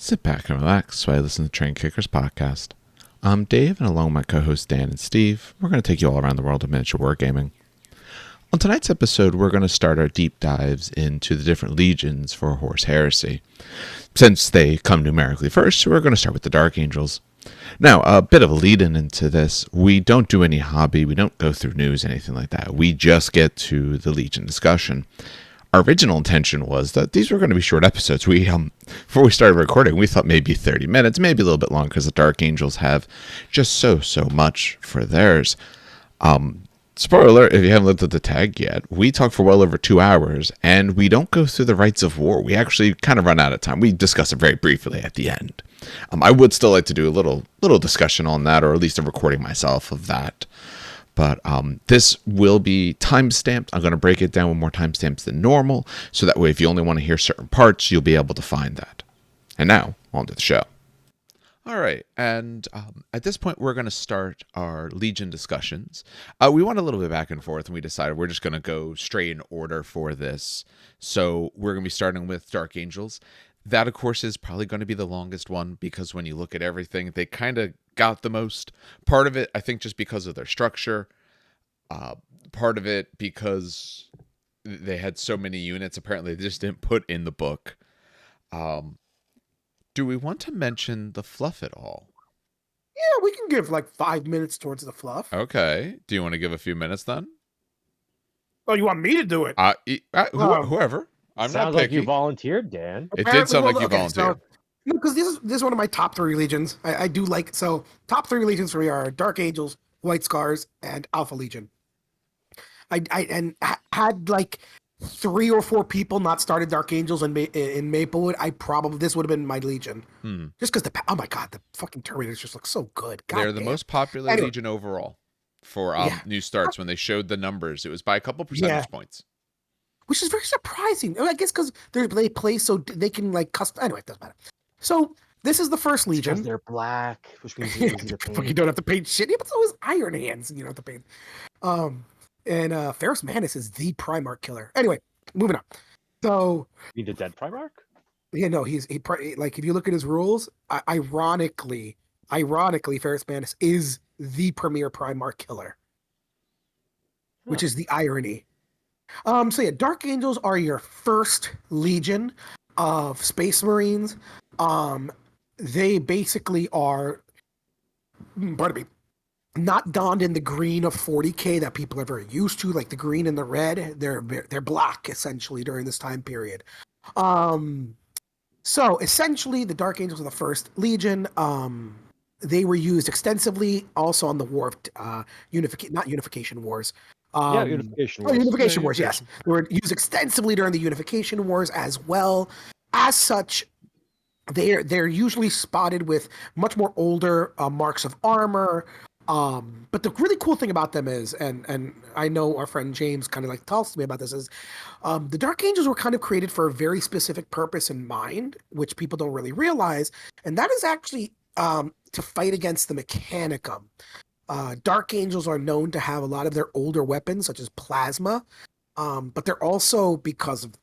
Sit back and relax while I listen to Train Kickers podcast. I'm Dave, and along with my co-hosts Dan and Steve, we're going to take you all around the world of miniature wargaming. On tonight's episode, we're going to start our deep dives into the different legions for Horus Heresy. Since they come numerically first, we're going to start with the Dark Angels. Now, a bit of a lead-in into this, we don't do any hobby, we don't go through news, anything like that. We just get to the legion discussion. Our original intention was that these were going to be short episodes. Before we started recording, we thought maybe 30 minutes, maybe a little bit longer, because the Dark Angels have just so much for theirs. Spoiler alert, if you haven't looked at the tag yet, we talk for well over 2 hours, and we don't go through the Rites of War. We actually kind of run out of time. We discuss it very briefly at the end. I would still like to do a little discussion on that, or at least a recording myself of that. But this will be time-stamped. I'm going to break it down with more timestamps than normal, so that way if you only want to hear certain parts, you'll be able to find that. And now, on to the show. All right, and at this point, we're going to start our Legion discussions. We went a little bit back and forth, and we decided we're just going to go straight in order for this. So we're going to be starting with Dark Angels. That, of course, is probably going to be the longest one, because when you look at everything, they kind of got the most. Part of it, I think, just because of their structure. Part of it because they had so many units, apparently they just didn't put in the book. Do we want to mention the Fluff at all? Yeah, we can give like 5 minutes towards the Fluff. Okay. Do you want to give a few minutes then? Oh, you want me to do it? Whoever. I'm not Sounds picky. like you volunteered, Dan. It did sound like you volunteered. No, because this is one of my top 3 legions. I do like, so top 3 legions for me are Dark Angels, White Scars, and Alpha Legion. I had like 3 or 4 people not started Dark Angels in Maplewood. This would have been my legion. Just because oh my god, the fucking Terminators just look so good. God They're the most popular legion overall for new starts. When they showed the numbers, it was by a couple percentage points. Which is very surprising. I guess because they play so they can like custom. Anyway, it doesn't matter. So this is the first legion. Because they're black, which means you don't have to paint shit. Yeah, but so is Iron Hands. You don't have to paint. And Ferrus Manus is the Primarch killer. Anyway, moving on. So you need a dead Primarch? Yeah, no, he like if you look at his rules, ironically, Ferrus Manus is the premier Primarch killer, which is the irony. So yeah, Dark Angels are your first legion of Space Marines. They basically are, not donned in the green of 40K that people are very used to, like the green and the red. They're black essentially during this time period. So essentially, the Dark Angels are the first legion. They were used extensively also on the War of Unification Wars. Unification Wars. Unification Wars, yes. They were used extensively during the Unification Wars as well. As such, they're usually spotted with much more older marks of armor. But the really cool thing about them is, and I know our friend James kind of like talks to me about this, is the Dark Angels were kind of created for a very specific purpose in mind, which people don't really realize, and that is actually to fight against the Mechanicum. Dark Angels are known to have a lot of their older weapons, such as plasma, but they're also, because of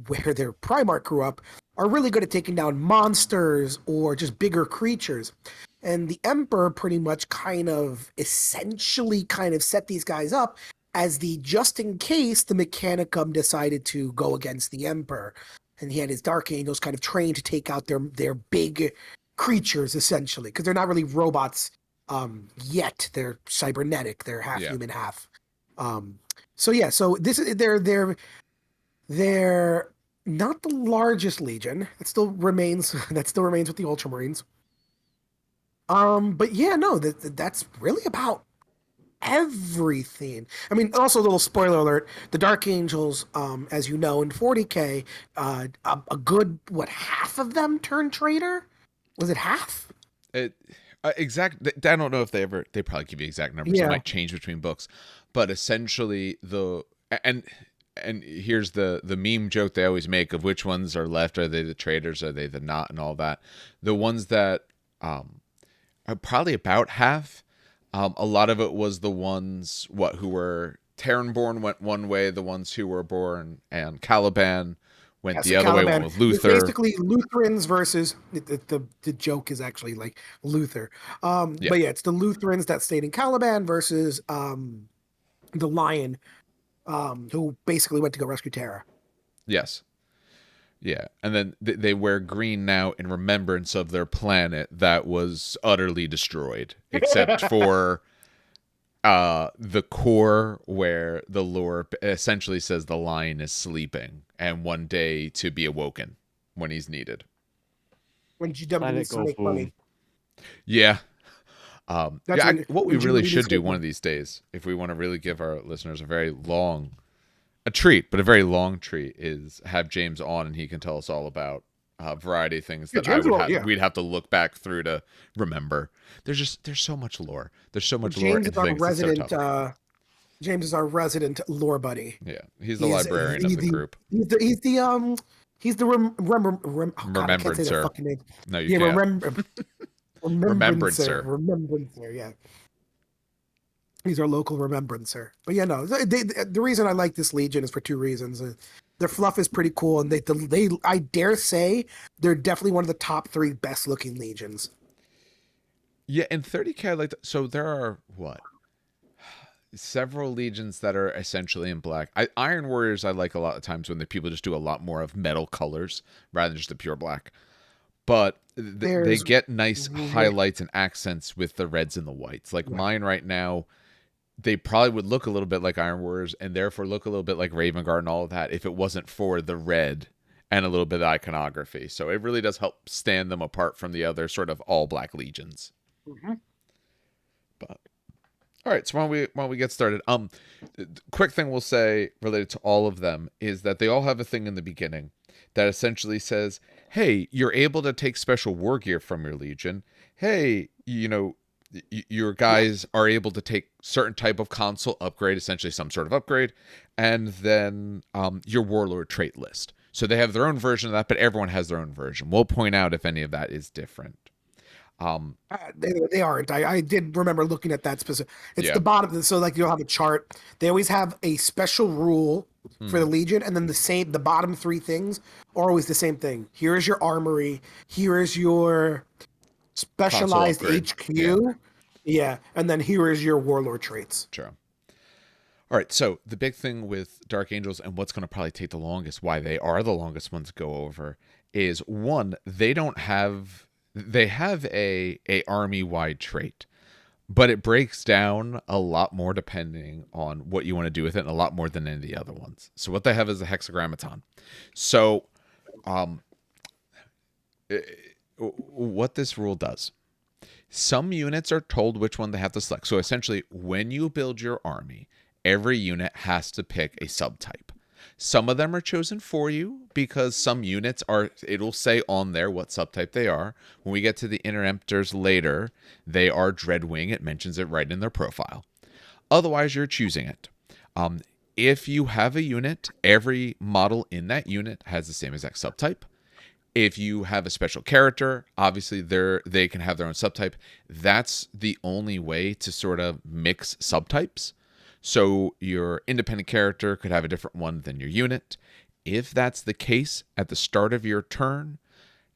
where their Primarch grew up, are really good at taking down monsters or just bigger creatures. And the Emperor pretty much essentially set these guys up as the just in case the Mechanicum decided to go against the Emperor. And he had his Dark Angels kind of trained to take out their big creatures, essentially, because they're not really robots yet. They're cybernetic. They're half human, half. So this is they're not the largest legion. It still remains with the Ultramarines. But yeah, no, that's really about everything. I mean, also a little spoiler alert: the Dark Angels, as you know, in 40K, a good half of them turned traitor. Was it half? Exact. I don't know if they probably give you exact numbers. Yeah. It might change between books, but essentially and here's the meme joke they always make of which ones are left. Are they the traitors? Are they the not? And all that. The ones that are probably about half. A lot of it was the ones who were Terran born went one way. The ones who were born and Caliban went So the other way, Caliban went with is Luther. basically Lutherans versus the joke is actually like Luther. But yeah, it's the Lutherans that stayed in Caliban versus the Lion, who basically went to go rescue Terra. Yes. Yeah, and then they wear green now in remembrance of their planet that was utterly destroyed, except for the core where the lore essentially says the lion is sleeping and one day to be awoken when he's needed. When GW Let needs it to go make boom. money. Yeah. What we really should do one money. of these days, if we want to really give our listeners a treat, but a very long treat, is have James on and he can tell us all about a variety of things that we'd have to look back through to remember. There's so much lore. There's so much lore in things. It's so tough. James is our resident lore buddy. Yeah, he's the librarian of the group. He's the God, I can't say that fucking name. No, you can't. Remembrancer. Remembrancer. Yeah. He's our local remembrancer. But yeah, no, the reason I like this Legion is for two reasons. Their fluff is pretty cool, and they I dare say they're definitely one of the top 3 best looking Legions. Yeah, in 30K, I like that. So there are several legions that are essentially in black. Iron Warriors I like a lot of times when the people just do a lot more of metal colors rather than just the pure black. But they get nice highlights and accents with the reds and the whites. Like mine right now, they probably would look a little bit like Iron Warriors and therefore look a little bit like Raven Guard and all of that if it wasn't for the red and a little bit of iconography. So it really does help stand them apart from the other sort of all black legions. Mm-hmm. But all right, so why don't we get started? Quick thing we'll say related to all of them is that they all have a thing in the beginning that essentially says, hey, you're able to take special war gear from your legion. Hey, your guys are able to take certain type of console upgrade, essentially some sort of upgrade, and then your warlord trait list. So they have their own version of that, but everyone has their own version. We'll point out if any of that is different. They aren't. I did remember looking at that specific. It's the bottom. So like you'll have a chart. They always have a special rule for the Legion, and then the bottom 3 things are always the same thing. Here is your armory. Here is your specialized HQ. Yeah, and then here is your warlord traits. Sure. All right, so the big thing with Dark Angels and what's going to probably take the longest, why they are the longest ones to go over, is one, they have a army-wide trait, but it breaks down a lot more depending on what you want to do with it, and a lot more than any of the other ones. So what they have is a Hexagrammaton. So what this rule does, some units are told which one they have to select. So essentially, when you build your army, every unit has to pick a subtype. Some of them are chosen for you because some units it'll say on there what subtype they are. When we get to the Interemptors later, they are Dreadwing. It mentions it right in their profile. Otherwise, you're choosing it. If you have a unit, every model in that unit has the same exact subtype. If you have a special character, obviously they can have their own subtype. That's the only way to sort of mix subtypes. So your independent character could have a different one than your unit. If that's the case, at the start of your turn,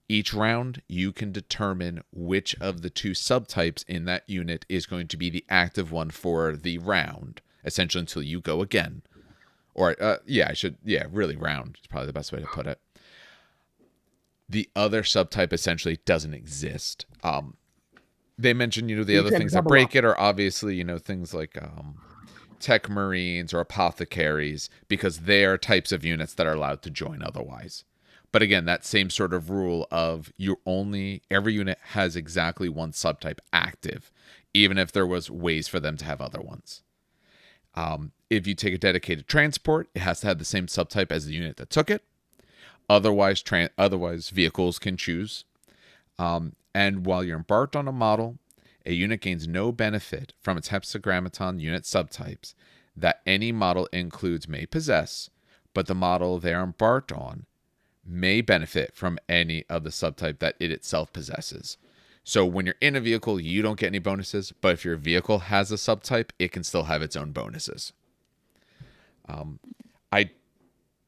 each round, you can determine which of the 2 subtypes in that unit is going to be the active one for the round, essentially until you go again. Or, really round is probably the best way to put it. The other subtype essentially doesn't exist. They mentioned, the other things that break it are obviously, things like Tech Marines or Apothecaries, because they are types of units that are allowed to join otherwise. But again, that same sort of rule of every unit has exactly one subtype active, even if there was ways for them to have other ones. If you take a dedicated transport, it has to have the same subtype as the unit that took it. Otherwise, vehicles can choose. And while you're embarked on a model, a unit gains no benefit from its Hexagrammaton unit subtypes that any model includes may possess, but the model they are embarked on may benefit from any of the subtype that it itself possesses. So when you're in a vehicle, you don't get any bonuses, but if your vehicle has a subtype, it can still have its own bonuses. I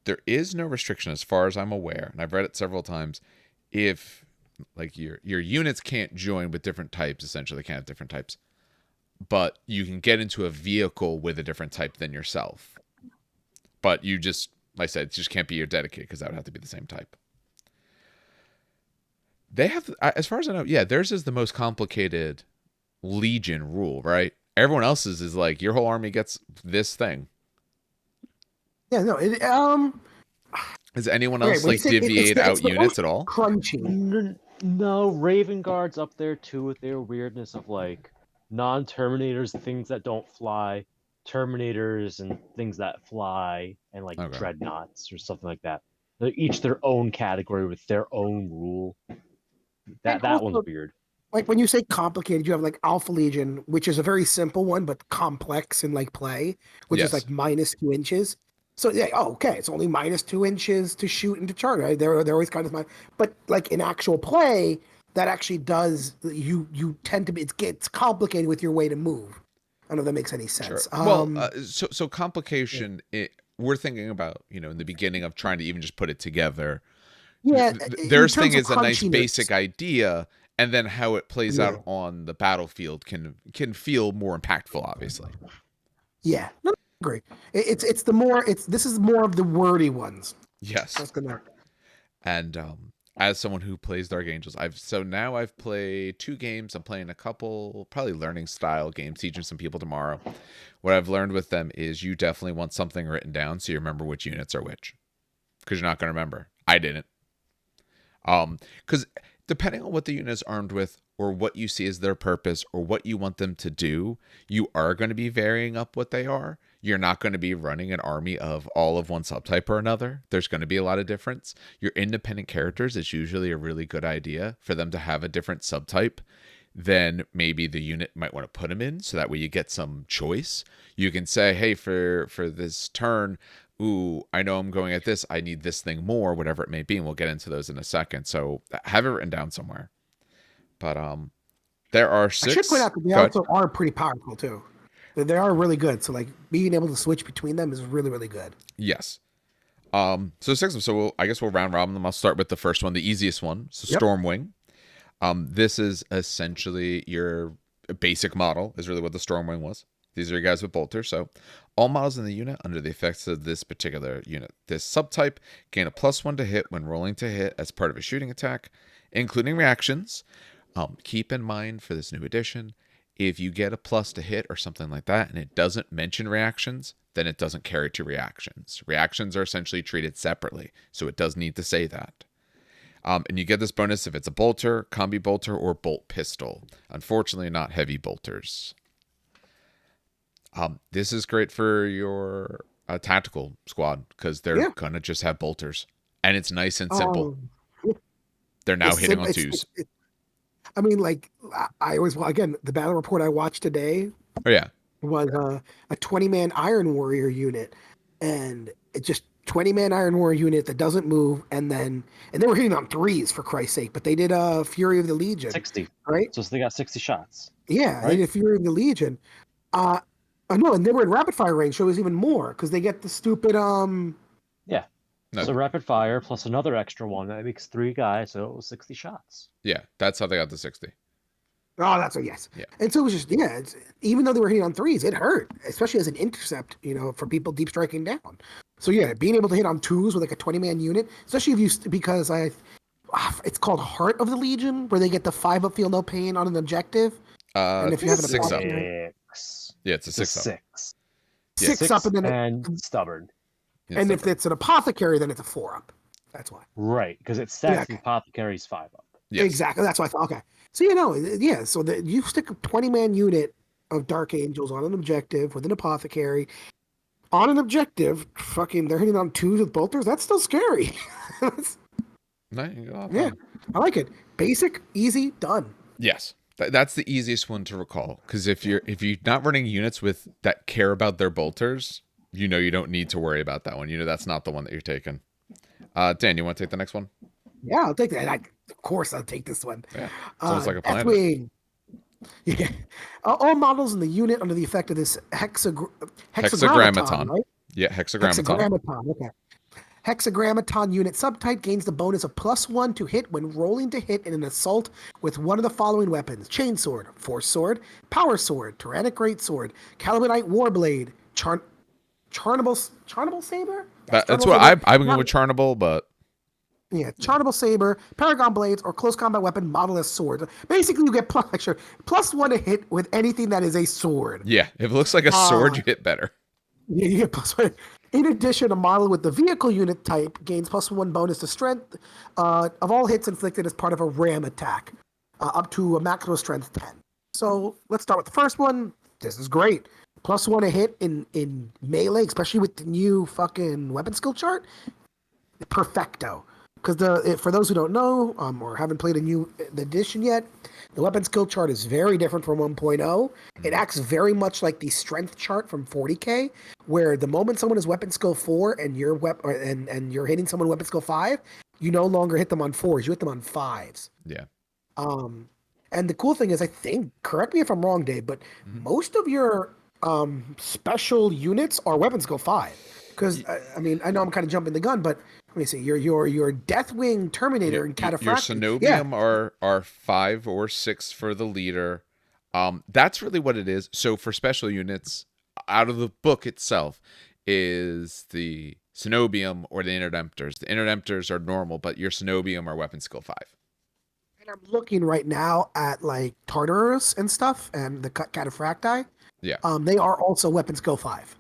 there is no restriction as far as I'm aware, and I've read it several times, if like your units can't join with different types, essentially they can't have different types, but you can get into a vehicle with a different type than yourself. But you just, like I said, it just can't be your dedicated because that would have to be the same type. They have, as far as I know, yeah, theirs is the most complicated Legion rule, right? Everyone else's is like your whole army gets this thing. Yeah, no. Does anyone else like deviate out units at all? Crunchy. No, Raven Guard's up there too with their weirdness of like non-Terminators, things that don't fly, Terminators and things that fly, and like Dreadnoughts or something like that. They're each their own category with their own rule. That one's weird. Like when you say complicated, you have like Alpha Legion, which is a very simple one, but complex in like play, which is like -2 inches. So yeah, okay, it's only -2 inches to shoot and to charge. Right? They're always kind of but like in actual play, that actually does you tend to be it gets complicated with your way to move. I don't know if that makes any sense. Sure. Well, so complication. Yeah. We're thinking about in the beginning of trying to even just put it together. Yeah, their thing is a nice basic idea. And then how it plays out on the battlefield can feel more impactful, obviously. Yeah, no, I agree. This is more of the wordy ones. Yes. That's gonna. And as someone who plays Dark Angels, I've played 2 games. I'm playing a couple, probably learning style games, teaching some people tomorrow. What I've learned with them is you definitely want something written down so you remember which units are which, because you're not going to remember. I didn't. Because depending on what the unit is armed with or what you see as their purpose or what you want them to do, you are going to be varying up what they are. You're not going to be running an army of all of one subtype or another. There's going to be a lot of difference. Your independent characters, it's usually a really good idea for them to have a different subtype than maybe the unit might want to put them in. So that way you get some choice. You can say, hey, for this turn, ooh, I know I'm going at this. I need this thing more, whatever it may be. And we'll get into those in a second. So have it written down somewhere. But there are 6. I should point out that they also are pretty powerful too. They are really good. So like being able to switch between them is really, really good. Yes. So 6 of them. So I guess we'll round robin them. I'll start with the first one, the easiest one. So Stormwing. This is essentially your basic model is really what the Stormwing was. These are your guys with bolters. So all models in the unit under the effects of this particular unit, this subtype, gain a +1 to hit when rolling to hit as part of a shooting attack, including reactions. Keep in mind for this new edition, if you get a + to hit or something like that and it doesn't mention reactions, then it doesn't carry 2 reactions. Reactions are essentially treated separately, so it does need to say that. And you get this bonus if it's a bolter, combi bolter, or bolt pistol. Unfortunately, not heavy bolters. This is great for your tactical squad because they're gonna just have bolters, and it's nice and simple. They're now hitting on 2s. I mean, like I always again the battle report I watched today. Oh yeah, was a 20-man Iron Warrior unit, and it's just 20-man Iron Warrior unit that doesn't move, and they were hitting on 3s for Christ's sake, but they did Fury of the Legion, 60, right? So they got 60 shots. Yeah, right? They did Fury of the Legion. No, and they were in rapid fire range, so it was even more because they get the stupid Yeah. No. So rapid fire plus another extra one that makes 3 guys, so it was 60 shots. Yeah, that's how they got the 60. Oh, that's yes. Yeah. And so it was just even though they were hitting on 3s, it hurt, especially as an intercept, for people deep striking down. So yeah, being able to hit on 2s with like a 20-man unit, especially if you because it's called Heart of the Legion, where they get the 5 up feel no pain on an objective. And if you have a 6 up. Yeah, it's a 6 up. 6. 6 up and stubborn. And if it's an apothecary, then it's a 4 up. That's why. Right, because it stacks the apothecary's 5 up. Yes. Exactly. That's why I thought. Okay. So so you stick a 20-man unit of Dark Angels on an objective with an apothecary. On an objective, they're hitting on 2s with bolters. That's still scary. Yeah, I like it. Basic, easy, done. Yes. That's the easiest one to recall, because if you're not running units that care about their bolters, you don't need to worry about that one. That's not the one that you're taking. Dan, you want to take the next one? Yeah, I'll take that. Of course, I'll take this one. Yeah, sounds like a plan. Deathwing. Yeah, all models in the unit under the effect of this hexagrammaton, right? Yeah, hexagrammaton. Okay. Hexagrammaton unit subtype gains the bonus of +1 to hit when rolling to hit in an assault with one of the following weapons: Chainsword, Force Sword, Power Sword, Tyrannic Greatsword, Calibanite Warblade, Charnable Saber? That's Charnable what Saber. I'm going with Charnable, but Yeah, Charnable Saber, Paragon Blades, or close combat weapon model as swords. Basically, you get +1 to hit with anything that is a sword. yeah, if it looks like a sword, you hit better. Yeah, you get +1. In addition, a model with the vehicle unit type gains +1 bonus to strength of all hits inflicted as part of a ram attack, up to a maximum strength 10. So let's start with the first one. This is great. +1 to hit in melee, especially with the new fucking weapon skill chart. Perfecto. Because for those who don't know or haven't played a new edition yet, the weapon skill chart is very different from 1.0. It acts very much like the strength chart from 40k, where the moment someone is weapon skill 4 and you're and you're hitting someone weapon skill 5, you no longer hit them on 4s, you hit them on 5s. Yeah. And the cool thing is, I think, correct me if I'm wrong, Dave, but most of your special units are weapon skill 5. Because I mean, I know I'm kind of jumping the gun, but let me see. Your Deathwing Terminator and Cataphractii. Your Cenobium are 5 or 6 for the leader. That's really what it is. So for special units, out of the book itself, is the Cenobium or the Interemptors. The Interemptors are normal, but your Cenobium are weapon skill 5. And I'm looking right now at like Tartarus and stuff, and the Cataphractii. Yeah. They are also weapon skill 5.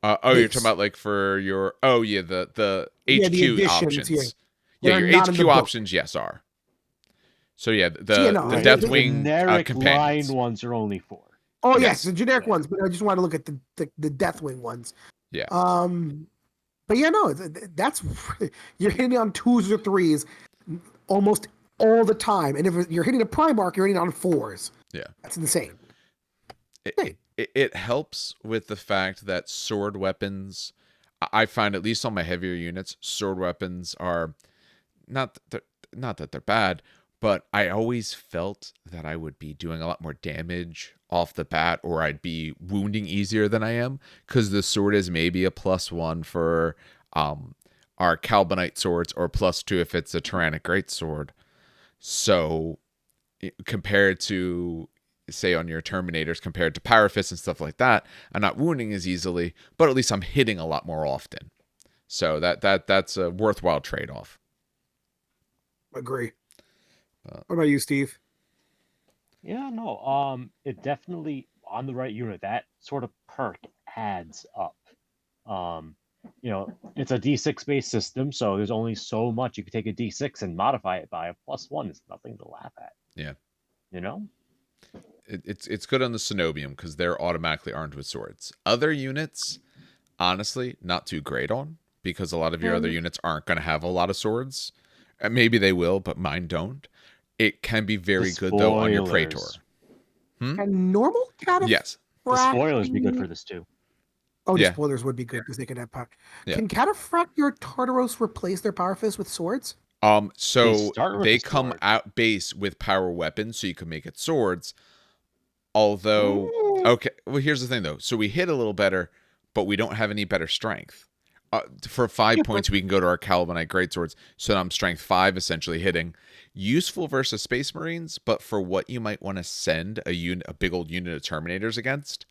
You're talking about like for your the HQ the options. Yeah, your HQ options, yes, are. So yeah, the Deathwing companions. Line ones are only 4. Oh yes, the generic ones, but I just want to look at the Deathwing ones. Yeah. But yeah, no, that's you're hitting on 2s or 3s almost all the time, and if you're hitting a Primarch, you're hitting on 4s. Yeah, that's insane. It helps with the fact that sword weapons, I find, at least on my heavier units, sword weapons are not that they're bad, but I always felt that I would be doing a lot more damage off the bat, or I'd be wounding easier than I am, because the sword is maybe a +1 for our Calibanite swords, or +2 if it's a Tyrannic Greatsword. So compared to, say, on your Terminators, compared to Power Fists and stuff like that, I'm not wounding as easily, but at least I'm hitting a lot more often. So that's a worthwhile trade-off. Agree. What about you, Steve? Yeah, no. It definitely, on the right unit, that sort of perk adds up. It's a D6 based system, so there's only so much you can take a D6 and modify it by. A +1 is nothing to laugh at. Yeah. You know? It's good on the Cenobium because they're automatically armed with swords. Other units, honestly, not too great on, because a lot of your other units aren't going to have a lot of swords. Maybe they will, but mine don't. It can be very good, though, on your Praetor. And normal Cataphractii? Yes. The spoilers be good for this, too. Oh, the spoilers would be good because they can have power. Yeah. Can Cataphractii or Tartaros replace their Power Fists with swords? So they come out base with power weapons, so you can make it swords. Although, okay, well, here's the thing, though. So we hit a little better, but we don't have any better strength. For 5 points, we can go to our Calibanite Greatswords, so I'm strength 5, essentially hitting. Useful versus Space Marines, but for what you might want to send a big old unit of Terminators against,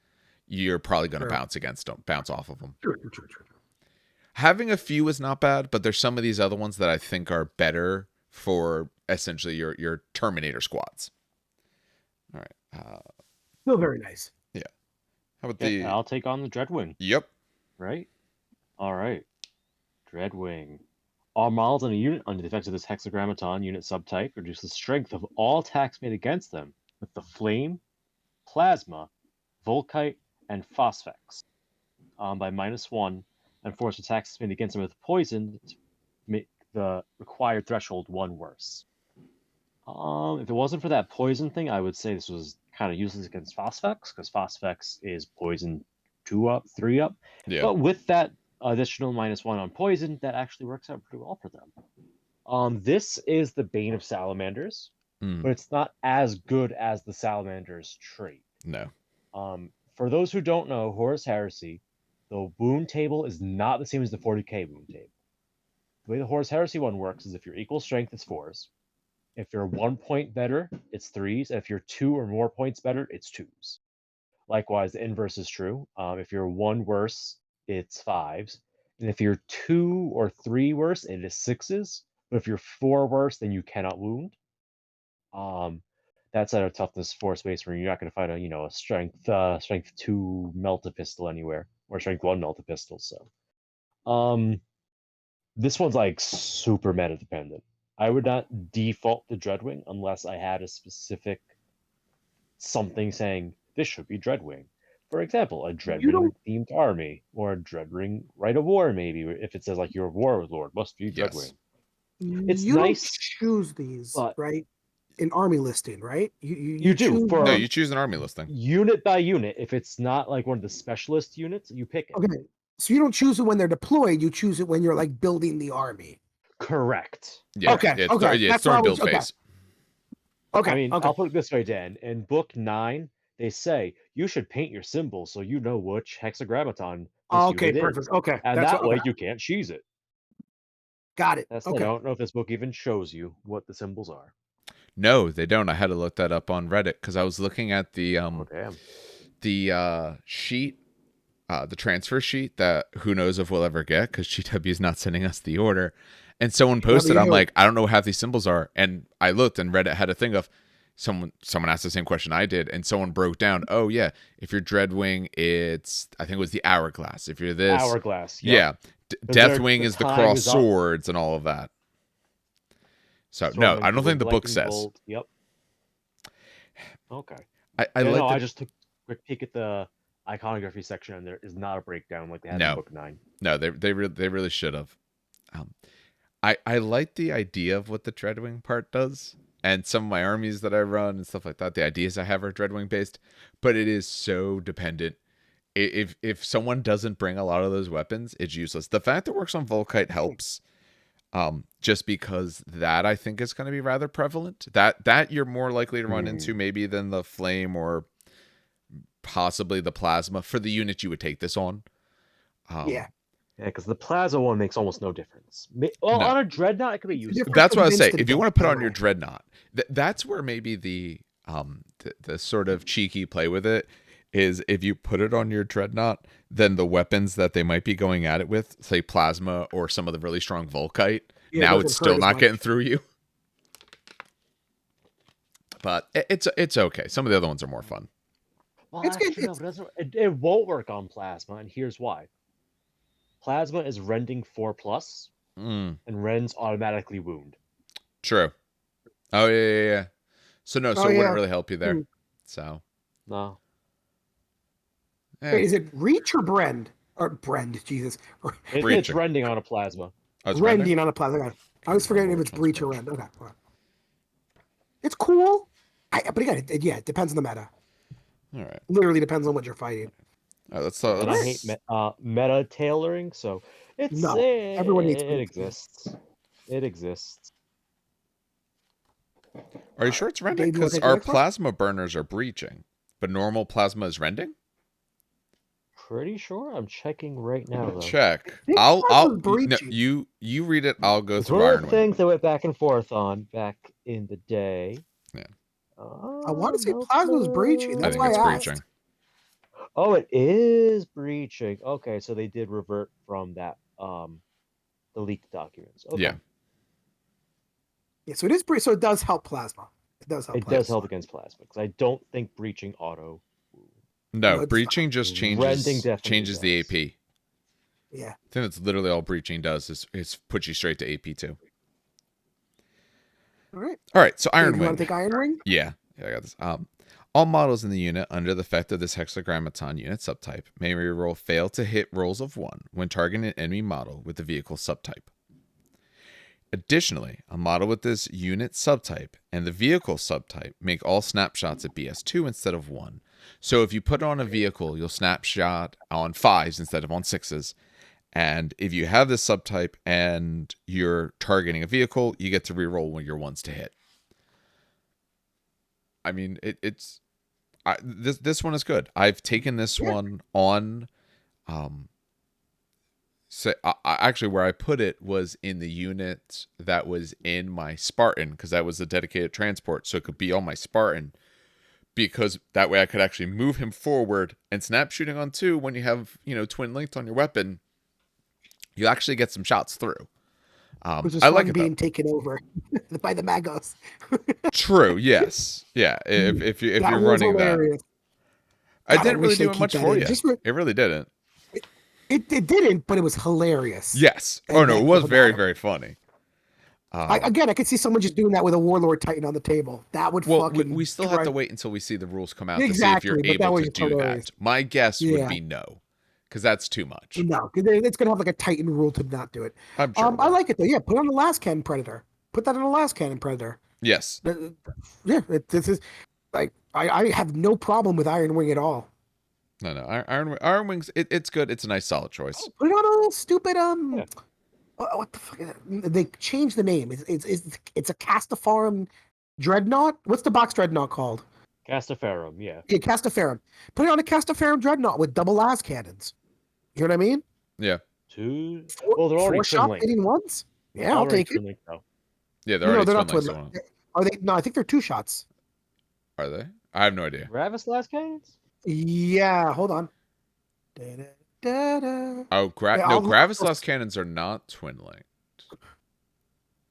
you're probably going to bounce off of them. True. Having a few is not bad, but there's some of these other ones that I think are better for essentially your Terminator squads. All right. Still very nice. Yeah. How about I'll take on the Dreadwing. Yep. Right? All right. Dreadwing. All models in a unit under the effects of this Hexagrammaton unit subtype reduce the strength of all attacks made against them with the Flame, Plasma, Volkite, and Phosphex by -1, and force attacks made against them with Poison to make the required threshold 1 worse. If it wasn't for that Poison thing, I would say this was kind of useless against Phosphex, because Phosphex is Poison 2 up, 3 up. Yeah. But with that additional -1 on Poison, that actually works out pretty well for them. This is the Bane of Salamanders, but it's not as good as the Salamanders trait. No. For those who don't know, Horus Heresy the wound table is not the same as the 40k wound table. The way the Horus Heresy one works is if you're equal strength, it's 4s. If you're 1 point better, it's 3s. And if you're 2 or more points better, it's 2s. Likewise, the inverse is true. If you're 1 worse, it's 5s. And if you're 2 or 3 worse, it is 6s. But if you're 4 worse, then you cannot wound. That's at a toughness 4 space where you're not going to find a strength 2 melt a pistol anywhere, or strength 1 melt a pistol. So, this one's like super meta dependent. I would not default to Dreadwing unless I had a specific something saying this should be Dreadwing. For example, a Dreadwing themed army, or a Dreadwing Rite of War, maybe, if it says like your Warlord must be Dreadwing. Yes. It's you nice. Don't choose these, right? In army listing, right? You do. No, you choose an army listing. Unit by unit. If it's not like one of the specialist units, you pick it. Okay. So you don't choose it when they're deployed, you choose it when you're like building the army. Correct. Yeah, okay. It's storm build phase. Okay. I mean, I'll put it this way, Dan. In book 9, they say you should paint your symbols so you know which hexagrammaton this unit perfect. is. Okay. And that way you can't cheese it. Got it. I don't know if this book even shows you what the symbols are. No, they don't. I had to look that up on Reddit because I was looking at the sheet, the transfer sheet that who knows if we'll ever get because GW is not sending us the order. And someone posted, I'm like, I don't know what half these symbols are. And I looked, and Reddit had a thing of someone asked the same question I did, and someone broke down, oh yeah, if you're Dreadwing, I think it was the hourglass. If you're this hourglass, yeah, Deathwing is the cross swords and all of that. So no, I don't think the book says. Bolt. Yep. Okay. I just took a quick peek at the iconography section, and there is not a breakdown like they had in book 9. No, they really should have. I like the idea of what the Dreadwing part does, and some of my armies that I run and stuff like that. The ideas I have are Dreadwing based, but it is so dependent. If someone doesn't bring a lot of those weapons, it's useless. The fact that it works on Volkite helps, just because that I think is going to be rather prevalent. That you're more likely to run into maybe than the flame or possibly the plasma for the unit you would take this on. Yeah, because the plasma one makes almost no difference. On a dreadnought, it could be useful. That's what I say. If you want to put on your dreadnought, that's where maybe the sort of cheeky play with it is if you put it on your dreadnought, then the weapons that they might be going at it with, say plasma or some of the really strong Volkite, now it's still not getting through you. But it's okay. Some of the other ones are more fun. Well, it won't work on plasma, and here's why. Plasma is rending 4+, and rends automatically wound. True. Oh yeah. So it wouldn't really help you there. So no. Wait, is it reach or brand? Or brand, Jesus. It's rending on a plasma. Oh, rending on a plasma. I was forgetting if it's breach or rend. Okay. It's cool. But again, it depends on the meta. All right. Literally depends on what you're fighting. All right, let's and I hate meta tailoring, so everyone needs it exists. It exists. Are you sure it's rending? Because our plasma burners are breaching, but normal plasma is rending? Pretty sure. I'm checking right now, though. Check. I'll you read it. I'll go through one of the things that went back and forth on back in the day. Yeah. I want to say plasma's breaching. That's why I asked. Oh, it is breaching. Okay, so they did revert from that the leaked documents. Okay. Yeah. Yeah, so it is so it does help plasma. It does help against plasma because I don't think breaching auto. No, breaching just changes the AP. Yeah. I think that's literally all breaching does is put you straight to AP2. All right, so Ironwing. You want to take Ironwing? Yeah, I got this. All models in the unit under the effect of this Hexagrammaton unit subtype may reroll fail to hit rolls of 1 when targeting an enemy model with the vehicle subtype. Additionally, a model with this unit subtype and the vehicle subtype make all snapshots at BS2 instead of 1. So if you put on a vehicle, you'll snapshot on 5s instead of on 6s. And if you have this subtype and you're targeting a vehicle, you get to reroll when your 1s to hit. I mean, this one is good. I've taken this one on say, actually, where I put it was in the unit that was in my Spartan, because that was a dedicated transport, so it could be on my Spartan, because that way I could actually move him forward, and snap shooting on 2 when you have, twin linked on your weapon, you actually get some shots through. Which is I fun like it, being though. taken over by the Magos. True, yes. Yeah, if you're running hilarious. that. I God, didn't really wish they do it keep much that for in. you. It really didn't. It didn't, but it was hilarious. Yes. And Oh, no, it was very, matter. very funny. Again, I could see someone just doing that with a Warlord Titan on the table. That would fucking... we still have to wait until we see the rules come out exactly, to see if you're but that able was to just do hilarious. that. My guess would be no, because that's too much. No, it's going to have like a Titan rule to not do it. I'm sure. I like it, though. Yeah, put on the last cannon Predator. Put that on the last cannon Predator. Yes. Yeah, this is... like I have no problem with Ironwing at all. No. Ironwing's it's good. It's a nice, solid choice. Put it on a little stupid what the fuck is it? They changed the name. It's a Castafarum Dreadnought. What's the box Dreadnought called? Castafarum, yeah. Yeah, Castafarum. Put it on a Castafarum Dreadnought with double las cannons. You know what I mean? Yeah. Well, they're already 4-shot hitting ones. Yeah, I'll take it. Yeah, they're already not twin twin. linked. Are they? No, I think they're 2 shots. Are they? I have no idea. Gravis last cannons? Yeah, hold on. Oh, Gravis last cannons are not twin linked.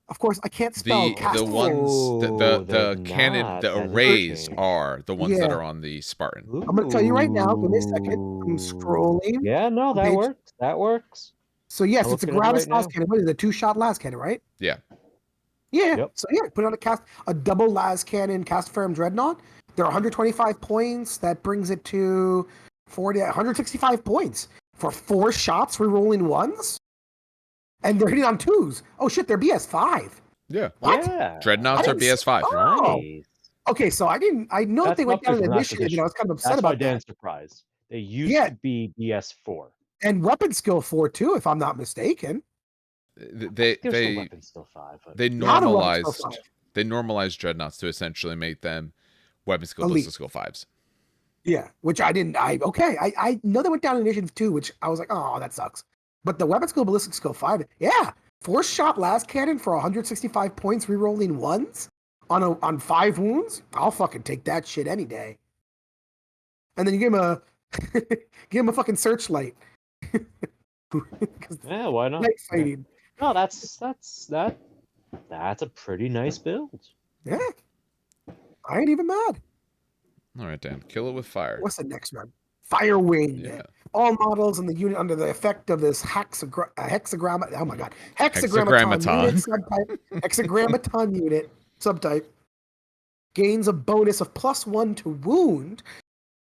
Of course, I can't spell the ones the cannon, the arrays are the ones that are on the Spartan. Ooh. I'm gonna tell you right now. Give me a second. I'm scrolling. Yeah, no, that works. That works. So yes, it's a Gravis last cannon. What is it? A 2-shot las cannon, right? Yeah. Yeah. Yep. So yeah, put on a double las cannon Castafarum Dreadnought. They're 125 points. That brings it to 165 points for 4 shots, rerolling 1s, and they're hitting on 2s. Oh shit, they're BS5. Yeah. What? Yeah. Dreadnoughts are BS5. Oh. Nice. Okay, so I know they went down in initiative, and I was kind of upset about that. That's why Dan's surprised. They used to be BS4. And weapon skill 4 too, if I'm not mistaken. They weapon skill 5. They normalized dreadnoughts to essentially make them weapon skill ballistic skill 5s. Yeah, which I didn't. I know they went down in initiative 2, which I was like, oh, that sucks. But the weapon skill ballistic skill 5, yeah, 4-shot las cannon for 165 points, rerolling 1s on 5 wounds. I'll fucking take that shit any day. And then you give him a fucking searchlight. Yeah, why not? Exciting. No, that's a pretty nice build. Yeah, I ain't even mad. All right, Dan, kill it with fire. What's the next one? Firewing. Yeah. All models in the unit under the effect of this hexagrammaton. Oh my god, Hexagrammaton unit subtype. Hexagrammaton unit subtype gains a bonus of +1 to wound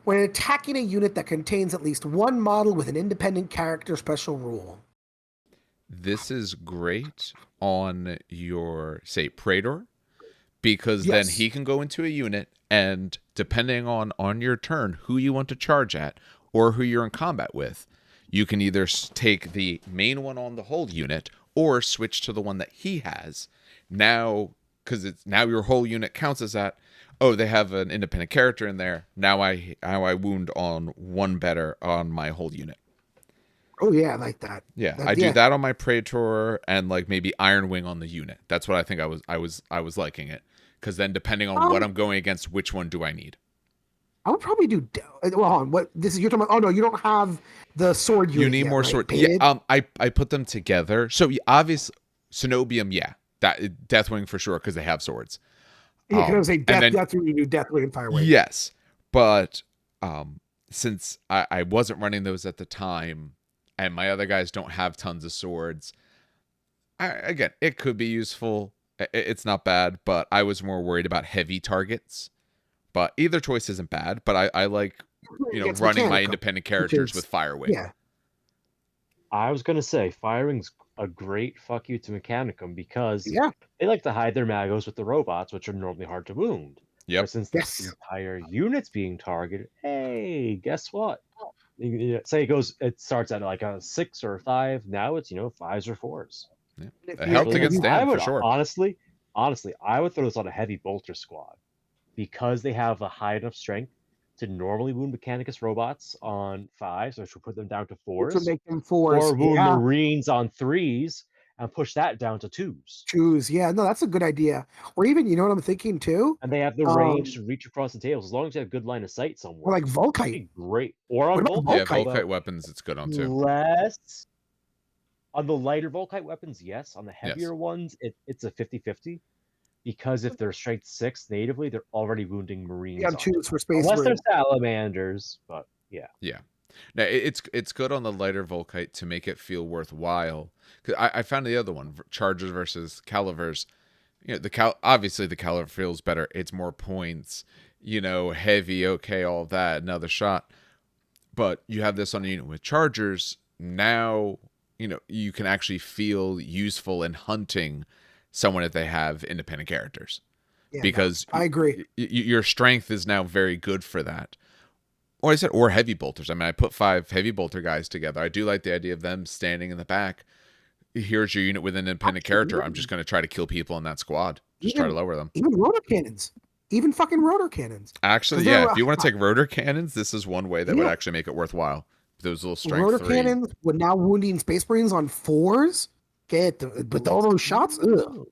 when attacking a unit that contains at least 1 model with an independent character special rule. This is great on your, say, Praetor, because then he can go into a unit, and depending on your turn, who you want to charge at, or who you're in combat with, you can either take the main one on the whole unit, or switch to the one that he has. Now, because now your whole unit counts as that. Oh, they have an independent character in there. Now I wound on 1 better on my whole unit. Oh yeah, I like that. Yeah, I do that on my Praetor, and like maybe Ironwing on the unit. That's what I think I was liking it, because then depending on what I'm going against, which one do I need? I would probably do. Well, hold on. What this is? You're talking about? Oh no, you don't have the sword unit. You need more sword. Yeah. I put them together. So obviously, Cenobium. Yeah, that Deathwing for sure, because they have swords. Yeah, because I was say Deathwing, you do Deathwing and Firewing. Yes, but since I wasn't running those at the time, and my other guys don't have tons of swords, again, it could be useful. It's not bad, but I was more worried about heavy targets. But either choice isn't bad. But I like, running my independent characters with Firewing. Yeah. I was gonna say Firewing's a great fuck you to Mechanicum, because they like to hide their magos with the robots, which are normally hard to wound. Yep. But since the entire unit's being targeted, hey, guess what? Say it starts at like a 6 or a 5. Now it's 5s or 4s. Yeah. It helped against Dan for sure. Honestly, I would throw this on a heavy bolter squad, because they have a high enough strength to normally wound Mechanicus robots on 5s, which would put them down to Which would 4s, make them 4s. or wound Yeah. Marines on 3s and push that down to 2s. Choose. Yeah, no, that's a good idea. Or even, you know what I'm thinking too? And they have the range to reach across the tables, as long as you have good line of sight somewhere. Or like Volkite. Great. Or on What about Volkite. Yeah, Volkite? Volkite weapons, it's good on too. Less. On the lighter Volkite weapons, yes. On the heavier Yes. ones, it's a 50-50. Because if they're strength 6 natively, they're already wounding Marines. Yeah, choose for Space Unless Marine. they're Salamanders, but yeah. Yeah. Now, it's good on the lighter Volkite to make it feel worthwhile. Because I found the other one, Chargers versus Calivers. You know, obviously the Caliver feels better. It's more points, you know, heavy, okay, all that, another shot. But you have this on a unit with Chargers. Now, you know, you can actually feel useful in hunting someone if they have independent characters. Yeah, because no, I agree. Your strength is now very good for that. Or I said, or heavy bolters. I mean, I put 5 heavy bolter guys together. I do like the idea of them standing in the back. Here's your unit with an independent character. I'm just going to try to kill people in that squad. Just try to lower them. Even rotor cannons. Even fucking rotor cannons. Actually, yeah. If you want to take rotor cannons, this is one way that would actually make it worthwhile. Those little strength rotor 3. cannons with now wounding Space Marines on 4s. With all those shots. Ugh.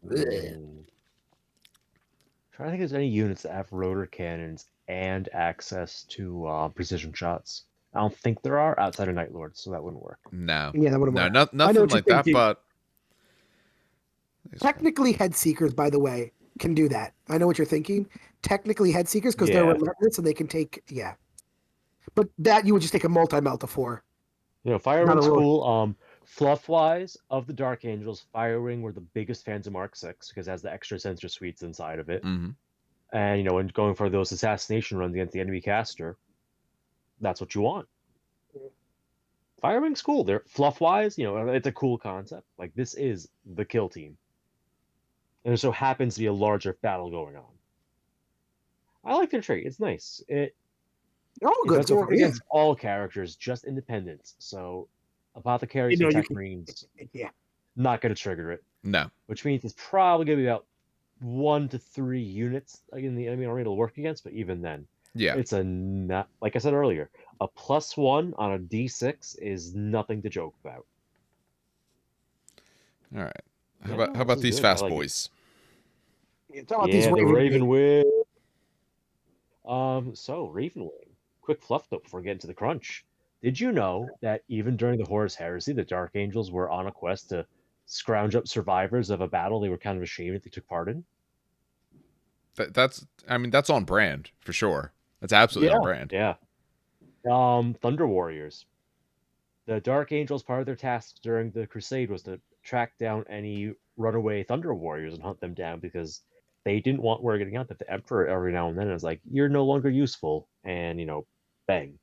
Trying to think if there's any units that have rotor cannons and access to precision shots. I don't think there are outside of Night Lords, so that wouldn't work. No. Yeah, that wouldn't work. Nothing like that, but... Technically, Head Seekers, by the way, can do that. I know what you're thinking. Technically, Head Seekers, because they're relentless and they can take... Yeah. But that, you would just take a multi-melt of 4. You know, Firewing's cool. Fluff-wise, of the Dark Angels, Firewing were the biggest fans of Mark 6 because it has the extra sensor suites inside of it. Mm-hmm. And, you know, when going for those assassination runs against the enemy caster, that's what you want. Firewing's cool. They're fluff-wise, you know, it's a cool concept. Like, this is the kill team. And there so happens to be a larger battle going on. I like their trait. It's nice. They're all good. It doesn't work against all characters, just independents. So, Apothecaries and Tech Marines, not going to trigger it. No. Which means it's probably going to be about 1 to 3 units in the enemy army to work against, but even then, it's not, like I said earlier, a +1 on a D6 is nothing to joke about. All right. How about these fast boys? The Ravenwing. So Ravenwing. Quick fluff note before getting to the crunch. Did you know that even during the Horus Heresy, the Dark Angels were on a quest to scrounge up survivors of a battle they were kind of ashamed that they took part in? That's on brand for sure. That's absolutely on brand. Yeah. Thunder Warriors. The Dark Angels, part of their task during the Crusade was to track down any runaway Thunder Warriors and hunt them down because they didn't want word getting out that the Emperor every now and then is like, you're no longer useful, and, you know, bang.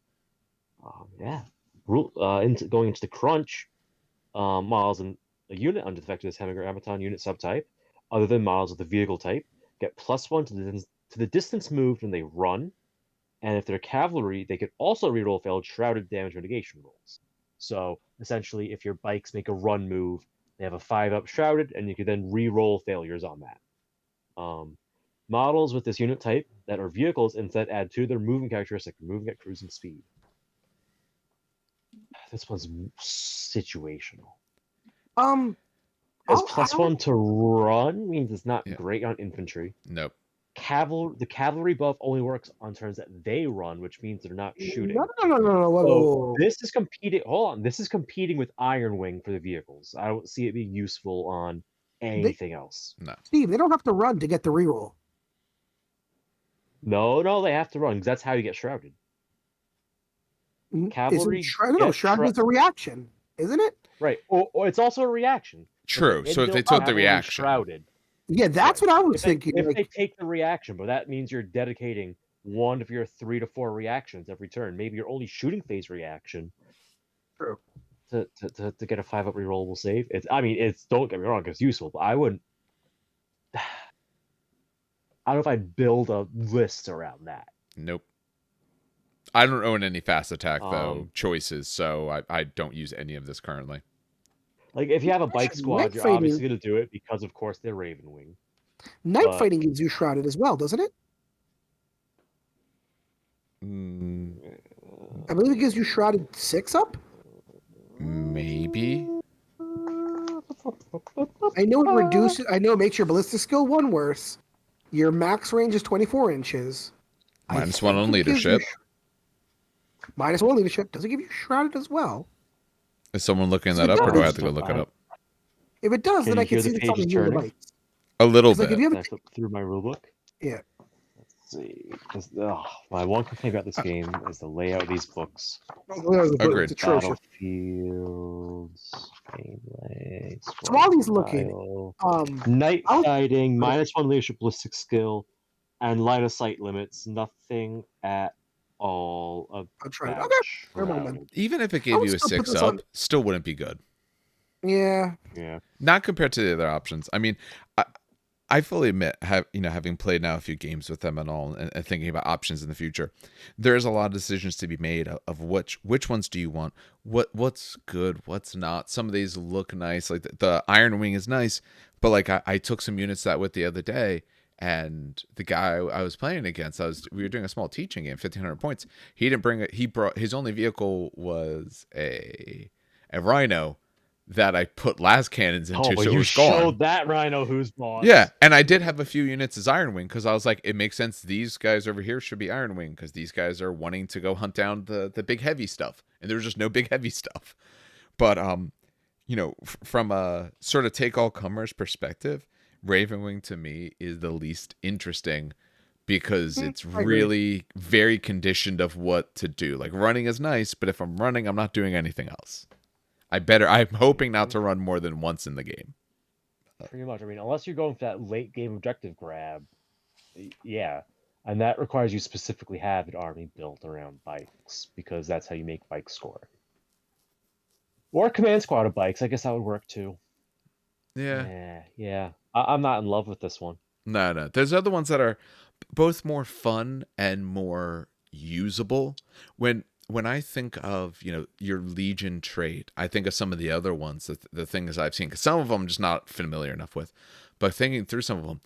Going into the crunch, models in a unit under the effect of this Hexagrammaton unit subtype, other than models of the vehicle type, get +1 to the distance moved when they run, and if they're cavalry, they can also reroll failed shrouded damage mitigation rolls. So essentially, if your bikes make a run move, they have a 5-up shrouded, and you can then reroll failures on that. Models with this unit type that are vehicles instead add 2 their moving characteristic, moving at cruising speed. This one's situational. As +1 to run means it's not great on infantry. Nope. The cavalry buff only works on turns that they run, which means they're not shooting. No. This is competing. Hold on. This is competing with Ironwing for the vehicles. I don't see it being useful on anything else. No. Steve, they don't have to run to get the reroll. No, they have to run because that's how you get shrouded. Cavalry. Shroud is a reaction, isn't it? Right. Or it's also a reaction. True. So if they took the reaction. Shrouded. Yeah, that's what I was thinking. If they take the reaction, but that means you're dedicating 1 of your 3 to 4 reactions every turn. Maybe your only shooting phase reaction. True. To get a 5-up rerollable save. It's don't get me wrong, it's useful, but I wouldn't. I don't know if I'd build a list around that. Nope. I don't own any fast attack choices, so I don't use any of this currently. Like if you have a bike squad, you're obviously going to do it because, of course, they're Ravenwing. Night fighting gives you shrouded as well, doesn't it? I believe it gives you Shrouded 6 up. Maybe. I know it reduces. I know it makes your ballistic skill 1 worse. Your max range is 24 inches. -1 on leadership. -1 leadership. Does it give you Shrouded as well? Is someone looking that up, or do I have to go look it up? If it does, then I can see the it's on the pages turning? bytes. A little Like, bit. if you Can have I flip through my rulebook? Yeah. Let's see. My one complaint about this game is the layout of these books. Agreed. It's atrocious. Battlefields, gameplay, So while he's looking, night I'll- fighting, -1 leadership ballistic skill, and line of sight limits. Nothing at all I'll try it. about Okay. Never mind then. Shroud. Even if it I gave would you a still put 6 this up, on- still wouldn't be good. Yeah. Yeah. Not compared to the other options. I mean, I fully admit, having played now a few games with them and all, and thinking about options in the future, there's a lot of decisions to be made of which ones do you want, what's good, what's not. Some of these look nice, like the Ironwing is nice, but like I took some units that with the other day, and the guy I was playing against, we were doing a small teaching game, 1,500 points. He didn't bring it. He brought his only vehicle was a Rhino that I put las cannons into, so it you was gone. showed that Rhino who's boss. Yeah, and I did have a few units as Ironwing because I was like, it makes sense. These guys over here should be Ironwing because these guys are wanting to go hunt down the big heavy stuff, and there's just no big heavy stuff. But from a sort of take all comers perspective, Ravenwing to me is the least interesting because it's really very conditioned of what to do. Like running is nice, but if I'm running, I'm not doing anything else. I'm hoping not to run more than once in the game. Pretty much. I mean, unless you're going for that late game objective grab, yeah. And that requires you specifically have an army built around bikes, because that's how you make bikes score. Or a command squad of bikes, I guess that would work too. Yeah. I'm not in love with this one. No. There's other ones that are both more fun and more usable. When I think of, your Legion trait, I think of some of the other ones, the things I've seen, because some of them I'm just not familiar enough with. But thinking through some of them,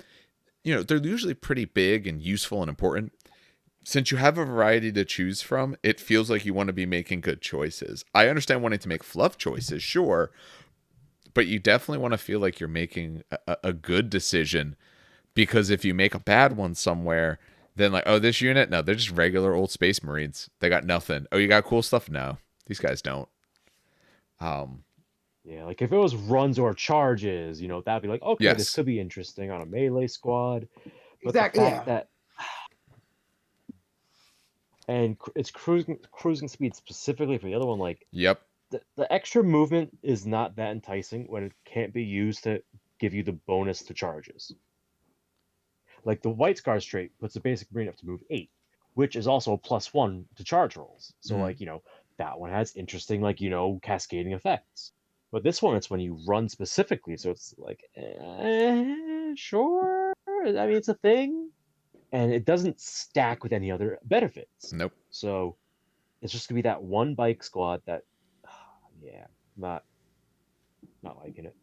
they're usually pretty big and useful and important. Since you have a variety to choose from, it feels like you want to be making good choices. I understand wanting to make fluff choices, sure, but you definitely want to feel like you're making a good decision, because if you make a bad one somewhere, then like, oh, this unit, no, they're just regular old Space Marines. They got nothing. Oh, you got cool stuff? No, these guys don't. Yeah, like if it was runs or charges, that'd be like, okay, yes, this could be interesting on a melee squad. But Exactly. the fact that, and it's cruising speed specifically for the other one, like, yep, the extra movement is not that enticing when it can't be used to give you the bonus to charges. Like the White Scars trait puts the basic Marine up to move 8, which is also a +1 to charge rolls. So that one has interesting, cascading effects. But this one, it's when you run specifically, so it's like, sure. I mean, it's a thing, and it doesn't stack with any other benefits. Nope. So it's just gonna be that one bike squad that, not liking it.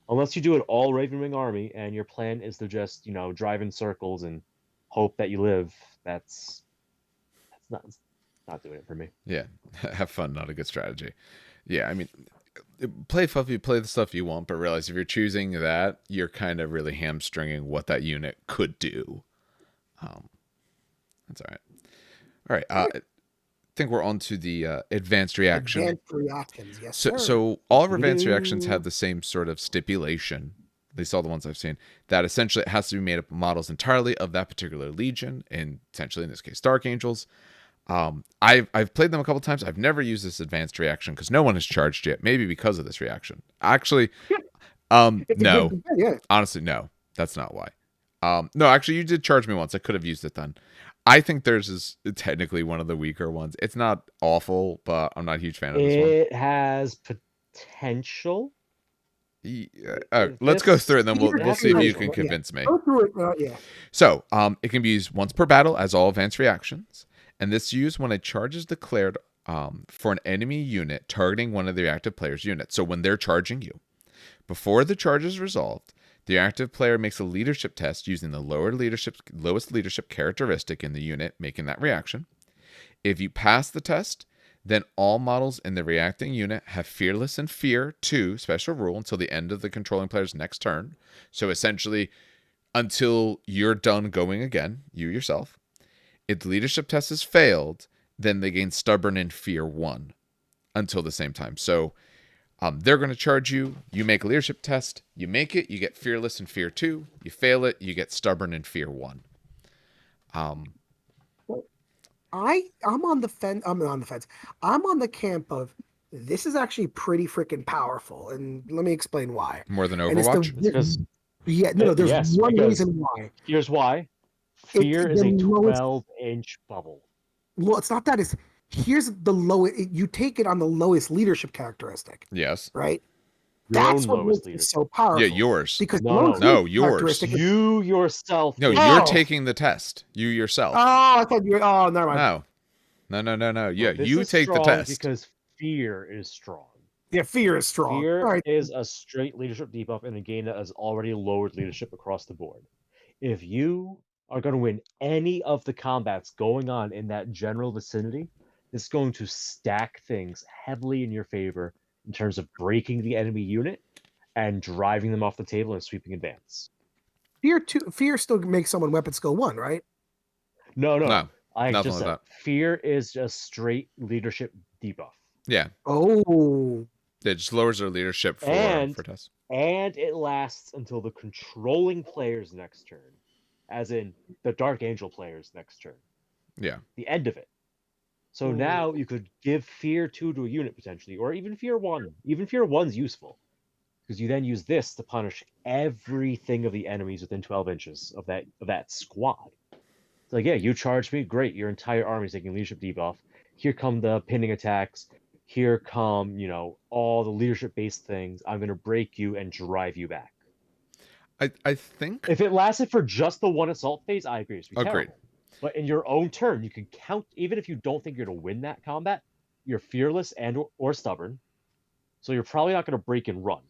Unless you do an all Ravenwing army and your plan is to just, drive in circles and hope that you live, that's not doing it for me. Yeah, have fun, not a good strategy. Yeah, I mean, play fluffy, play the stuff you want, but realize if you're choosing that, you're kind of really hamstringing what that unit could do. That's all right. All right, I think we're on to the advanced reaction. Advanced reactions, yes, sir. So all of our advanced reactions have the same sort of stipulation, at least all the ones I've seen, that essentially it has to be made up of models entirely of that particular legion, and essentially in this case Dark Angels. I've played them a couple times. I've never used this advanced reaction because no one has charged yet. Maybe because of this reaction. Actually, no. Honestly, no. That's not why. No, actually, you did charge me once. I could have used it then. I think theirs is technically one of the weaker ones. It's not awful, but I'm not a huge fan of this one. It has potential. Let's go through it, and then we'll see if you can convince me. Go through it, yeah. So, it can be used once per battle as all advanced reactions, and this is used when a charge is declared for an enemy unit targeting one of the active player's units. So when they're charging you, before the charge is resolved, the active player makes a leadership test using the lowest leadership characteristic in the unit, making that reaction. If you pass the test, then all models in the reacting unit have Fearless and Fear 2 special rule until the end of the controlling player's next turn. So essentially, until you're done going again, you yourself. If the leadership test has failed, then they gain Stubborn and Fear 1 until the same time. So they're going to charge you. You make a leadership test. You make it. You get Fearless and Fear 2. You fail it. You get Stubborn and Fear 1. I'm on the fence. I'm on the fence. I'm on the camp of this is actually pretty freaking powerful, and let me explain why. More than Overwatch? There's one reason why. Here's why. Fear is a 12-inch bubble. Well, it's not that. Here's the lowest. You take it on the lowest leadership characteristic. Yes. Right. Your That's own what lowest makes leadership. it so powerful. Yeah, yours. Because no, yours. You yourself. No, you're taking the test. You yourself. Oh, I thought you were. Oh, never mind. No. Yeah, well, you take the test. Because fear is strong. Yeah, fear is strong. Fear is a straight leadership debuff in a game that has already lowered leadership across the board. If you are going to win any of the combats going on in that general vicinity, it's going to stack things heavily in your favor in terms of breaking the enemy unit and driving them off the table and sweeping advance. Fear still makes someone weapon skill 1, right? No. I just said that. fear is just straight leadership debuff. Yeah. Oh. It just lowers their leadership for tests. And it lasts until the controlling player's next turn. As in the Dark Angel player's next turn. Yeah. The end of it. So now you could give Fear 2 to a unit potentially, or even Fear 1. Even Fear 1's useful. Because you then use this to punish everything of the enemies within 12 inches of that squad. It's like, yeah, you charged me, great, your entire army is taking leadership debuff. Here come the pinning attacks. Here come, all the leadership-based things. I'm going to break you and drive you back. I think... If it lasted for just the one assault phase, I agree. Agreed. But in your own turn, you can count, even if you don't think you're going to win that combat, you're fearless or stubborn. So you're probably not going to break and run.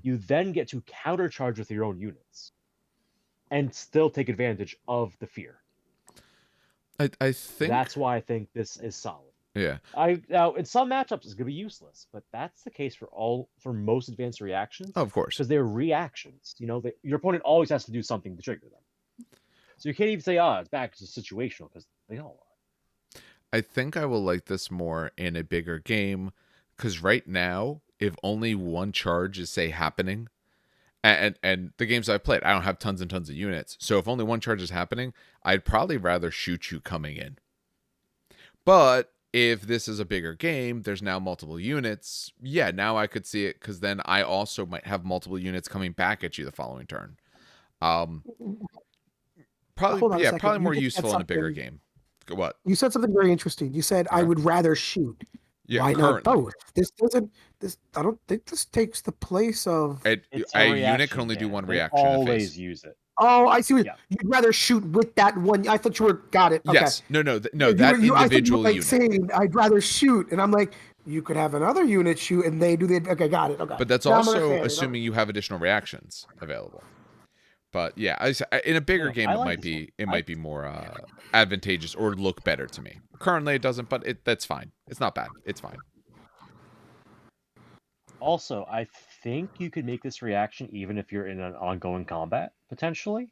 You then get to countercharge with your own units. And still take advantage of the fear. I think... That's why I think this is solid. Yeah. Now, in some matchups, it's going to be useless. But that's the case for most advanced reactions. Oh, of course. Because they're reactions. Your opponent always has to do something to trigger them. So you can't even say, it's back to situational, because they all are. I think I will like this more in a bigger game, because right now, if only one charge is, say, happening, and the games I've played, I don't have tons and tons of units, so if only one charge is happening, I'd probably rather shoot you coming in. But if this is a bigger game, there's now multiple units, yeah, now I could see it, because then I also might have multiple units coming back at you the following turn. Probably more useful in a bigger game. What? You said something very interesting. You said I would rather shoot. Yeah, why currently. not both? I don't think this takes the place of a unit can only do one reaction. Always use it. Oh, I see. You'd rather shoot with that one. I thought you were got it. Okay. Yes. No. That individual unit. Saying I'd rather shoot, and I'm like, you could have another unit shoot, and they do the. Okay, got it. Okay. But that's also assuming you have additional reactions available. But yeah, in a bigger game, it might be more advantageous or look better to me. Currently, it doesn't, but that's fine. It's not bad. It's fine. Also, I think you could make this reaction even if you're in an ongoing combat, potentially.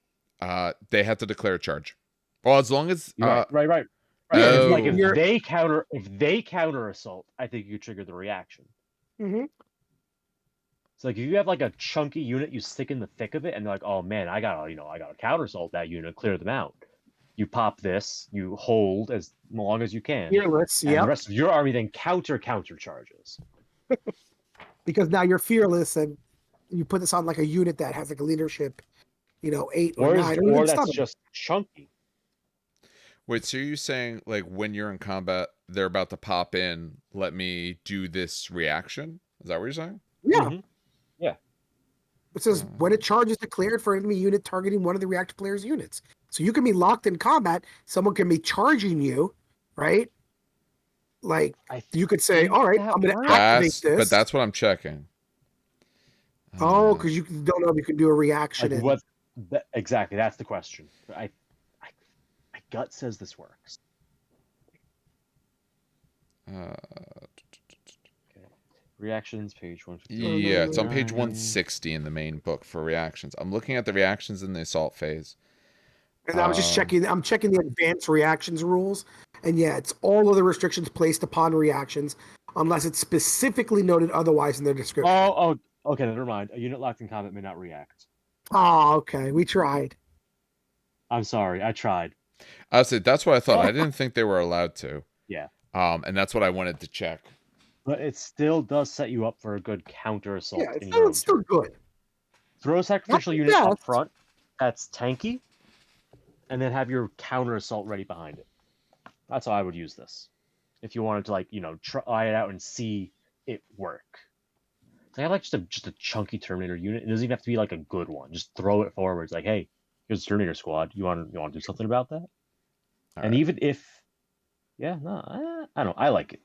They have to declare a charge. Well, as long as right. Oh. Like if they counter assault, I think you trigger the reaction. Mm-hmm. So like if you have like a chunky unit, you stick in the thick of it, and they're like, oh man, I gotta counter assault that unit, clear them out. You pop this, you hold as long as you can. Fearless, and the rest of your army then counter charges. Because now you're fearless, and you put this on like a unit that has like a leadership, 8 or 9, or that's just chunky. Wait, so you're saying like when you're in combat, they're about to pop in, let me do this reaction? Is that what you're saying? Yeah. Mm-hmm. Yeah. It says when a charge is declared for an enemy unit targeting one of the reactive player's units. So you can be locked in combat. Someone can be charging you, right? Like you could say, all right, I'm going to activate this. But that's what I'm checking. Oh, because you don't know if you can do a reaction. Exactly. That's the question. My gut says this works. Reactions, page 150. Yeah, it's on page 160 in the main book for reactions. I'm looking at the reactions in the assault phase. And I was just checking. I'm checking the advanced reactions rules, and yeah, it's all of the restrictions placed upon reactions, unless it's specifically noted otherwise in their description. Oh, okay. Never mind. A unit locked in combat may not react. Oh, okay. We tried. I'm sorry. I tried. I said that's what I thought. I didn't think they were allowed to. Yeah. And that's what I wanted to check. But it still does set you up for a good counter assault. Yeah, it's still good. Throw a sacrificial unit up front that's tanky, and then have your counter assault ready behind it. That's how I would use this. If you wanted to, try it out and see it work. I like just a chunky Terminator unit. It doesn't even have to be like a good one. Just throw it forward. It's like, hey, here's a Terminator squad. You want to do something about that? And even if, I don't know. I like it.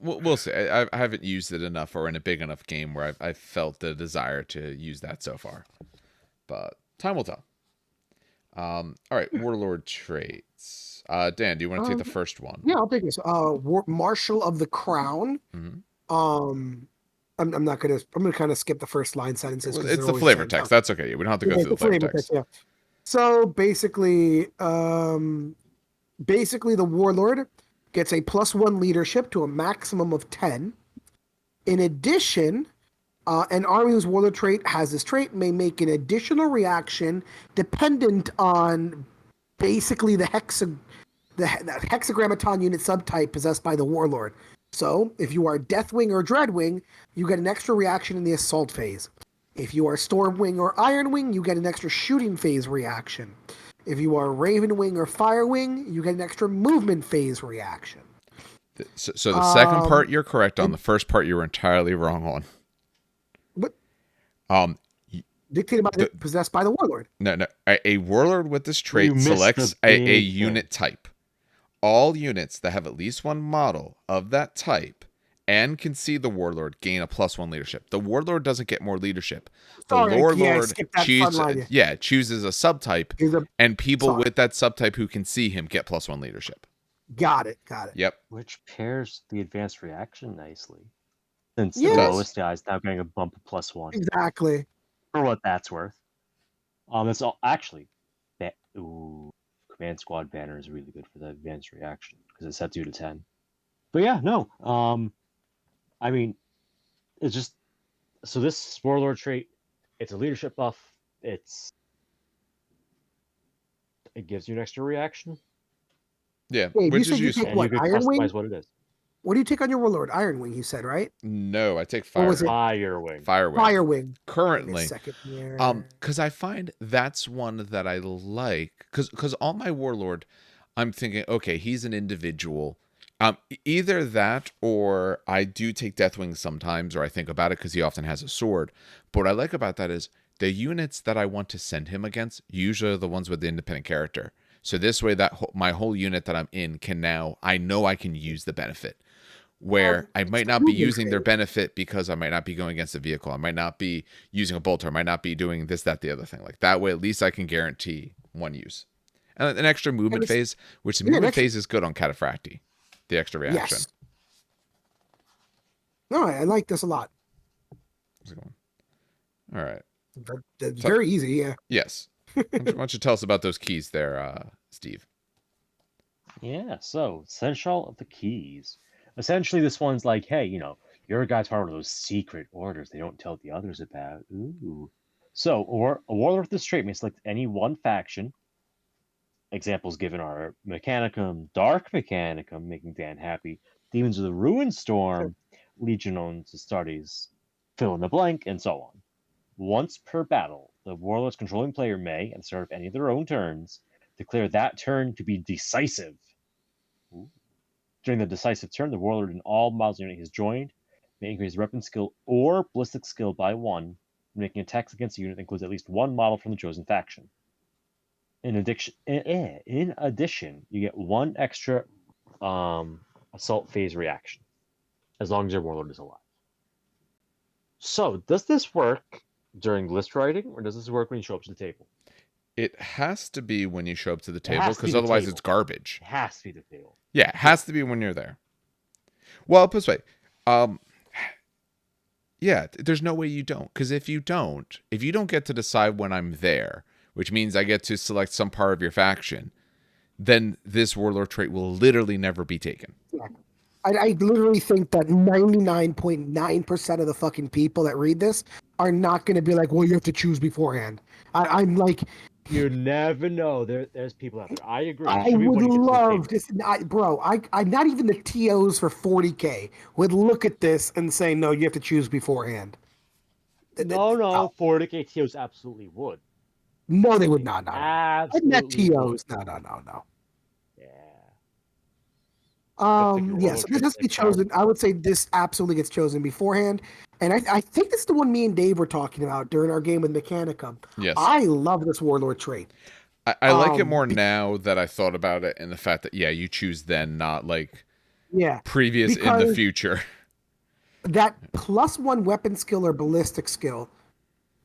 We'll see. I haven't used it enough or in a big enough game where I've felt the desire to use that so far. But time will tell. All right, Warlord Traits. Dan, do you want to take the first one? Yeah, I'll take this. Marshal of the Crown. Mm-hmm. I'm gonna kind of skip the first line sentences. It's the flavor text. That's okay. We don't have to go through the flavor text. Yeah. So basically, the Warlord gets a +1 leadership to a maximum of 10. In addition, an army whose Warlord trait has this trait may make an additional reaction dependent on basically the Hexagrammaton unit subtype possessed by the Warlord. So, if you are Deathwing or Dreadwing, you get an extra reaction in the assault phase. If you are Stormwing or Ironwing, you get an extra shooting phase reaction. If you are Ravenwing or Firewing, you get an extra movement phase reaction. So the second part you're correct on. The first part you were entirely wrong on. What? Dictated by possessed by the Warlord. No. A Warlord with this trait selects a unit type. All units that have at least one model of that type and can see the Warlord gain a +1 leadership. The Warlord doesn't get more leadership. The Warlord chooses a subtype, and people with that subtype who can see him get +1 leadership. Got it. Yep. Which pairs the advanced reaction nicely. Since the lowest guy is now getting a bump of +1. Exactly. For what that's worth. It's all actually that. Command Squad banner is really good for the advanced reaction because it sets you to 10. But yeah, no. I mean, it's just so this Warlord trait. It's a leadership buff. It gives you an extra reaction. Yeah, Wait, which is useful. And you can customize what it is. What do you take on your Warlord? Ironwing, you said, right? No, I take Firewing. Firewing. Currently. Because I find that's one that I like. Because on my Warlord, I'm thinking, okay, he's an individual. Either that or I do take Deathwing sometimes, or I think about it because he often has a sword. But what I like about that is the units that I want to send him against usually are the ones with the independent character. So this way, my whole unit that I'm in I know I can use the benefit. Where I might not be using their benefit because I might not be going against a vehicle. I might not be using a bolter. I might not be doing this, that, the other thing. Like that way, at least I can guarantee one use. And an extra movement phase, which the movement phase is good on Cataphracti. The extra reaction. Yes. No, I like this a lot. All right. That's very easy, yeah. Yes. Why don't you tell us about those keys there, Steve? Yeah, so Seneschal of the Keys. Essentially, this one's like, hey, you're a guy's part of those secret orders they don't tell the others about. Ooh. So, a Warlord with this trait may select any one faction. Examples given are Mechanicum, Dark Mechanicum, making Dan happy, Demons of the Ruin Storm, Legiones Astartes, fill in the blank, and so on. Once per battle, the Warlord's controlling player may, at the start of any of their own turns, declare that turn to be decisive. Ooh. During the decisive turn, the Warlord and all models unit he has joined may increase weapon skill or ballistic skill by 1, making attacks against the unit that includes at least one model from the chosen faction. In addition, you get one extra assault phase reaction, as long as your Warlord is alive. So, does this work during list writing, or does this work when you show up to the table? It has to be when you show up to the table, because otherwise it's garbage. It has to be the table. Yeah, it has to be when you're there. Well, put this way. Yeah, there's no way you don't. Because if you don't get to decide when I'm there, which means I get to select some part of your faction, then this Warlord trait will literally never be taken. Yeah. I literally think that 99.9% of the fucking people that read this are not going to be like, well, you have to choose beforehand. I'm like... You never know. There's people out there. I agree. I would love this, bro. I not even the TOs for 40K would look at this and say, no, you have to choose beforehand. No. 40K TOs absolutely would. No, they would not. No. Absolutely. TOs. No. Yeah. So this has to be chosen. I would say this absolutely gets chosen beforehand. And I think this is the one me and Dave were talking about during our game with Mechanicum. Yes. I love this Warlord trait. I like it more now that I thought about it, and the fact that, you choose then, not like previous in the future. That +1 weapon skill or ballistic skill.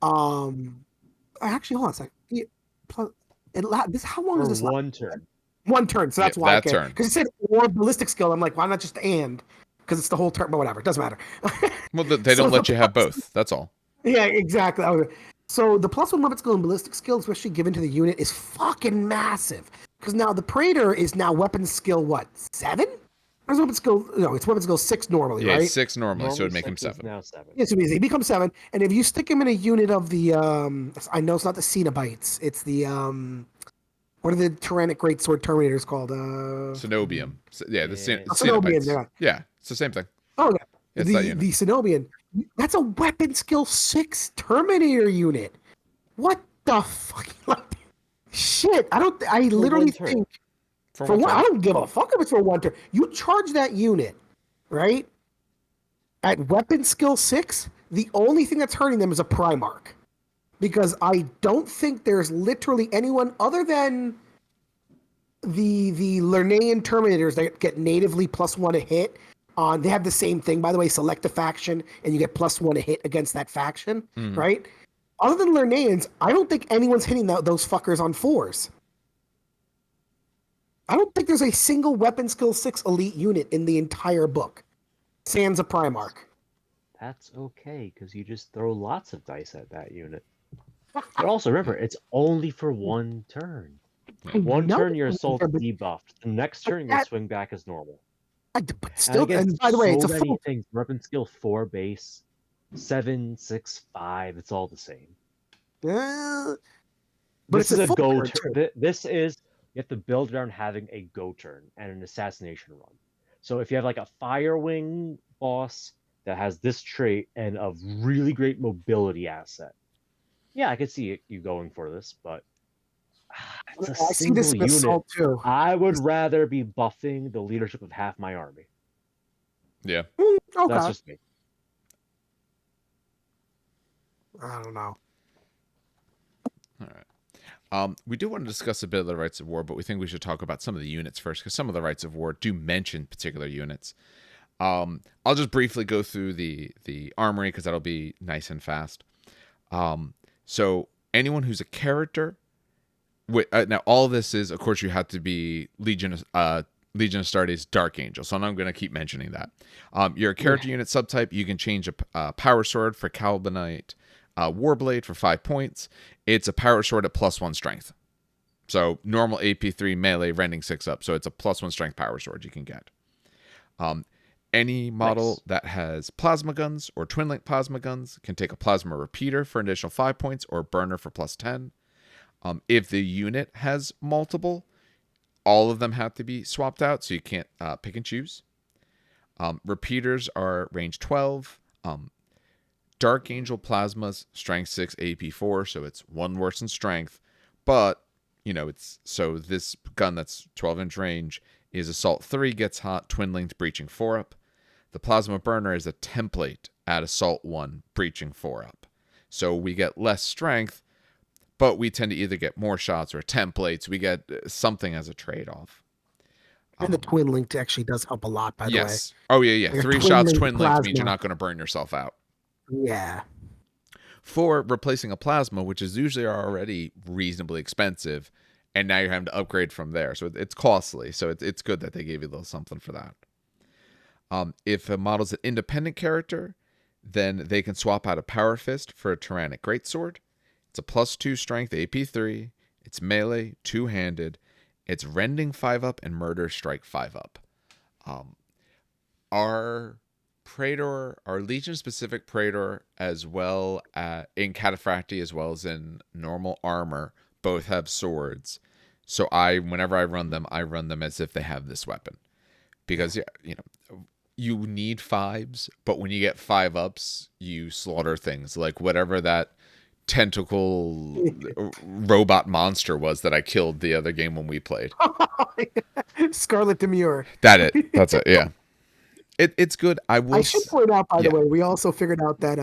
Actually, hold on a second. How long is this? One turn. One turn, so that's why. That turn. Because it said or ballistic skill. I'm like, why not just and? Because it's the whole turn, but whatever. It doesn't matter. Well, they don't let you have both. That's all. Yeah, exactly. So the +1 weapon skill and ballistic skill, especially given to the unit, is fucking massive. Because now the Praetor is now weapon skill, what, 7? Or is weapon skill, no, it's weapon skill 6 normally, right? Yeah, 6 normally, so it'd make him 7. Now 7. Yeah, so he becomes 7. And if you stick him in a unit of the, I know it's not the Cenobites, it's the, what are the Tyrannic Greatsword Terminators called? Cenobium. Yeah, the Cenobium, yeah, it's the same thing. Oh, yeah. It's the Cenobium. That's a weapon skill 6 Terminator unit. What the fuck? Shit. I literally think for one, I don't give a fuck if it's for one turn. You charge that unit, right? At weapon skill 6, the only thing that's hurting them is a Primarch. Because I don't think there's literally anyone other than the Lernaean Terminators that get natively +1 a hit. They have the same thing, by the way. Select a faction, and you get +1 a hit against that faction, right? Other than Lernaeans, I don't think anyone's hitting those fuckers on 4s. I don't think there's a single weapon skill 6 elite unit in the entire book. Sans a Primarch. That's okay, because you just throw lots of dice at that unit. But also remember, it's only for one turn. One turn, your assault debuffed. The next turn, you swing back as normal. But still, and by the way, it's a full things. Weapon skill 4 base, 7, 6, 5. It's all the same. But this is a go turn. This is, you have to build around having a go turn and an assassination run. So if you have like a Firewing boss that has this trait and a really great mobility asset, yeah, I could see you going for this, but it's a single unit. Too. I would rather be buffing the leadership of half my army. Yeah. Okay. That's just me. I don't know. All right. We do want to discuss a bit of the Rites of War, but we think we should talk about some of the units first, because some of the Rites of War do mention particular units. I'll just briefly go through the armory, because that'll be nice and fast. So anyone who's a character, now all this is, of course, you have to be Legion of Astartes Dark Angel, so I'm going to keep mentioning that. You're a character unit subtype. You can change a power sword for Carbonite Warblade for 5 points. It's a power sword at +1 strength. So normal AP3 melee rending 6 up. So it's a +1 strength power sword you can get. Any model that has plasma guns or twin link plasma guns can take a plasma repeater for an additional 5 points or burner for +10. If the unit has multiple, all of them have to be swapped out, so you can't pick and choose. Repeaters are range 12. Dark Angel Plasmas, strength 6, AP 4, so it's 1 worse in strength. But, so this gun that's 12-inch range is Assault 3, gets hot, twin linked, breaching 4 up. The Plasma Burner is a template at Assault 1, breaching 4 up. So we get less strength, but we tend to either get more shots or templates. We get something as a trade-off. And the twin linked actually does help a lot, by the way. Oh, yeah. Like 3 shots twin linked means you're not going to burn yourself out. Yeah. for replacing a plasma, which is usually already reasonably expensive, and now you're having to upgrade from there. So it's costly. So it's good that they gave you a little something for that. If a model's an independent character, then they can swap out a Power Fist for a Tyrannic Greatsword. It's a +2 strength AP3. It's melee, two-handed. It's rending 5-up and murder strike 5-up. Our Praetor, our Legion-specific Praetor, as well in Cataphracti as well as in normal armor, both have swords. So whenever I run them as if they have this weapon, because you need 5s, but when you get 5-ups, you slaughter things like whatever that tentacle robot monster was that I killed the other game when we played. Scarlet Demure. That's it. Yeah. It's good. I should point out, by the way, we also figured out that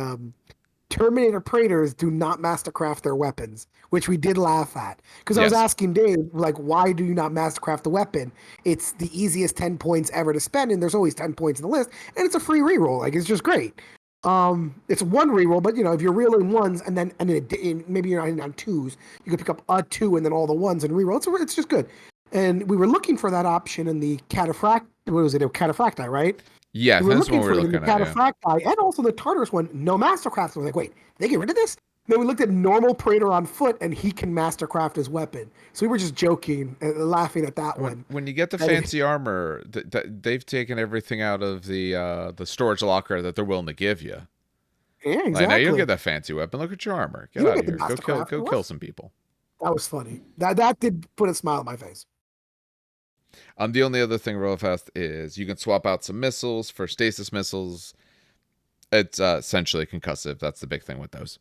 Terminator Praetors do not mastercraft their weapons, which we did laugh at. Because I was asking Dave, like, why do you not mastercraft the weapon? It's the easiest 10 points ever to spend, and there's always 10 points in the list, and it's a free reroll. Like, it's just great. It's one reroll, but if you're reeling ones and then maybe you're on 2s, you could pick up a 2 and then all the 1s and reroll. It's just good. And we were looking for that option in the Cataphracti. What was it? Cataphracti, right? Yeah, that's what we were looking at. Cataphracti and also the Tartarus one, no mastercraft. I was like, wait, they get rid of this? Then we looked at normal Praetor on foot, and he can mastercraft his weapon. So we were just joking and laughing at that one. When you get the fancy armor, they've taken everything out of the storage locker that they're willing to give you. Yeah, exactly. Like, now you don't get that fancy weapon. Look at your armor. Get out of here. Go kill some people. That was funny. That did put a smile on my face. The only other thing real fast is you can swap out some missiles for stasis missiles. It's essentially concussive. That's the big thing with those.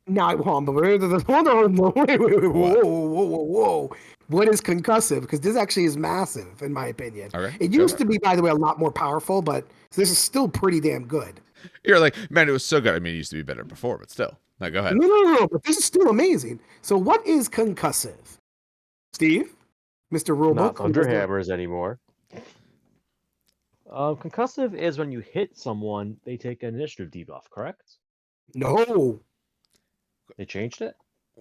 Now, hold on. Wait. Whoa. What is concussive? Because this actually is massive, in my opinion. Okay. It used to be, by the way, a lot more powerful, but this is still pretty damn good. You're like, man, it was so good. I mean, it used to be better before, but still. Now, go ahead. No, but this is still amazing. So what is concussive? Steve? Mr. Rulebook? Not under hammers anymore. Concussive is when you hit someone, they take an initiative debuff, correct? No. They changed it?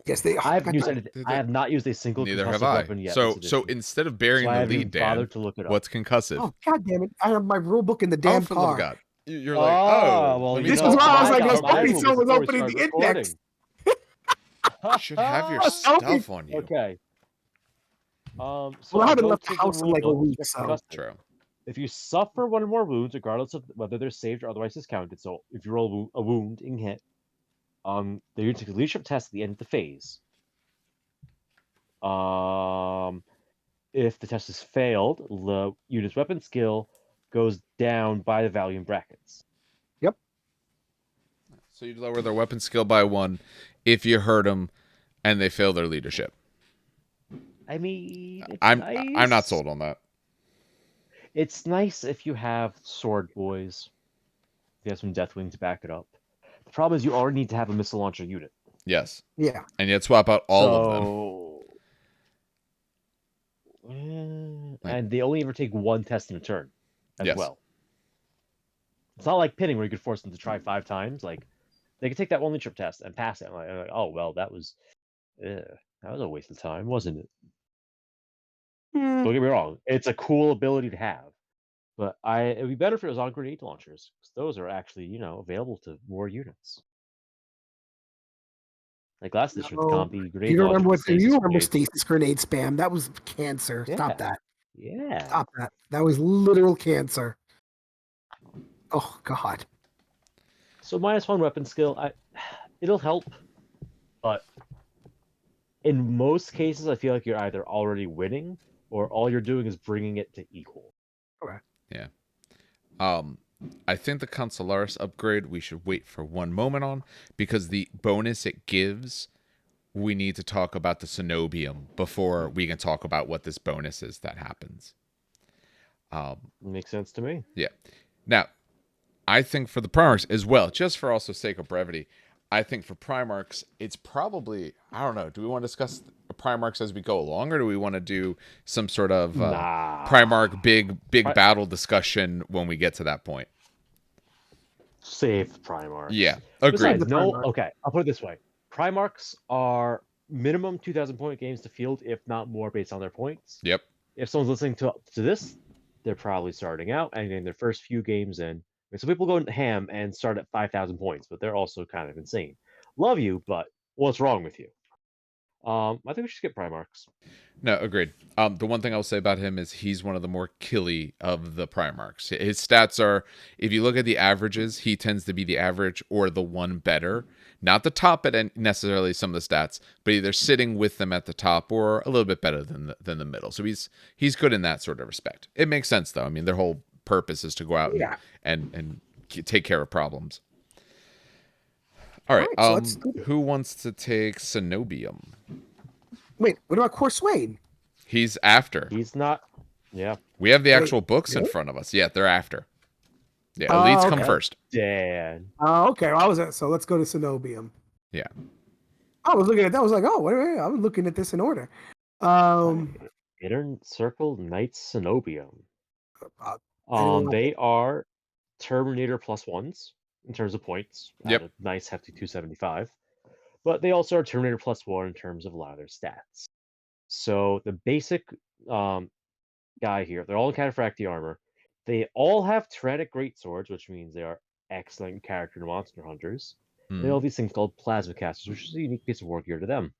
Yes, they. I have not used a single concussive weapon yet. So instead of burying the lead, Dan, what's concussive? Oh, God damn it. I have my rulebook in the damn car. God. You're like, well, this is why I was like, someone's opening the index. You should have your stuff on you. Okay. So I haven't left the house in like a week, so. True. If you suffer one or more wounds, regardless of whether they're saved or otherwise discounted, so if you roll a wound in hit, the unit takes a leadership test at the end of the phase. If the test is failed, the unit's weapon skill goes down by the value in brackets. Yep. So you lower their weapon skill by 1 if you hurt them and they fail their leadership. I mean, I'm not sold on that. It's nice if you have sword boys. You have some Deathwing to back it up. The problem is you already need to have a missile launcher unit. Yes. Yeah. And yet swap out all of them. And they only ever take 1 test in a turn as well. It's not like pinning where you could force them to try 5 times. Like, they could take that 1 leadership test and pass it. I'm like, oh, well, that was a waste of time, wasn't it? Don't get me wrong. It's a cool ability to have. But it'd be better if it was on grenade launchers. Because those are actually, available to more units. Like last edition with Combi, grenade you remember launchers. Remember stasis grenade spam? That was cancer. Yeah. Stop that. Yeah. Stop that. That was literal cancer. Oh, God. So -1 weapon skill, it'll help. But in most cases, I feel like you're either already winning or all you're doing is bringing it to equal. Okay. Yeah. I think the Consularis upgrade we should wait for one moment on, because the bonus it gives, we need to talk about the Cenobium before we can talk about what this bonus is that happens. Makes sense to me. Yeah. Now, I think for the Primarchs as well, just for also sake of brevity, I think for Primarchs, it's probably, I don't know, do we want to discuss Primarchs as we go along, or do we want to do some sort of Primarch big battle discussion when we get to that point? Save Primarchs. Yeah, agreed. Besides, okay, I'll put it this way. Primarchs are minimum 2,000 point games to field, if not more, based on their points. Yep. If someone's listening to this, they're probably starting out and getting their first few games in. I mean, some people go ham and start at 5,000 points, but they're also kind of insane. Love you, but what's wrong with you? I think we should skip Primarchs. No, agreed. The one thing I'll say about him is he's one of the more killy of the Primarchs. His stats are, if you look at the averages, he tends to be the average or the one better. Not the top at necessarily some of the stats, but either sitting with them at the top or a little bit better than the middle. So he's good in that sort of respect. It makes sense, though. I mean, their whole purpose is to go out and take care of problems. All right. So who wants to take Cenobium? Wait, what about Corswain? He's after. He's not. Yeah. We have the actual books in front of us. Yeah, they're after. Yeah, elites come first. Dan. Oh, okay. Well, so let's go to Cenobium. Yeah. I was looking at that. I was like, oh, wait. I was looking at this in order. Inner Circle Knights Cenobium. Anyone They are Terminator +1s in terms of points. Yep. A nice hefty 275. But they also are Terminator +1 in terms of a lot of their stats. So the basic guy here, they're all in Cataphractii armor. They all have Tyrannic Greatswords, which means they are excellent character to monster hunters. They have these things called Plasma Casters, which is a unique piece of Wargear to them.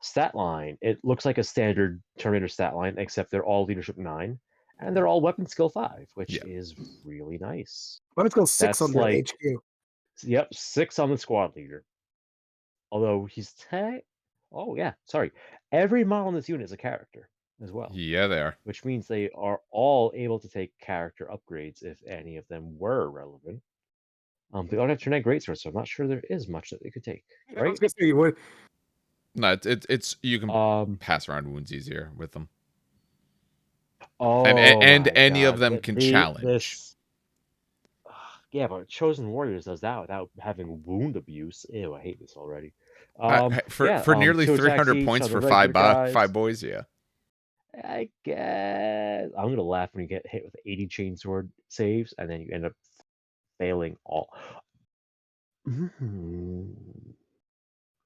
Stat line, it looks like a standard Terminator stat line, except they're all Leadership 9, and they're all Weapon Skill 5, which is really nice. Weapon Skill 6 on their HQ. Yep, 6 on the squad leader. Although he's every model in this unit is a character as well. Yeah, they are. Which means they are all able to take character upgrades if any of them were relevant. They don't have Tyrannic Greatswords, so I'm not sure there is much that they could take. Right? I was gonna say, what? No, it's you can pass around wounds easier with them. Oh, and any of them can challenge. Yeah, but Chosen Warriors does that without having wound abuse. Ew, I hate this already. For nearly 300 points for five boys, yeah. I guess I'm gonna laugh when you get hit with 80 chainsword saves and then you end up failing all.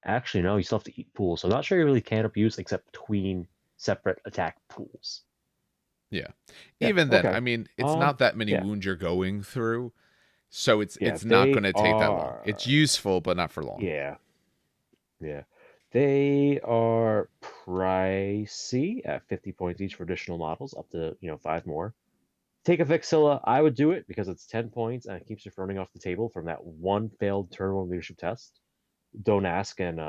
Actually, no, you still have to eat pools, so I'm not sure you really can abuse except between separate attack pools. Yeah. Even then, I mean, it's not that many wounds you're going through, so it's not going to take that long. It's useful, but not for long. Yeah. They are pricey at 50 points each for additional models, up to 5 more. Take a Vexilla, I would do it because it's 10 points and it keeps you from running off the table from that one failed turn 1 leadership test. Don't ask, and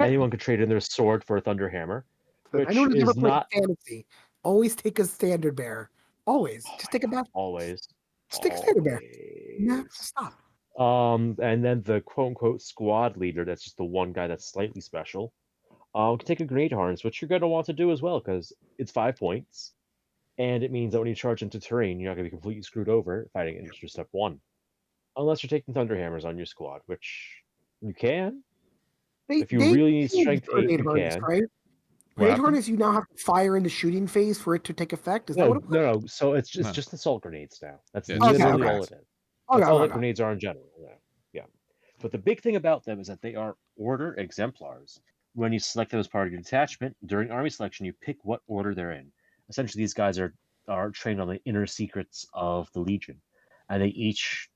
anyone could trade in their sword for a Thunderhammer, which is not fantasy. Always take a standard bearer. Always, just take a bath. Always, just take a standard bearer. No, stop. And then the quote-unquote squad leader, that's just the one guy that's slightly special, can take a Grenade Harness, which you're going to want to do as well, because it's 5 points, and it means that when you charge into terrain, you're not going to be completely screwed over fighting in just step 1. Unless you're taking Thunderhammers on your squad, which you can. If you really need strength 8, you can. Right? Grenade Harness, you now have to fire in the shooting phase for it to take effect? Is that what it was? No. So it's just assault grenades now. That's literally all it is. That's all that grenades are in general. Yeah. But the big thing about them is that they are order exemplars. When you select them as part of your detachment, during army selection, you pick what order they're in. Essentially, these guys are trained on the inner secrets of the Legion. And they each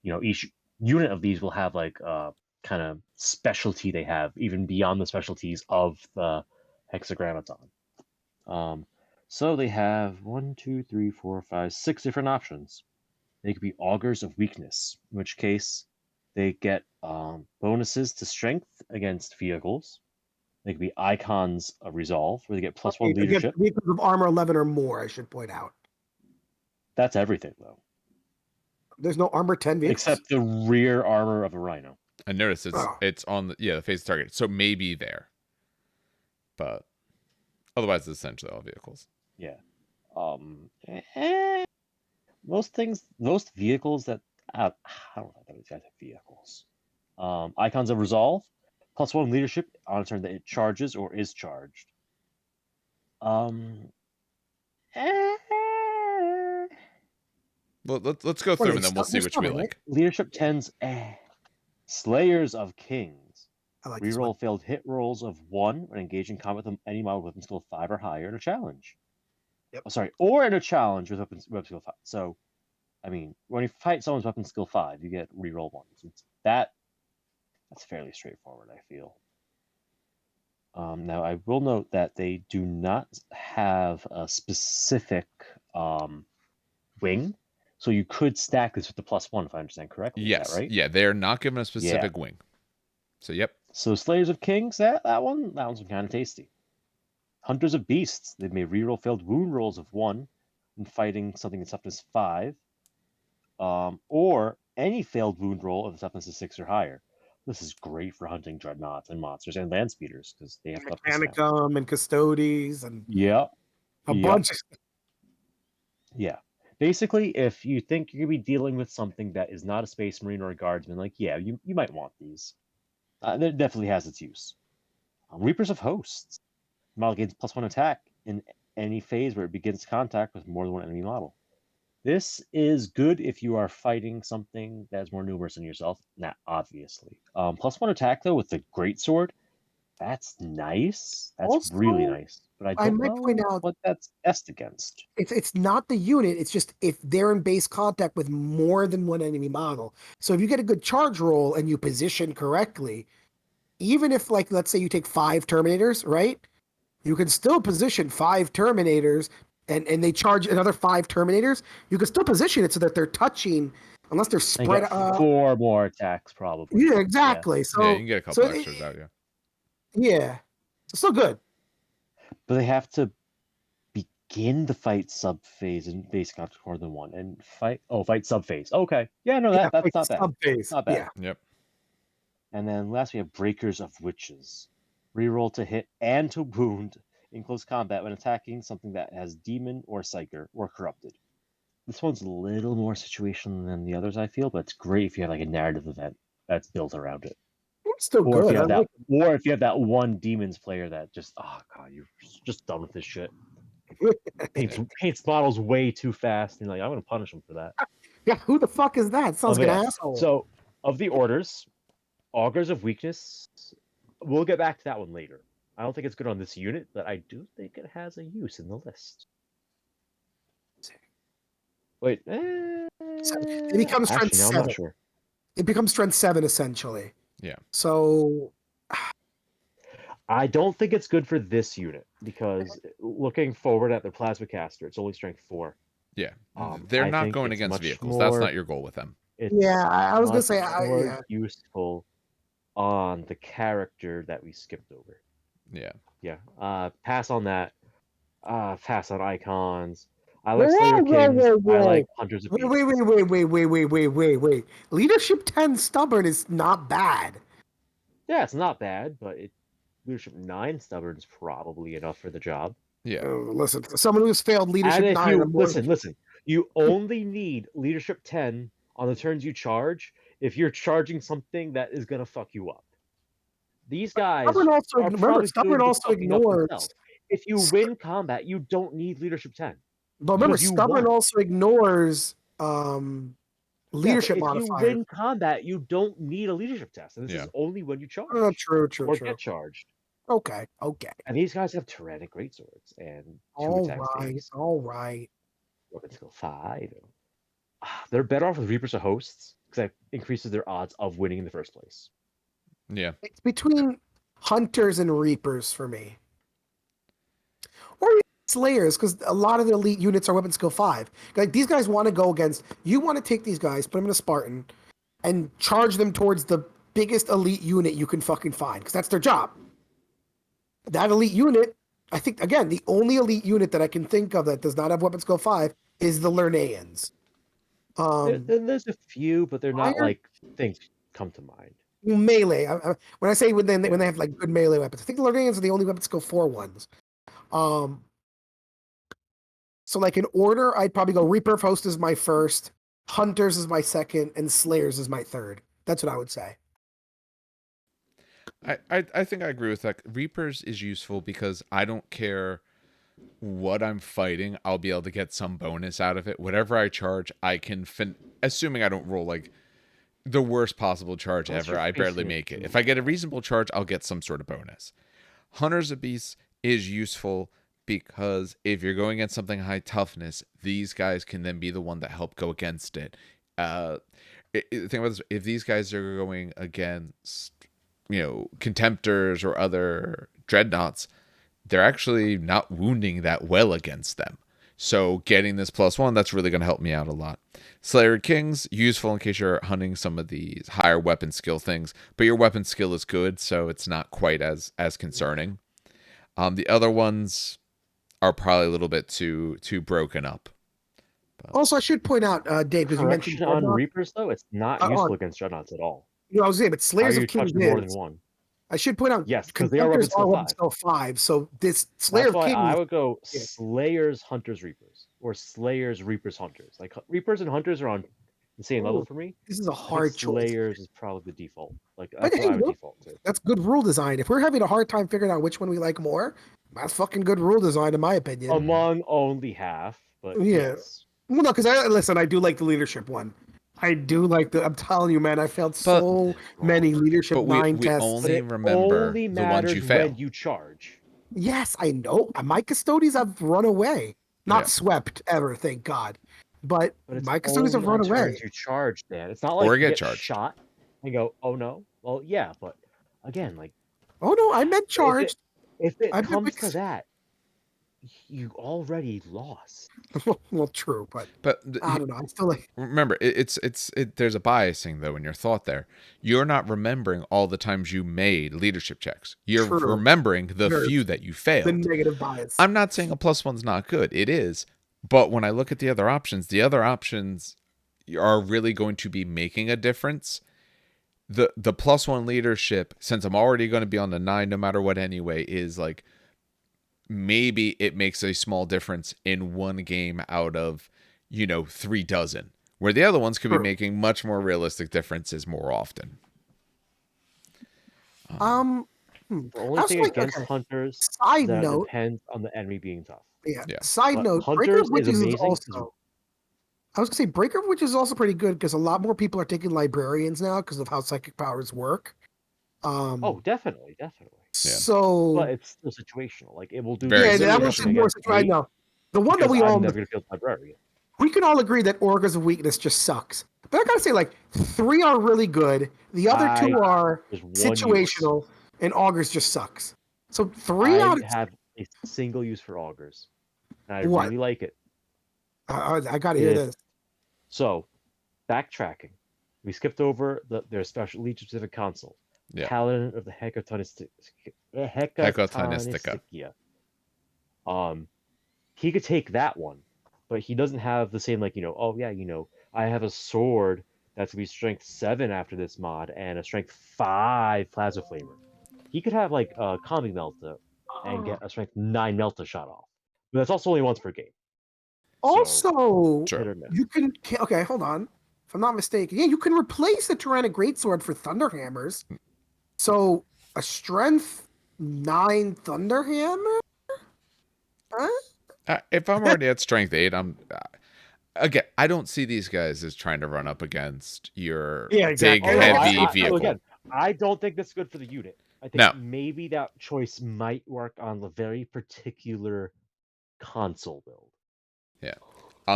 unit of these will have like kind of specialty they have, even beyond the specialties of the Hexagrammaton. So they have 6 different options. They could be Augurs of Weakness, in which case they get bonuses to strength against vehicles. They could be Icons of Resolve, where they get +1 leadership. Vehicles of armor 11 or more, I should point out. That's everything, though. There's no armor 10 vehicles? Except the rear armor of a Rhino. I noticed it's on the face of target, so maybe there. But otherwise, it's essentially all vehicles. Yeah. Most vehicles that I don't know these guys have vehicles. Icons of Resolve, +1 leadership on a turn that it charges or is charged. Well, let's go through them and then we'll see which we like. Leadership 10's Slayers of Kings. I like Reroll failed hit rolls of 1 when engaging combat with any model with weapon skill 5 or higher in a challenge. Yep. Oh, sorry, or in a challenge with weapon skill 5. So, I mean, when you fight someone's weapon skill 5, you get reroll 1. So that's fairly straightforward, I feel. Now, I will note that they do not have a specific wing, so you could stack this with the +1 if I understand correctly. Yes, is that right? Yeah, they're not given a specific wing. So, yep. So Slayers of Kings, that one's kind of tasty. Hunters of Beasts, they may reroll failed wound rolls of 1 when fighting something that's toughness 5, or any failed wound roll of toughness is 6 or higher. This is great for hunting dreadnoughts and monsters and land speeders because they have Mechanicum and Custodes and a bunch of stuff. Yeah. Basically, if you think you're going to be dealing with something that is not a Space Marine or a Guardsman, like, you might want these. It definitely has its use. Reapers of Hosts. Model gains +1 attack in any phase where it begins contact with more than one enemy model. This is good if you are fighting something that's more numerous than yourself. Nah, obviously. +1 attack, though, with the Greatsword, that's nice. That's also really nice. But I don't know what that's best against. It's not the unit. It's just if they're in base contact with more than one enemy model. So if you get a good charge roll and you position correctly, even if, like, let's say you take 5 Terminators, right? You can still position 5 Terminators and they charge another 5 Terminators. You can still position it so that they're touching, unless they're spread out. 4 more attacks, probably. Yeah, exactly. Yeah. So you can get a couple extras out, Yeah. It's still good. But they have to begin the fight sub-phase and base contact more than one. And fight sub-phase. Okay. Yeah, no, that's not bad. Sub-phase. Not bad. Yeah. Yep. And then last we have Breakers of Witches. Reroll to hit and to wound in close combat when attacking something that has Demon or Psyker or Corrupted. This one's a little more situational than the others, I feel, but it's great if you have like a narrative event that's built around it. It's still or good. If you have that one Demons player that just, oh god, you're just done with this shit. paints models way too fast, and you're like, I'm gonna punish him for that. Yeah, who the fuck is that? Sounds like an asshole. So, of the orders, Augurs of Weakness, we'll get back to that one later. I don't think it's good on this unit, but I do think it has a use in the list. Wait, it becomes strength 7. I'm not sure. It becomes strength 7 essentially. Yeah. So I don't think it's good for this unit because looking forward at their plasma caster, it's only strength 4. Yeah. They're not going against vehicles. That's not your goal with them. I was gonna say useful on the character that we skipped over. Yeah. Yeah. Pass on that. Pass on icons. I like Slayer Kings. I like Hunters of Beasts. Wait. Leadership 10 Stubborn is not bad. Yeah, it's not bad, but Leadership 9 Stubborn is probably enough for the job. Yeah. Listen, someone who's failed Leadership 9... Listen. You only need Leadership 10 on the turns you charge if you're charging something that is going to fuck you up. These guys Stubborn also ignores... If you win combat, you don't need Leadership 10. But remember, Stubborn also ignores leadership modifier. If you win combat, you don't need a leadership test. And this is only when you charge. True. Get charged. Okay. And these guys have Tyrannic Greatswords and 2 attacks. All right. Weapon skill 5. They're better off with Reapers of Hosts because that increases their odds of winning in the first place. Yeah. It's between Hunters and Reapers for me. Or Slayers, because a lot of the elite units are weapon skill 5. Like, these guys want to go against... You want to take these guys, put them in a Spartan, and charge them towards the biggest elite unit you can fucking find, because that's their job. That elite unit, I think, again, the only elite unit that I can think of that does not have weapon skill 5 is the Lernaeans. There's a few, but they're not like things come to mind. Melee. When I say when they have like good melee weapons, I think the Lernaeans are the only weapon skill 4 ones. So, like, in order, I'd probably go Reaper of Host is my first, Hunters is my second, and Slayers is my third. That's what I would say. I think I agree with that. Reapers is useful because I don't care what I'm fighting, I'll be able to get some bonus out of it. Whatever I charge, I can assuming I don't roll like the worst possible charge Unless ever. you're I barely facing make it. a If I get a reasonable charge, I'll get some sort of bonus. Hunters of Beasts is useful because if you're going against something high toughness, these guys can then be the one that help go against it. Think about this: if these guys are going against, Contemptors or other dreadnoughts, they're actually not wounding that well against them. So getting this +1, that's really going to help me out a lot. Slayer Kings, useful in case you're hunting some of these higher weapon skill things, but your weapon skill is good, so it's not quite as concerning. The other ones are probably a little bit too broken up. But also, I should point out, Dave, because you mentioned on Reapers, though, it's not useful against Dreadnoughts at all. I was saying, but Slayers of Kings more than one. I should point out, yes, because they are weapon skill 5. So this Slayer of Kings, I would go Slayers, Hunters, Reapers, or Slayers, Reapers, Hunters. Like Reapers and Hunters are on the same level for me. This is a hard choice. Slayers is probably the default. Like that's what I would default to. That's good rule design. If we're having a hard time figuring out which one we like more, that's fucking good rule design, in my opinion. Among only half, but yes. Well, no, because I do like the leadership one. I do like I'm telling you, man, I failed so many leadership 9 tests. Only remember the ones you fail. When you charge. Yes, I know. My custodians have run away. Not swept ever, thank God. But my custodians have run away. You charge, Dan. It's not like or you get charged. Shot and go, oh no. Well, yeah, but again, like. Oh no, I meant charged. If it comes to that, you already lost. Well, true, but I don't know. I still like. Remember, there's a biasing though in your thought there. You're not remembering all the times you made leadership checks. You're remembering the few that you failed. The negative bias. I'm not saying a +1's not good. It is, but when I look at the other options are really going to be making a difference. The +1 leadership, since I'm already going to be on the 9 no matter what anyway, is like. Maybe it makes a small difference in one game out of, 3 dozen, where the other ones could be making much more realistic differences more often. The only thing against Hunters depends on the enemy being tough. Yeah. Side note, Breaker of Witches is also. I was going to say Breaker of Witches is also pretty good because a lot more people are taking librarians now because of how psychic powers work. Definitely. Yeah. So, but it's still situational. Like it will do. That was more situational. No, the one that we all never gonna feel librarian. We can all agree that Augurs of Weakness just sucks. But I gotta say, like 3 are really good. The other 2 are situational, and Augurs just sucks. So 3 out of have a single use for Augurs, and I really like it. I gotta hear this. So, backtracking, we skipped over their special Legion-specific console. Yeah. Paladin of the Hekayonystikca. He could take that one, but he doesn't have the same I have a sword that's gonna be strength 7 after this mod and a strength 5 plasma flamer. He could have like a calming melta and get a strength 9 melta shot off. But that's also only once per game. Also, you can hold on. If I'm not mistaken, you can replace the Tyrannic Greatsword for Thunderhammers. So, a strength 9 Thunderhammer? Huh? If I'm already at strength 8, again, I don't see these guys as trying to run up against your big, heavy vehicle. Again, I don't think that's good for the unit. I think maybe that choice might work on the very particular console build. Yeah.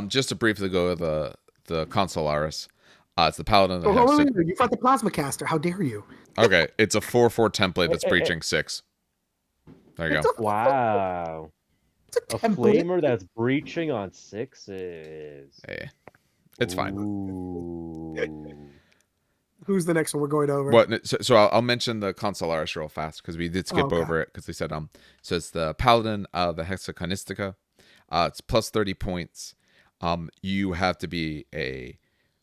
Just to briefly go over the Consularis. It's the Paladin of the Hexagrammaton. You fought the Plasma Caster. How dare you? Okay, it's a 4/4 template that's breaching 6. There you go. Wow. It's a flamer that's breaching on 6s. Hey, it's fine. Who's the next one we're going over? What? So I'll mention the Consularis real fast because we did skip over it because they said So it's the Paladin of the Hekayonystikca. It's plus 30 points. You have to be a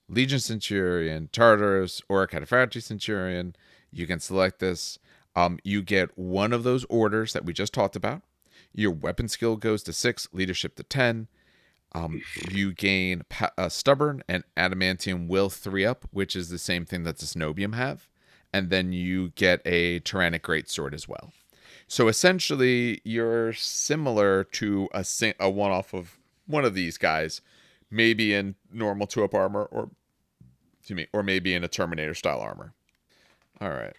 Legion Centurion, Tartarus, or a Cataphractii Centurion. You can select this. You get one of those orders that we just talked about. Your weapon skill goes to 6, leadership to 10. You gain Stubborn and Adamantium Will 3-up, which is the same thing that the Cenobium have. And then you get a Tyrannic Greatsword as well. So essentially, you're similar to a one-off of one of these guys, maybe in normal 2-up armor, or maybe in a Terminator style armor. All right.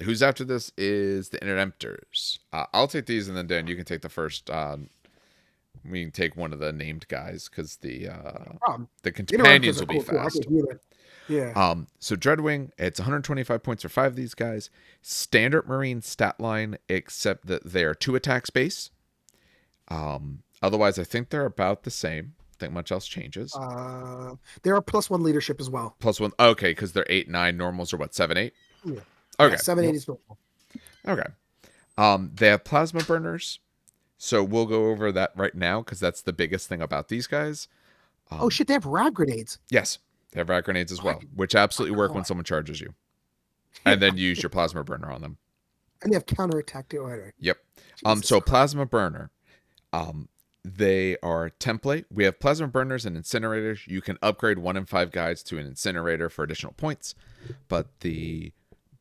Who's after this is the Interemptors. I'll take these, and then Dan, you can take the first. We can take one of the named guys because the companions will be fast. Yeah. So Dreadwing, it's 125 points for 5 of these guys. Standard Marine stat line, except that they are 2 attacks base. Otherwise, I think they're about the same. I think much else changes. There are +1 leadership as well. +1. Okay, because they're 8, 9. Normals are what, 7, 8? Yeah. Okay. Yeah, 7, 8 is normal. Okay. They have plasma burners. So we'll go over that right now because that's the biggest thing about these guys. Oh shit, they have rad grenades. Yes, they have rad grenades as well, which absolutely work when someone charges you. And then use your plasma burner on them. And they have counterattack too. Right. Yep. So plasma burner. They are template. We have plasma burners and incinerators. You can upgrade 1 in 5 guides to an incinerator for additional points. But the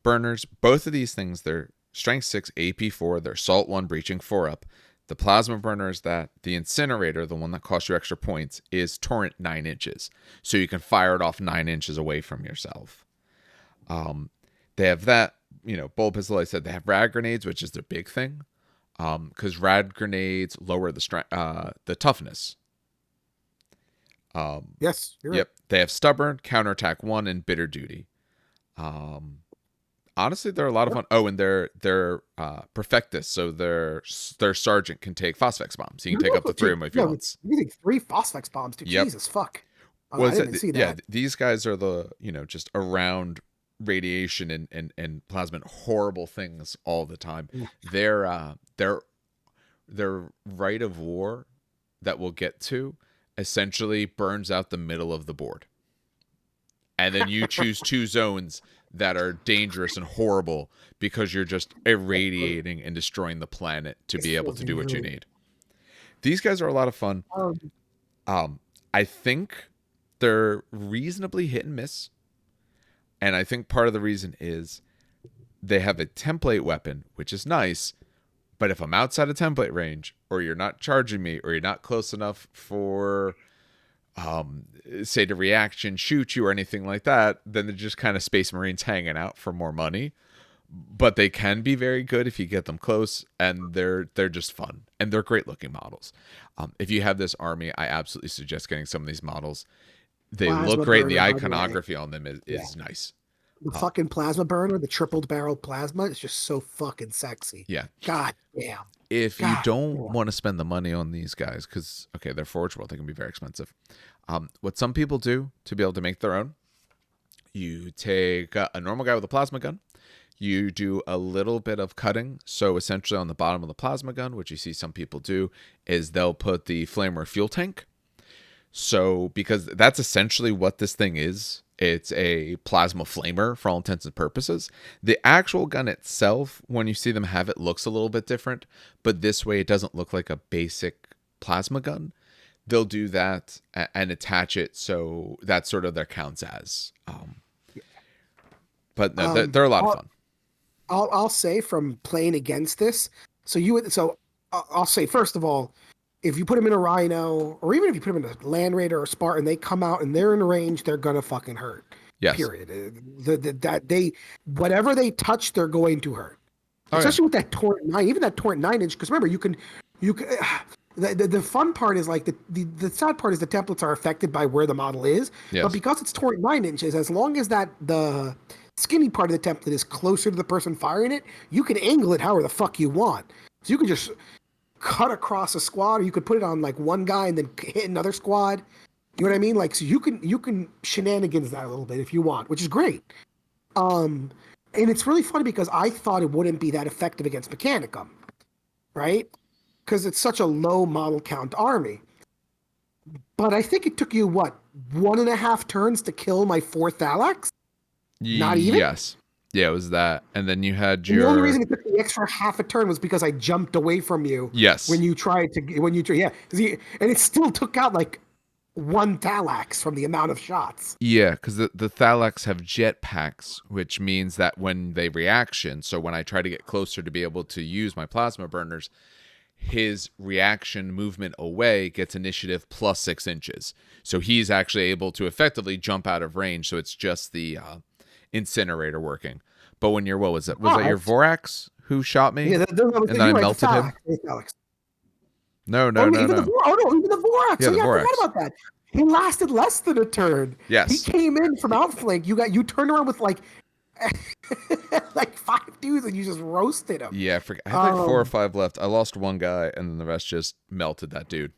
burners, both of these things, they're strength 6, AP 4, they're salt 1, breaching 4 up. The plasma burner is that. The incinerator, the one that costs you extra points, is torrent 9 inches. So you can fire it off 9 inches away from yourself. They have that, bullet pistol. I said they have rad grenades, which is their big thing. Because rad grenades lower the toughness. Yes. Yep. Right. They have stubborn, counterattack 1, and bitter duty. Honestly, they're a lot of fun. Oh, and they're Perfectus, so their sergeant can take Phosphex bombs. He can take up to 3 of them if he wants. You take 3 Phosphex bombs, too. Yep. Jesus, fuck. I didn't see that. Yeah, these guys are the, just around radiation and plasma, horrible things all the time. Their Rite of War that we'll get to essentially burns out the middle of the board. And then you choose 2 zones that are dangerous and horrible because you're just irradiating and destroying the planet to be able to do what you need. These guys are a lot of fun. I think they're reasonably hit and miss. And I think part of the reason is they have a template weapon, which is nice. But if I'm outside of template range, or you're not charging me, or you're not close enough for... say to reaction, shoot you or anything like that, then they're just kind of Space Marines hanging out for more money. But they can be very good if you get them close, and they're just fun, and they're great looking models. If you have this army, I absolutely suggest getting some of these models. They look great, and the iconography on them is nice. The fucking plasma burner, the tripled barrel plasma, is just so fucking sexy. Yeah. God damn. If you don't want to spend the money on these guys, because, okay, they're Forge World, they can be very expensive. What some people do to be able to make their own, you take a normal guy with a plasma gun, you do a little bit of cutting. So essentially on the bottom of the plasma gun, what you see some people do is they'll put the flamer fuel tank. So because that's essentially what this thing is. It's a plasma flamer for all intents and purposes. The actual gun itself, when you see them have it, looks a little bit different. But this way, it doesn't look like a basic plasma gun. They'll do that and attach it, so that's sort of their counts as. But no, they're a lot of fun. I'll say from playing against this. So I'll say first of all, if you put them in a Rhino, or even if you put them in a Land Raider or Spartan, they come out and they're in range, they're gonna fucking hurt. Yes. Period. Whatever they touch, they're going to hurt. Especially with that Torrent 9, even that Torrent 9 inch. Because remember, you can. The fun part is like the sad part is the templates are affected by where the model is. Yes. But because it's Torrent 9 inches, as long as the skinny part of the template is closer to the person firing it, you can angle it however the fuck you want. So you can just cut across a squad, or you could put it on like one guy and then hit another squad. You know what I mean? Like, so you can shenanigans that a little bit if you want, which is great. And it's really funny because I thought it wouldn't be that effective against Mechanicum, right? Because it's such a low model count army. But I think it took you, 1.5 turns to kill my 4th Thalax? Not even? Yes. Yeah, it was that. And then you had your... The only reason it took the extra half a turn was because I jumped away from you. Yes. When you tried to... And it still took out, one Thalax from the amount of shots. Yeah, because the Thalax have jetpacks, which means that when they reaction, so when I try to get closer to be able to use my plasma burners, his reaction movement away gets initiative plus 6 inches. So he's actually able to effectively jump out of range. So it's just the incinerator working. But when you're, what was it? Was that your Vorax who shot me? Yeah, and then I melted him? No. Even the Vorax. Yeah, I Vorax. forgot about that. He lasted less than a turn. Yes. He came in from outflank. You turned around with like 5 dudes and you just roasted him. Yeah, I had like 4 or 5 left. I lost one guy and then the rest just melted that dude.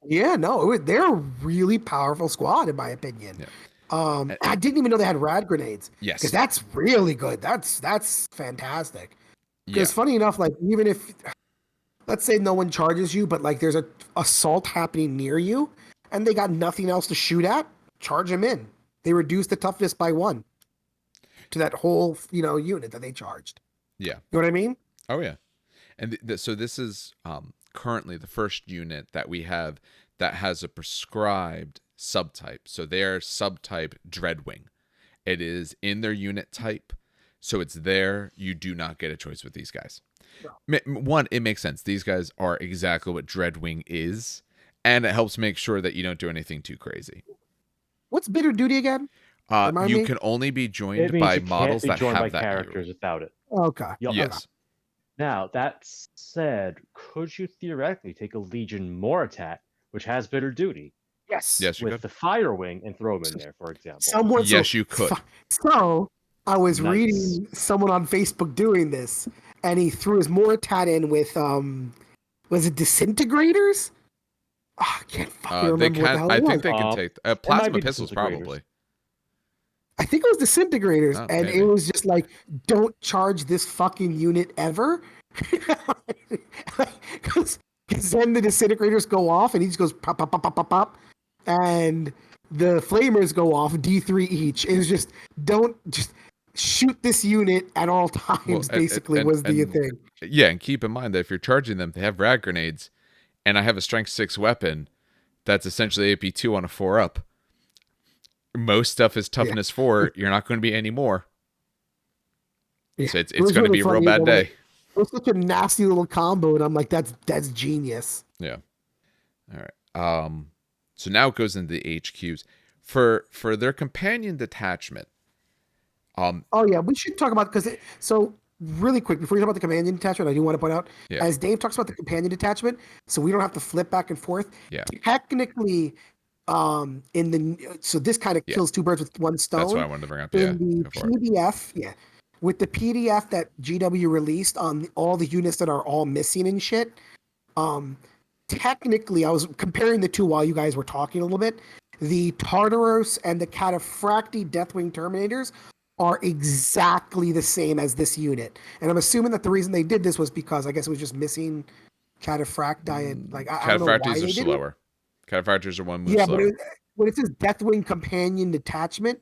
Yeah, no, they're a really powerful squad in my opinion. Yeah. I didn't even know they had rad grenades. Yes. Because that's really good. That's fantastic. Because funny enough, like even if, let's say no one charges you, but like there's a assault happening near you and they got nothing else to shoot at, charge them in. They reduce the toughness by 1 to that whole, unit that they charged. Yeah. You know what I mean? Oh, yeah. And so this is currently the first unit that we have that has a prescribed subtype. So their subtype Dreadwing. It is in their unit type. So it's there. You do not get a choice with these guys. No. One, it makes sense. These guys are exactly what Dreadwing is. And it helps make sure that you don't do anything too crazy. What's bitter duty again? You can only be joined by models that have that characters without it. Okay. Yes. Now, that said, could you theoretically take a Legion Moritat, which has bitter duty? Yes. Yes, you with could. the Firewing and throw them in there, for example. Yes, you could. So, I was reading someone on Facebook doing this, and he threw his Moritat in with, was it Disintegrators? Oh, I can't fucking remember what the hell it was. I think they can take plasma pistols, probably. I think it was Disintegrators, and maybe. It was just like, don't charge this fucking unit ever. Because then the Disintegrators go off, and he just goes pop, pop, pop, pop, pop, pop, and the Flamers go off, D3 each. It was just, don't just shoot this unit at all times, was the thing. Yeah, and keep in mind that if you're charging them, they have rad grenades, and I have a strength 6 weapon that's essentially AP2 on a 4-up. Most stuff is toughness 4. You're not going to be any more. Yeah. So it's going to be a real bad day. It was such a nasty little combo, and I'm like, that's genius. Yeah. All right. So now it goes into the HQs for their companion detachment. Oh yeah, we should talk about so really quick before you talk about the companion detachment, I do want to point out as Dave talks about the companion detachment, so we don't have to flip back and forth. Yeah. Technically, so this kind of kills 2 birds with 1 stone. That's what I wanted to bring up. In the PDF, with the PDF that GW released on all the units that are all missing and shit. Technically, I was comparing the two while you guys were talking a little bit. The Tartaros and the Cataphracti Deathwing Terminators are exactly the same as this unit, and I'm assuming that the reason they did this was because I guess it was just missing Cataphracti and I don't know why they did it. Slower. Cataphractors are 1 move slower. But when it says Deathwing Companion Detachment,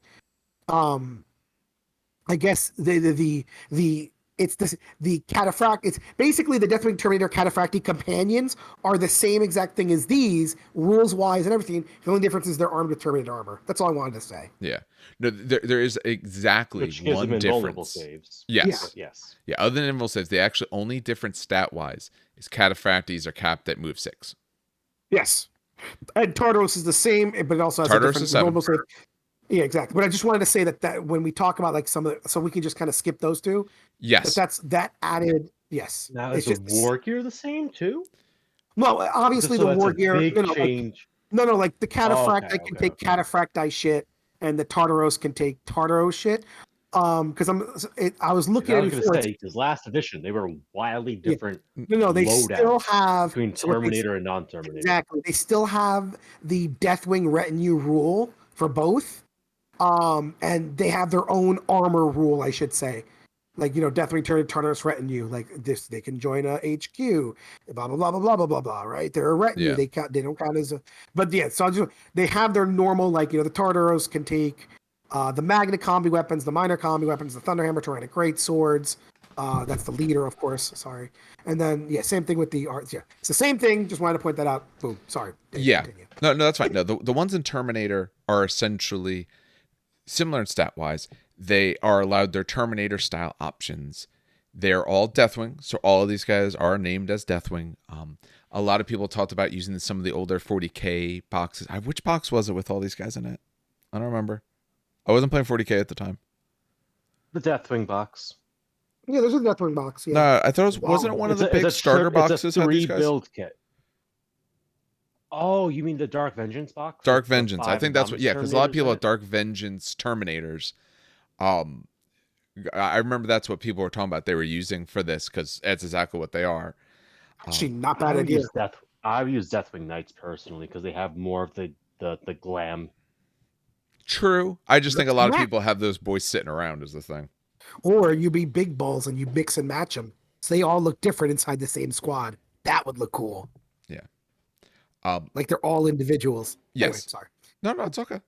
I guess it's the Cataphracti. It's basically the Deathwing Terminator Cataphracti companions are the same exact thing as these, rules wise and everything. The only difference is they're armed with Terminator armor. That's all I wanted to say. Yeah. No, there is exactly one difference. Saves. Yes. Yes. Yeah. Other than invulnerable saves, the actually only difference stat wise is Cataphractis are capped at move 6. Yes. And Tartaros is the same, but it also has Tartaros a different is 7. save. Yeah, exactly. But I just wanted to say that when we talk about like so we can just kind of skip those two. Yes. That added. Yes. Now is the Wargear the same too? Well, obviously the Wargear. Change. No, like the Cataphracti can take Cataphracti shit, and the Tartaros can take Tartaros shit. Because I was looking at it before. Because last edition they were wildly different. No, they still have between Terminator and non-Terminator. Exactly, they still have the Deathwing retinue rule for both, and they have their own armor rule, I should say. Like Deathwing Tartaros retinue, like this, they can join a HQ. Blah blah blah blah blah blah blah blah. Right, they're a retinue. Yeah. They don't count as a. But yeah, so they have their normal the Tartaros can take. The Magna Combi weapons, the Minor Combi weapons, the Thunderhammer, Tyrannic Great Swords, That's the leader, of course. Sorry. And then, yeah, same thing with the arts. Yeah, it's the same thing. Just wanted to point that out. Boom. Sorry. Dave, Yeah. continue. No, that's fine. No, the ones in Terminator are essentially similar in stat wise. They are allowed their Terminator style options. They're all Deathwing, so all of these guys are named as Deathwing. A lot of people talked about using some of the older 40k boxes. Which box was it with all these guys in it? I don't remember. I wasn't playing 40k at the time. The Deathwing box. Yeah, there's a Deathwing box. Yeah. No, I thought wasn't it one of the big starter boxes It's a had 3 these guys? build kit. Oh, you mean the Dark Vengeance box? Dark Vengeance. I think that's what. Yeah, because a lot of people have Dark Vengeance Terminators. I remember that's what people were talking about. They were using for this because that's exactly what they are. Actually, not bad idea. I would use Deathwing Knights personally because they have more of the glam. True. I just think a lot of people have those boys sitting around is the thing. Or you be big balls and you mix and match them, so they all look different inside the same squad. That would look cool. Yeah. Like they're all individuals. Yes. Anyway, sorry. No, it's okay.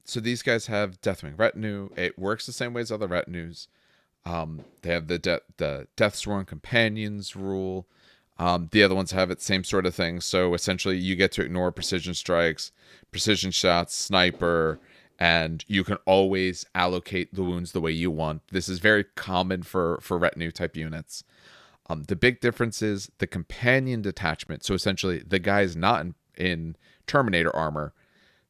So these guys have Deathwing Retinue. It works the same way as other retinues. They have the Deathsworn Companions rule. The other ones have it, same sort of thing. So essentially, you get to ignore precision strikes, precision shots, sniper, and you can always allocate the wounds the way you want. This is very common for retinue type units. The big difference is the companion detachment. So essentially, the guys not in Terminator armor,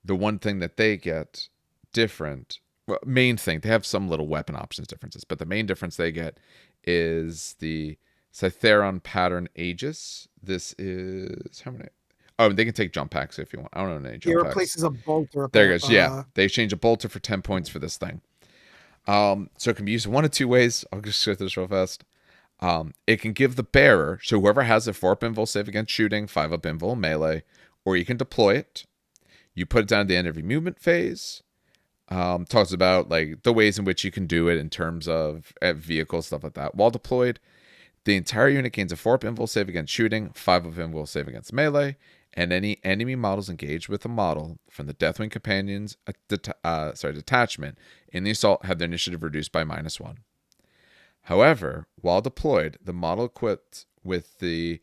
the one thing that they get different, well, main thing, they have some little weapon options differences, but the main difference they get is the Cytheron pattern Aegis. This is how many? Oh, they can take jump packs if you want. I don't know any jump packs. It replaces a bolter. There it goes. Yeah, they exchange a bolter for 10 points for this thing. So it can be used one of two ways. I'll just go through this real fast. It can give the bearer, so whoever has a 4-up invul save against shooting, 5-up invul melee, or you can deploy it. You put it down at the end of your movement phase. Talks about like the ways in which you can do it in terms of vehicles, stuff like that. While deployed, the entire unit gains a 4-up invul save against shooting, 5-up invul save against melee, and any enemy models engaged with a model from the Deathwing Companions detachment in the assault have their initiative reduced by -1. However, while deployed, the model equipped with the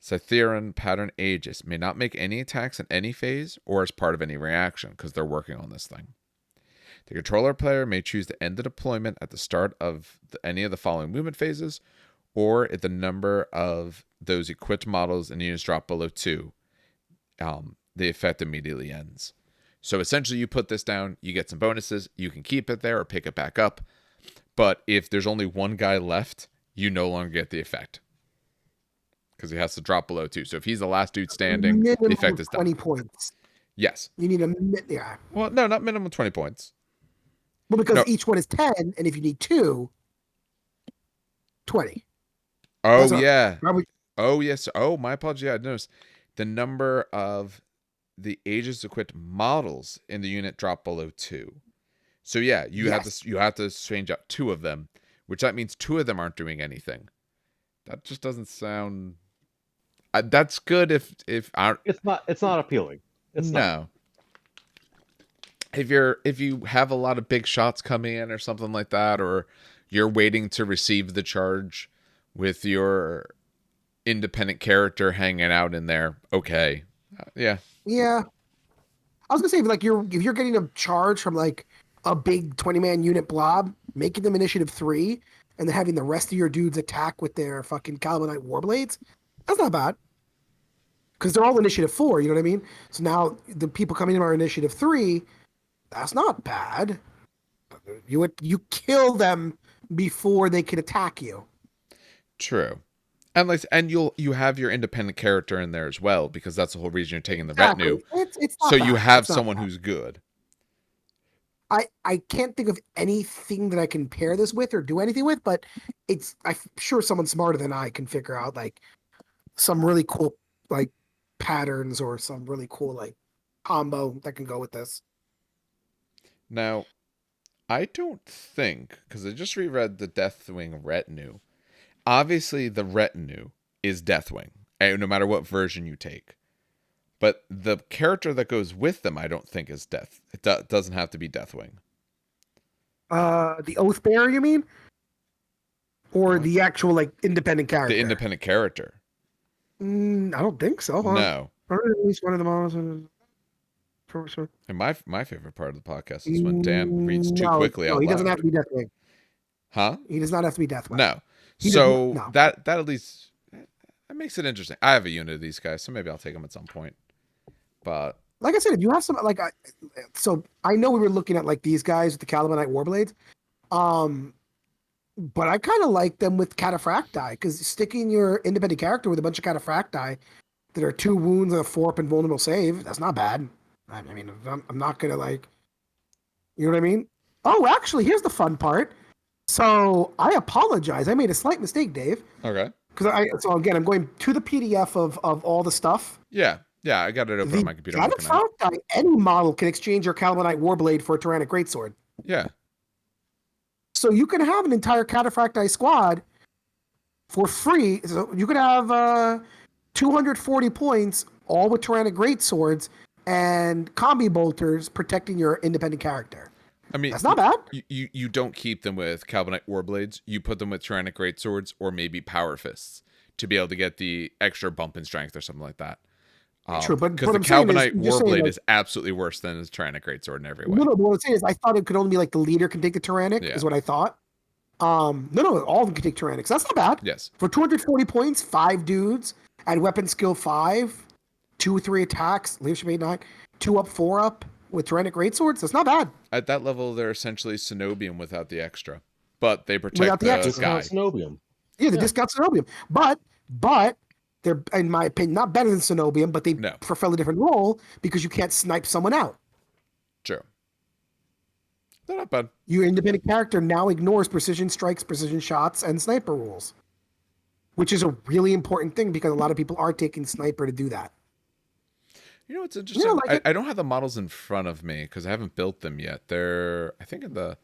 Cytheron pattern Aegis may not make any attacks in any phase or as part of any reaction because they're working on this thing. The controller player may choose to end the deployment at the start of any of the following movement phases, or if the number of those equipped models and units drop below 2, the effect immediately ends. So essentially you put this down, you get some bonuses, you can keep it there or pick it back up. But if there's only one guy left, you no longer get the effect. Because he has to drop below 2. So if he's the last dude standing, minimum the effect is done. 20 points. Yes. You need yeah. Well, no, not minimum 20 points. Well, because each one is 10, and if you need 2, 20. Oh, yeah. Oh, yes. Oh, my apologies. Yeah, I noticed the number of the Aegis equipped models in the unit drop below 2. So yeah, you have to change out 2 of them, which that means 2 of them aren't doing anything. That just doesn't sound. That's good if it's not appealing. It's no. Not. If you have a lot of big shots coming in or something like that, or you're waiting to receive the charge with your independent character hanging out in there, okay, yeah. Yeah, I was gonna say if you're getting a charge from like a big 20-man unit blob, making them initiative 3, and then having the rest of your dudes attack with their fucking Calibanite Warblades, that's not bad. Because they're all initiative 4, you know what I mean? So now the people coming in are initiative 3, that's not bad. You kill them before they can attack you. True. And you have your independent character in there as well, because that's the whole reason you're taking the retinue. It's not so bad. You have someone who's good. I can't think of anything that I can pair this with or do anything with, but I'm sure someone smarter than I can figure out like some really cool like patterns or some really cool like combo that can go with this. Now, I don't think, because I just reread the Deathwing retinue. Obviously, the retinue is Deathwing, no matter what version you take. But the character that goes with them, I don't think is Death. It doesn't have to be Deathwing. The Oathbearer, you mean? Or the actual like independent character? The independent character. I don't think so. No. At least one of the models. And my favorite part of the podcast is when Dan reads too quickly out No, he loud. doesn't have to be Deathwing. Huh? He does not have to be Deathwing. No. That at least that makes it interesting. I have a unit of these guys, so maybe I'll take them at some point. But like I said, if you have some like, so I know we were looking at like these guys with the Calibanite Warblades, but I kind of like them with Cataphracti because sticking your independent character with a bunch of Cataphracti that are 2 wounds and a 4-up and vulnerable save, that's not bad. I mean, I'm not gonna like, you know what I mean? Oh, actually, here's the fun part. So I apologize. I made a slight mistake, Dave. okay. So again, I'm going to the PDF of all the stuff. Yeah, I got it open on my computer. Cataphracti, any model can exchange your Calibanite Warblade for a Tyrannic Greatsword. Yeah. So you can have an entire Cataphracti squad for free. So you could have 240 points, all with Tyrannic Greatswords and combi bolters protecting your independent character. I mean, that's not bad. You don't keep them with Calibanite Warblades. You put them with Tyrannic Greatswords or maybe Power Fists to be able to get the extra bump in strength or something like that. True, but because the Calibanite Warblade is absolutely worse than his Tyrannic Greatsword in every way. No, but what I'm saying is I thought it could only be like the leader can take the Tyrannic, is what I thought. No, all of them can take Tyrannics. That's not bad. Yes. For 240 points, 5 dudes, add weapon skill 5, 2 or 3 attacks, leadership 8-9, 2 up, 4 up with Tyrannic Greatswords. That's not bad. At that level, they're essentially Cenobium without the extra, but they protect the guy. Cenobium. Yeah, the discount Cenobium, but they're, in my opinion, not better than Cenobium, but they fulfill a different role because you can't snipe someone out. True. They're not bad. Your independent character now ignores precision strikes, precision shots, and sniper rules, which is a really important thing because a lot of people are taking sniper to do that. You know what's interesting? I don't have the models in front of me because I haven't built them yet. They're I think in the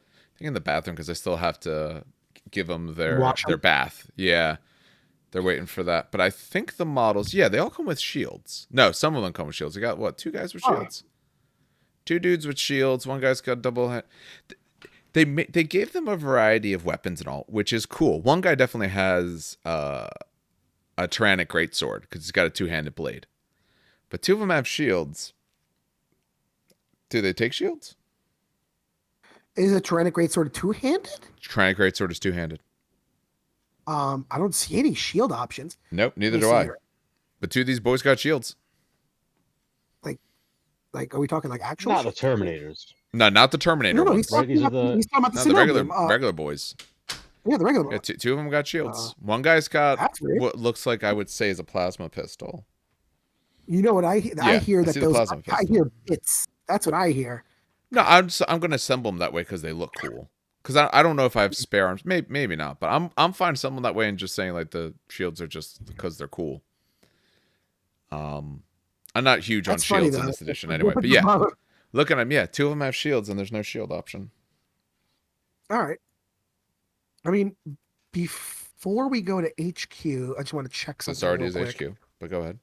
bathroom because I still have to give them their bath. Yeah, they're waiting for that. But I think the models, they all come with shields. No, some of them come with shields. You got what? 2 guys with shields. 2 dudes with shields. 1 guy's got double hand. They gave them a variety of weapons and all, which is cool. 1 guy definitely has a Tyrannic Greatsword because he's got a 2-handed blade. But 2 of them have shields. Do they take shields? Is a Tyrannic Greatsword 2-handed? Tyrannic Greatsword is 2-handed. I don't see any shield options. Nope, neither do I. Here. But 2 of these boys got shields. Like, are we talking like actual? Not the Terminators. No, not the Terminator ones. He's talking about the regular boys. Yeah, the regular boys. 2 of them got shields. 1 guy's got what looks like I would say is a plasma pistol. You know what I hear? I hear that those. I hear bits. That's what I hear. No, I'm going to assemble them that way because they look cool. Because I don't know if I have spare arms. Maybe not. But I'm fine assembling that way and just saying like the shields are just because they're cool. I'm not huge on shields in this edition anyway. But yeah, look at them. Yeah, 2 of them have shields and there's no shield option. All right. I mean, before we go to HQ, I just want to check something. This already is HQ, but go ahead.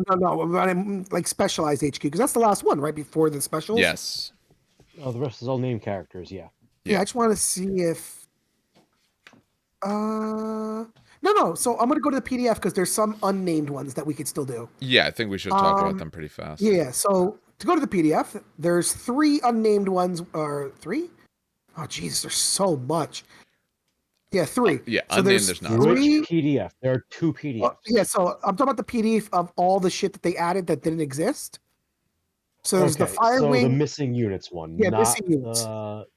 No, but I'm like specialized HQ because that's the last one, right before the specials. Yes. Oh, the rest is all named characters. Yeah. Yeah, I just want to see if. No. So I'm gonna go to the PDF because there's some unnamed ones that we could still do. Yeah, I think we should talk about them pretty fast. Yeah. So to go to the PDF, there's 3 unnamed ones, or 3? Oh, Jesus, there's so much. Yeah, 3. Yeah, so unnamed. There's not. Which PDF? There are 2 PDFs. Yeah, so I'm talking about the PDF of all the shit that they added that didn't exist. So there's the Firewing. So the missing units one. Yeah, missing units.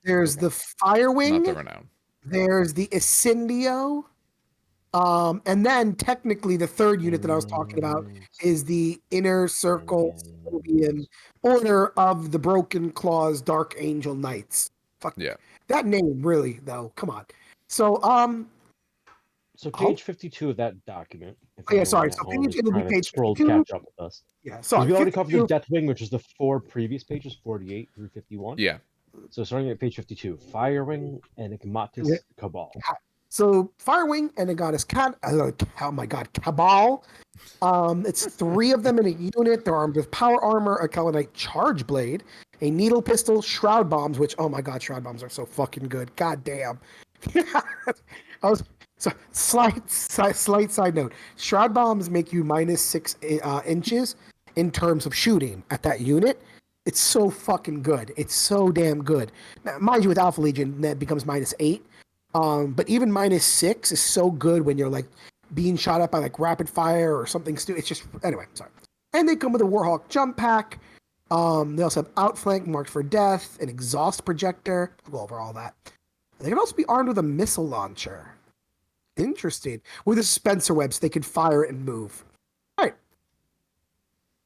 There's the Firewing. Not the Renown. There's the Ascendio. And then technically the 3rd unit that I was talking about is the Inner Circle Synobium Order of the Broken Claws Dark Angel Knights. Fuck yeah. That name, really, though. Come on. So So page 52 of that document. Sorry. So it'll be page 52. Catch up with us. Yeah, sorry. We already covered the Deathwing, which is the 4 previous pages, 48 through 51. Yeah. So starting at page 52, Firewing and Enigmatis Cabal. So Firewing and Cabal. It's 3 of them in a unit. They're armed with power armor, a Kalanite charge blade, a needle pistol, shroud bombs, which, oh my god, shroud bombs are so fucking good. God damn. I was so slight side note. Shroud bombs make you -6 inches in terms of shooting at that unit. It's so fucking good. It's so damn good. Now, mind you, with Alpha Legion, that becomes -8. But even -6 is so good when you're like being shot at by like rapid fire or something stupid. It's just anyway. Sorry. And they come with a Warhawk jump pack. They also have outflank marked for death, an exhaust projector. I'll go over all that. They can also be armed with a missile launcher. Interesting. With a dispenser web so they can fire it and move. All right.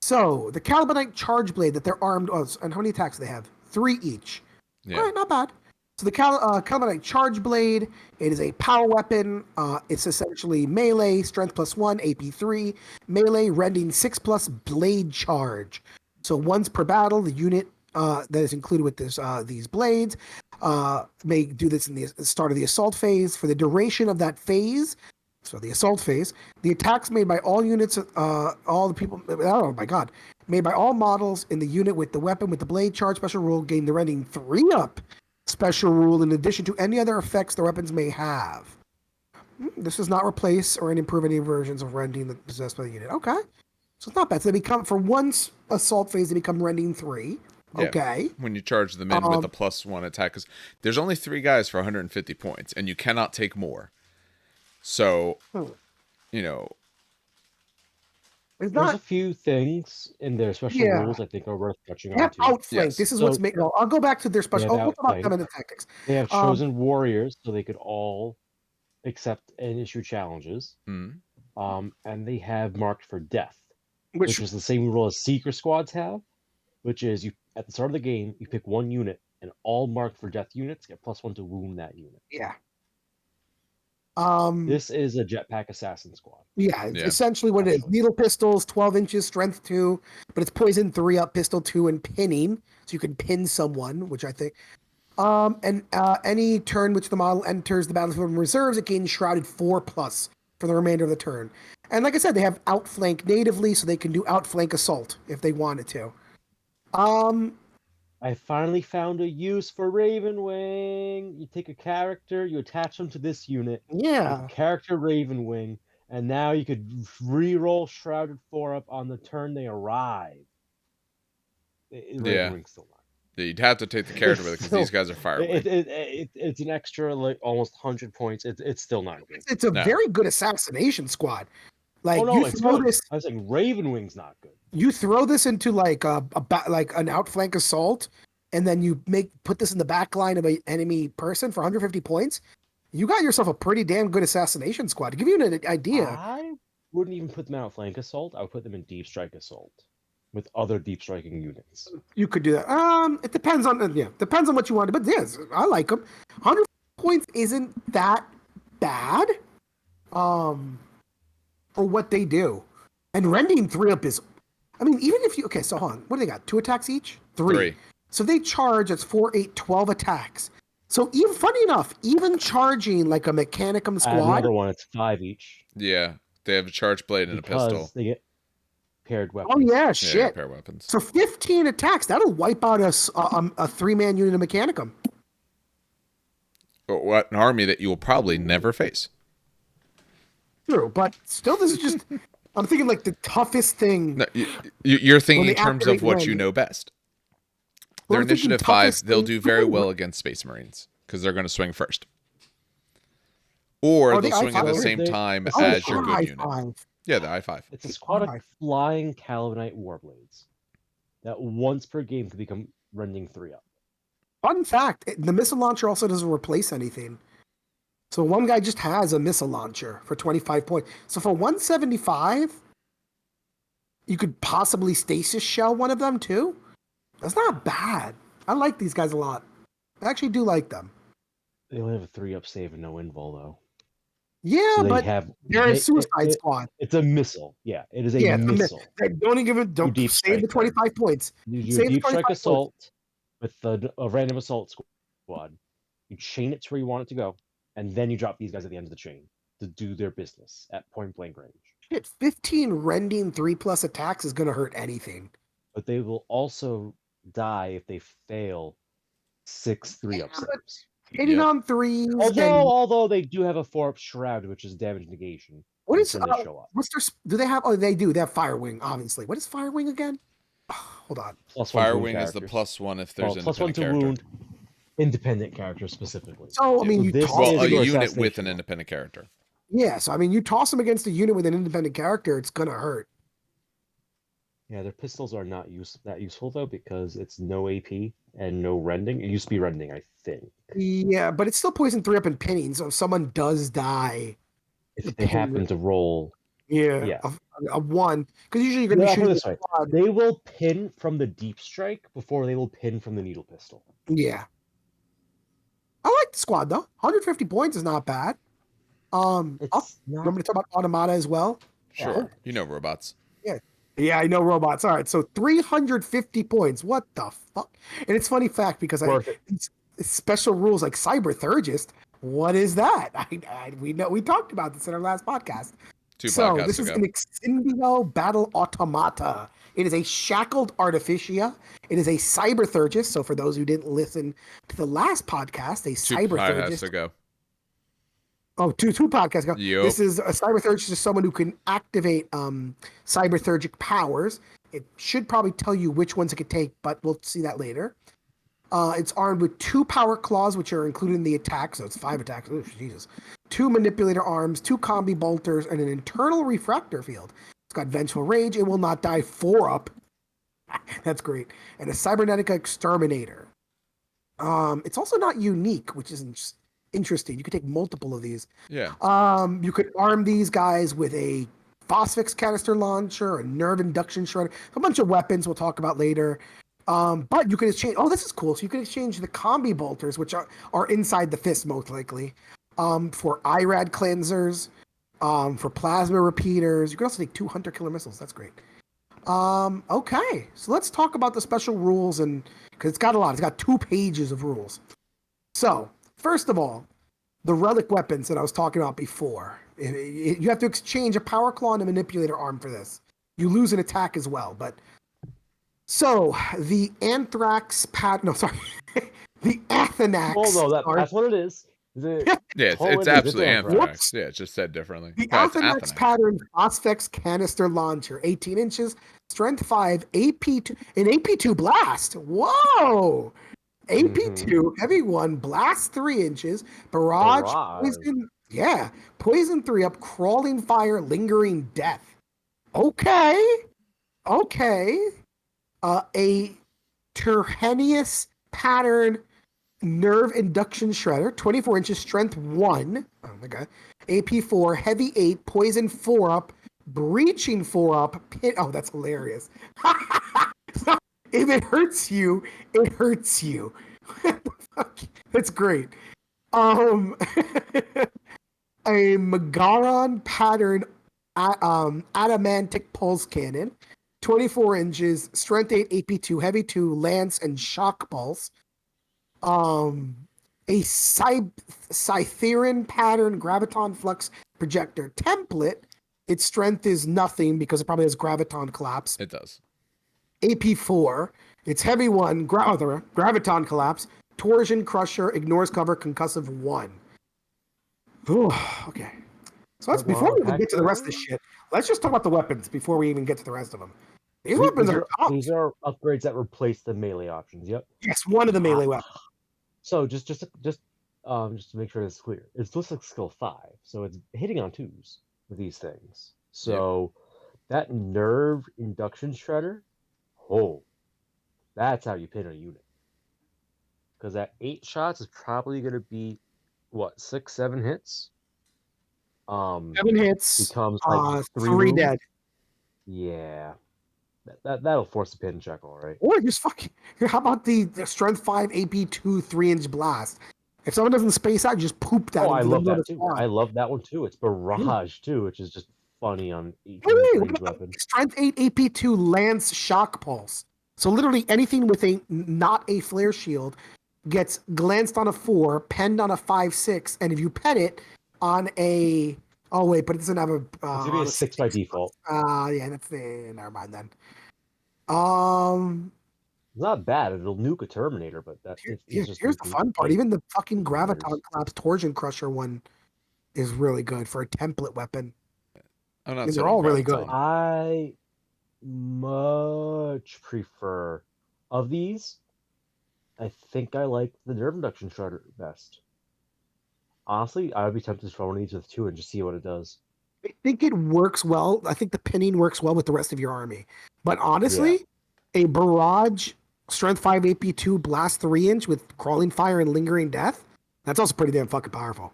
So, the Calibanite Charge Blade that they're armed with, and how many attacks do they have? 3 each. Yeah. All right, not bad. So, the Calibanite Charge Blade, it is a power weapon. It's essentially melee, strength +1, AP 3, melee, rending 6+, blade charge. So, once per battle, the unit that is included with this these blades may do this in the start of the assault phase. For the duration of that phase, so the assault phase, the attacks made by all units, all the people, oh my god, made by all models in the unit with the weapon with the blade charge special rule gain the rending 3-up special rule in addition to any other effects the weapons may have. This does not replace or improve any versions of rending that possessed by the unit. Okay. So it's not bad. So they become, for one assault phase, they become rending 3. Yeah, okay. when you charge them in with a +1 attack, because there's only 3 guys for 150 points, and you cannot take more. So, you know, there's a few things in their special rules I think are worth touching on too. Outflank. Yes. This is what's making. I'll go back to their special. We'll talk about them in the tactics. They have chosen warriors, so they could all accept and issue challenges. And they have marked for death, which is the same rule as Seeker squads have, which is you at the start of the game you pick one unit, and all marked for death units get +1 to wound that unit. Yeah. This is a jetpack assassin squad. Yeah, essentially what it is. Needle pistols, 12 inches, strength 2, but it's poison 3-up, pistol 2, and pinning, so you can pin someone, which I think. And any turn which the model enters the battlefield from reserves, it gains shrouded 4+ for the remainder of the turn. And like I said, they have outflank natively, so they can do outflank assault if they wanted to. I finally found a use for Ravenwing. You take a character, you attach them to this unit. Yeah. Character Ravenwing, and now you could re-roll Shrouded 4-up on the turn they arrive. Ravenwing's still not. You'd have to take the character with it because these guys are Firewing. It's an extra like almost 100 points. It's still not good. It's a very good assassination squad. Like it's good. I was saying Ravenwing's not good. You throw this into like like an outflank assault, and then you put this in the back line of an enemy person for 150 points. You got yourself a pretty damn good assassination squad. To give you an idea, I wouldn't even put them in outflank assault. I would put them in deep strike assault with other deep striking units. You could do that. It depends on depends on what you want. But yes, I like them. 100 points isn't that bad. For what they do, and rending 3-up is. I mean, even if you so hold on. What do they got? 2 attacks each? 3. So they charge. It's 4, 8, 12 attacks. So even funny enough, even charging like a Mechanicum squad. Another one, it's 5 each. Yeah, they have a charge blade and a pistol. They get paired weapons. Oh yeah, shit. Paired weapons. So 15 attacks. That'll wipe out a 3-man unit of Mechanicum. What an army that you will probably never face. True, but still, this is just. I'm thinking like the toughest thing. No, you're thinking in terms of what you know best. Their initiative 5, they'll do very well against Space Marines because they're going to swing first. Or they'll swing at the same time as your good unit. Yeah, the I-5. It's a squad of flying Calibanite Warblades that once per game can become rending 3-up. Fun fact, the missile launcher also doesn't replace anything. So one guy just has a missile launcher for 25 points. So for 175, you could possibly stasis shell one of them too. That's not bad. I like these guys a lot. I actually do like them. They only have a 3-up save and no invul though. Yeah, so but they're a suicide squad. It's a missile. Yeah, it is a missile. Don't save the 25 points. You do a deep strike assault with a random assault squad. You chain it to where you want it to go. And then you drop these guys at the end of the chain to do their business at point blank range. Shit, 15 rending 3+ attacks is going to hurt anything. But they will also die if they fail 6 3-up saves. hitting on 3s. Although they do have a 4-up shroud, which is damage negation. What is when they show up. what's their? Do they have? Oh, they do. They have Firewing, obviously. What is Firewing again? Hold on. Firewing is the +1 if there's +1 to wound independent characters specifically. So I mean, you toss a unit with an independent character. Yeah, so I mean, you toss them against a unit with an independent character, it's gonna hurt. Yeah, their pistols are not that useful though because it's no AP and no rending. It used to be rending, I think. Yeah, but it's still poison 3 up and pinning. So if someone does die, if they happen to roll, a 1, because usually you're gonna be shooting this way. They will pin from the deep strike before they will pin from the needle pistol. Yeah, I like the squad though. 150 points is not bad. You want me to talk about Automata as well? Sure. You know robots. Yeah, I know robots. All right, so 350 points. What the fuck? And it's funny fact because special rules like Cyberthurgic. What is that? We talked about this in our last podcast. Two podcasts this ago. is an Exindio Battle Automata. It is a shackled artificia. It is a Cyberthurgic. So for those who didn't listen to the last podcast, a Cyberthurgic. ago. Oh, two podcasts ago. Yep. This is a Cyberthurgic is someone who can activate Cyberthurgic powers. It should probably tell you which ones it could take, but we'll see that later. It's armed with 2 power claws, which are included in the attack, so it's 5 attacks. Oh, Jesus. 2 manipulator arms, 2 combi bolters, and an internal refractor field. It's got vengeful rage. It will not die 4 up. That's great. And a cybernetica exterminator. It's also not unique, which is interesting. You could take multiple of these. Yeah. You could arm these guys with a Phosphex canister launcher, a nerve induction shredder, a bunch of weapons we'll talk about later. But you can exchange. Oh, this is cool. So you can exchange the combi bolters, which are inside the fist most likely, for IRAD cleansers, for plasma repeaters. You can also take 2 hunter killer missiles. That's great. Okay, so let's talk about the special rules, and because it's got a lot. It's got 2 pages of rules. So first of all, the relic weapons that I was talking about before. You have to exchange a power claw and a manipulator arm for this. You lose an attack as well, but. So, the Anthrax the Athanax. Oh, no, that's what it is. It's absolutely Anthrax. Yeah, it's just said differently. The Athanax pattern Phosphex canister launcher, 18 inches, strength 5, AP2, an AP2 blast. Whoa! AP2, heavy 1, blast 3 inches, barrage. Poison, poison 3 up, crawling fire, lingering death. Okay. A Terhenius pattern nerve induction shredder, 24 inches, strength 1. Oh my god. AP4, heavy 8, poison 4 up, breaching 4 up, pit. Oh, that's hilarious. If it hurts you, it hurts you. What the fuck? That's great. A Megaron pattern adamantic pulse cannon. 24 inches, strength 8, AP2, heavy 2, lance, and shock pulse. A Cytheran pattern graviton flux projector template. Its strength is nothing because it probably has graviton collapse. It does. AP4. Its heavy 1, graviton collapse. Torsion crusher, ignores cover, concussive 1. Ooh, okay. So let's, before we even get to the rest of this shit, let's just talk about the weapons before we even get to the rest of them. These weapons are tough. These are upgrades that replace the melee options. Yep. Yes, one of the melee weapons. So just to make sure it's clear, it's just like skill 5, so it's hitting on 2s with these things. So that nerve induction shredder, that's how you pin a unit. Because that 8 shots is probably going to be 6-7 hits. 7 hits becomes like 3 dead. Yeah. That'll force a pin check, all right. Or just fucking. How about the strength 5 AP2 3-inch blast? If someone doesn't space out, you just poop that. Oh, I love that too. I love that one too. It's barrage too, which is just funny on each weapon. Strength 8 AP2 lance shock pulse. So literally anything with not a flare shield gets glanced on a 4, penned on a 5/6, and if you pen it on a but it doesn't have a. It's gonna be a 6 by default. Yeah, that's never mind then. not bad. It'll nuke a Terminator, but Here's the fun part. Even the fucking Graviton Collapse Torsion Crusher one is really good for a template weapon. They're all really good. I much prefer of these. I think I like the nerve induction shredder best. Honestly, I would be tempted to throw one of these with 2 and just see what it does. I think it works well. I think the pinning works well with the rest of your army. But honestly, a Barrage Strength 5 AP2 Blast 3-inch with Crawling Fire and Lingering Death, that's also pretty damn fucking powerful.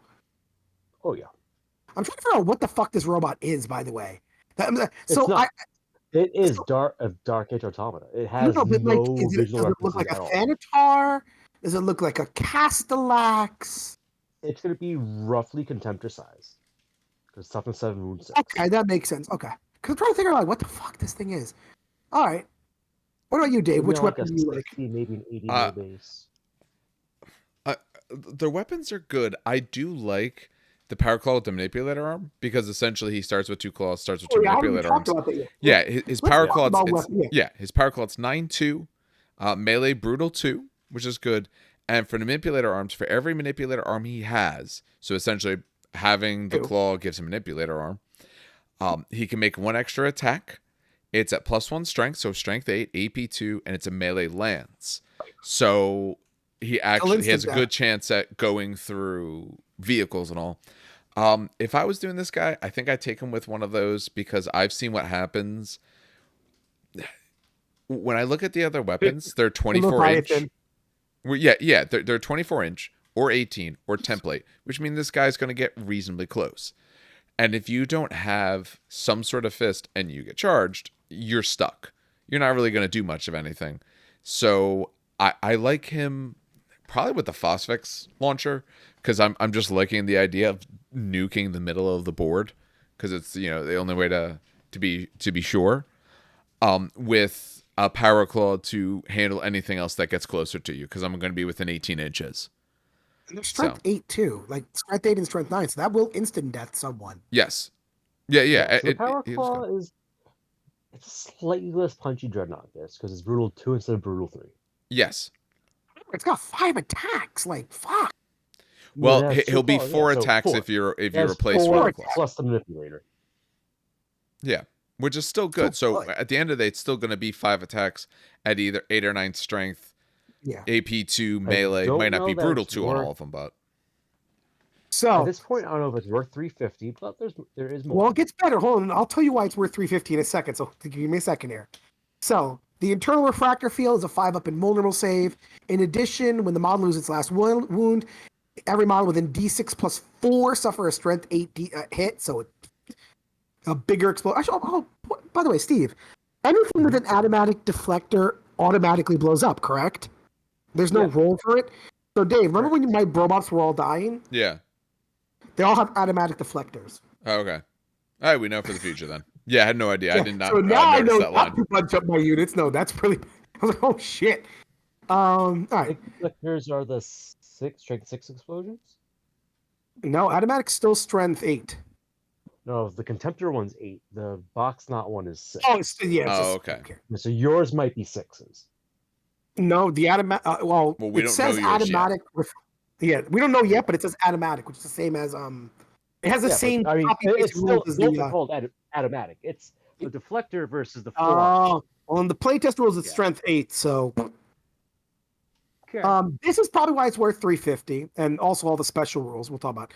Oh, yeah. I'm trying to figure out what the fuck this robot is, by the way. It is Dark Age Automata. It has no visual does it look like a Thanatar? Does it look like a Castellax? It's going to be roughly Contemptor size. Because toughness 7, wound 6. Okay, that makes sense. Okay. Because I'm trying to figure out what the fuck this thing is. All right. What about you, Dave? Which weapon do you like? Maybe an 80 base. The weapons are good. I do like the Power Claw with the Manipulator Arm, because essentially he starts with 2 claws, starts with 2 Manipulator Arms. Yeah, his Power Claw, his Power Claw, it's 9-2, melee Brutal 2, which is good. And for the Manipulator Arms, for every Manipulator Arm he has, so essentially having the claw gives him Manipulator Arm, he can make 1 extra attack. It's at +1 strength, so strength 8, AP2, and it's a melee lance. So he has a good chance at going through vehicles and all. If I was doing this guy, I think I'd take him with one of those, because I've seen what happens. When I look at the other weapons, they're 24-inch. Yeah, they're 24-inch or 18 or template, which means this guy's going to get reasonably close. And if you don't have some sort of fist and you get charged, you're stuck. You're not really going to do much of anything. So I like him probably with the Phosphex launcher, because I'm just liking the idea of nuking the middle of the board, because it's the only way to be sure. With a Power Claw to handle anything else that gets closer to you, because I'm going to be within 18 inches. And there's strength 8 too, like strength 8 and strength 9, so that will instant death someone. Yes. Yeah. So Power Claw it's a slightly less punchy Dreadnought this, because it's Brutal 2 instead of Brutal 3. Yes. It's got 5 attacks. Like fuck. Well, he'll be 4 attacks if you replace 4 plus the Manipulator. Yeah, which is still good. So at the end of the day, it's still going to be 5 attacks at either 8 or 9 strength. Yeah. AP2 melee might not be Brutal 2 on all of them, but so at this point, I don't know if it's worth 350, but there is more. Well, it gets better. Hold on, I'll tell you why it's worth 350 in a second. So give me a second here. So the internal refractor field is a 5-up invulnerable save. In addition, when the model loses its last wound, every model within D6 plus 4 suffer a strength 8 hit. So a bigger explosion. By the way, Steve, anything with an automatic deflector automatically blows up, correct? There's no roll for it. So Dave, remember when my robots were all dying? Yeah. They all have automatic deflectors. Oh, okay. All right, we know for the future then. Yeah, I had no idea. I did not. So now I know that not to bunch up my units. No, that's really. I was like, oh shit. All right. Deflectors are the strength 6 explosions. No, automatic still strength 8. No, the Contemptor one's 8. The box not one is 6. Okay. So yours might be 6s. No, the automatic. We it says automatic. Yeah, we don't know yet, but it says automatic, which is the same as It has the same copy paste rules as the. Called automatic. It's the deflector versus the 4. Well, in the playtest rules, it's strength 8. So. Okay. This is probably why it's worth 350, and also all the special rules we'll talk about.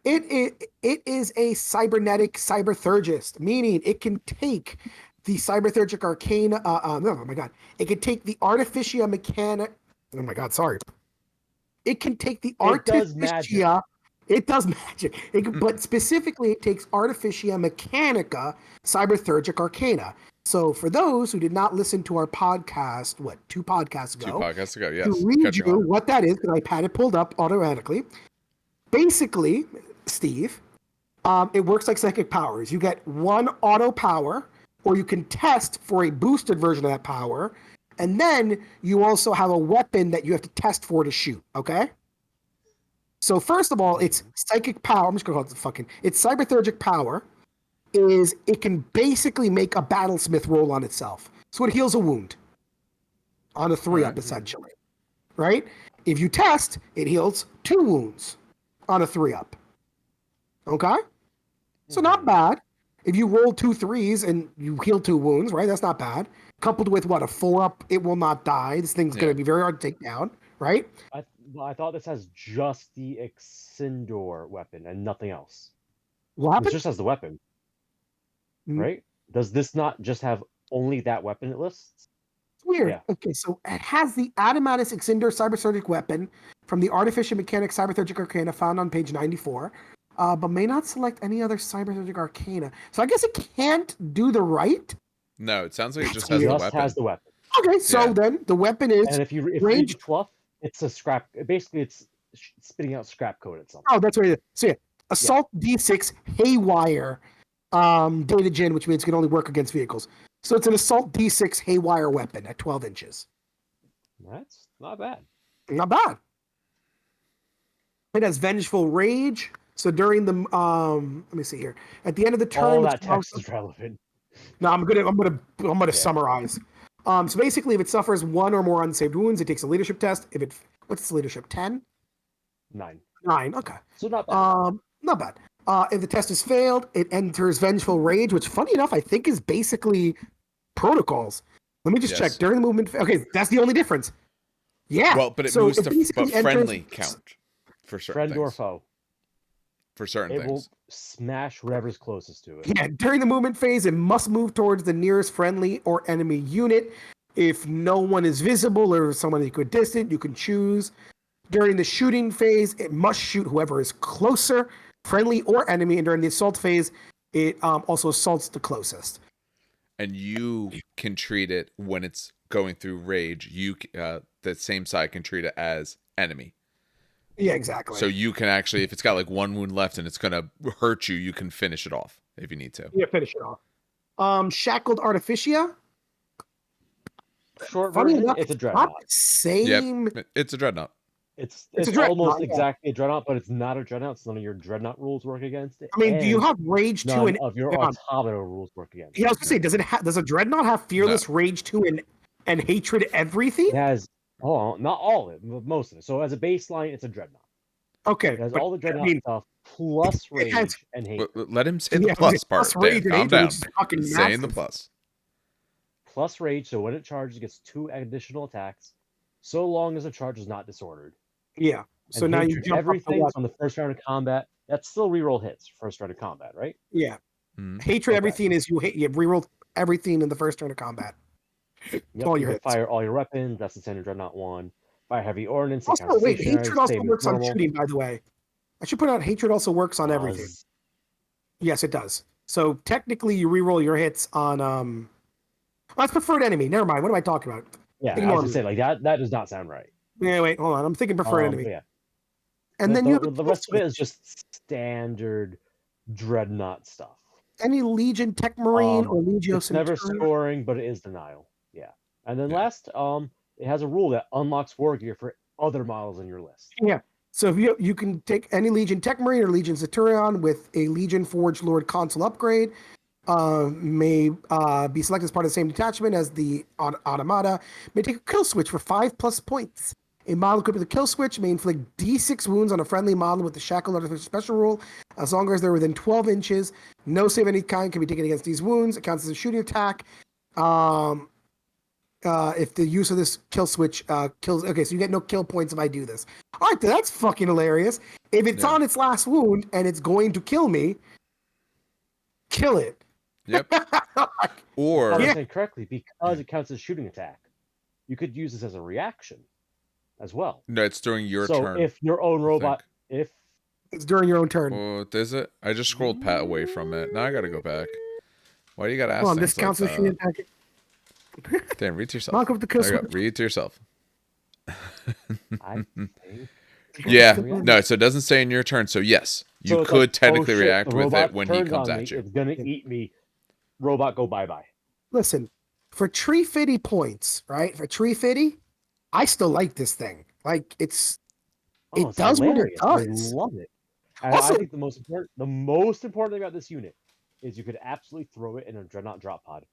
It is a cybernetic cyberthurgist, meaning it can take the Cyberthurgic Arcana. Oh my god! It can take the Artificia Mechanic. Oh my god! Sorry. It can take the Artificia. It does magic. But specifically, it takes Artificia Mechanica Cyberthurgic Arcana. So for those who did not listen to our podcast, 2 podcasts ago? 2 podcasts ago, yes. To read you what that is, because I had it pulled up automatically. Basically, Steve, it works like psychic powers. You get 1 auto power, or you can test for a boosted version of that power, and then you also have a weapon that you have to test for to shoot, okay? So first of all, it's psychic power. I'm just going to call it it's Cyberthurgic power. It can basically make a battlesmith roll on itself. So it heals a wound. on a 3-up, essentially. Right? If you test, it heals 2 wounds on a 3-up. Okay? So not bad. If you roll 2 3s and you heal 2 wounds, right? That's not bad. Coupled with what, a 4-up, it will not die. This thing's going to be very hard to take down, right? I thought this has just the Exindor weapon and nothing else. What happened? This just has the weapon, right? Does this not just have only that weapon it lists? It's weird. Yeah. Okay, so it has the Adamantis Exindor Cyberthurgic weapon from the Artificial Mechanic Cyberthurgic Arcana found on page 94. But may not select any other Cyberthurgic Arcana. So I guess it can't do the Rite? No, it sounds like it just has the weapon. Has the weapon. Okay, so then the weapon is... And if you read Fluff, it's a scrap... Basically, it's spitting out scrap code itself. Oh, that's what it is. So yeah, Assault D6 Haywire data gen, which means it can only work against vehicles. So it's an Assault D6 Haywire weapon at 12 inches. That's not bad. Not bad. It has Vengeful Rage... So during the let me see here. At the end of the turn, all that text is relevant. No, I'm gonna summarize. So basically, if it suffers 1 or more unsaved wounds, it takes a leadership test. If it what's its leadership? 10? 9. 9. Okay. So not bad. Not bad. If the test is failed, it enters Vengeful Rage, which, funny enough, I think is basically protocols. Let me just check. During the movement. Okay, that's the only difference. Yeah. Well, but it moves to friendly count for certain friend things. Or foe. For certain things. It will smash whatever's closest to it. Yeah, during the movement phase, it must move towards the nearest friendly or enemy unit. If no one is visible or someone equidistant, you can choose. During the shooting phase, it must shoot whoever is closer, friendly or enemy. And during the assault phase, it also assaults the closest. And you can treat it when it's going through rage. You the same side can treat it as enemy. Yeah, exactly. So you can actually, if it's got like 1 wound left and it's going to hurt you, you can finish it off if you need to. Yeah, finish it off. Shackled Artificia. Short version, it's a dreadnought. Same. Yep, it's a dreadnought. It's almost exactly a dreadnought, but it's not a dreadnought, so none of your dreadnought rules work against it. I mean, do you have Rage 2 and... of your Automata rules work against it. Yeah, I was going to say, does a dreadnought have Fearless Rage 2 and Hatred Everything? It has... Oh, not all of it, but most of it. So as a baseline, it's a dreadnought. Okay. It has all the dreadnought stuff plus rage and hate. Let him say the plus part. Dave, calm down. He's saying the plus. Plus rage, so when it charges, it gets 2 additional attacks, so long as the charge is not disordered. Yeah. So and now you jump everything on the first round of combat. That's still reroll hits first round of combat, right? Yeah. Hatred Everything is you reroll everything in the first round of combat. Yep, all your hits. Fire all your weapons. That's the standard dreadnought one. Fire heavy ordnance. Also, wait, Hatred also works on shooting, by the way. I should put out Hatred also works on everything. Yes, it does. So technically, you reroll your hits on that's preferred enemy. Never mind. What am I talking about? Yeah, I was gonna say like that. That does not sound right. Yeah, wait, hold on. I'm thinking preferred enemy. Yeah. And then the rest of it is just standard dreadnought stuff. Any Legion Tech Marine or Legio It's never scoring, but it is denial. Yeah. And then last, it has a rule that unlocks Wargear for other models in your list. Yeah. So if you can take any Legion Tech Marine or Legion Centurion with a Legion Forge Lord console upgrade, may be selected as part of the same detachment as the Automata, may take a kill switch for 5+ points. A model equipped with a kill switch may inflict D6 wounds on a friendly model with the Shackled Artificer special rule, as long as they're within 12 inches. No save of any kind can be taken against these wounds. It counts as a shooting attack. If the use of this kill switch kills... Okay, so you get no kill points if I do this. All right, that's fucking hilarious. If it's on its last wound and it's going to kill me, kill it. Yep. Or... I say correctly, because it counts as a shooting attack, you could use this as a reaction as well. No, it's during your turn. So if your own robot... If it's during your own turn. Oh, is it? I just scrolled Pat away from it. Now I gotta go back. Why do you gotta ask things this counts as shooting attack. Dan, read to yourself. Read to yourself. Yeah, no, so it doesn't say in your turn. So yes, you could technically react with it when he comes at you. It's gonna eat me. Robot, go bye-bye. Listen, for tree fitty points, right? For tree fitty, I still like this thing. Like it does what it does. I love it. And also, I think the most important thing about this unit is you could absolutely throw it in a Dreadnought drop pod.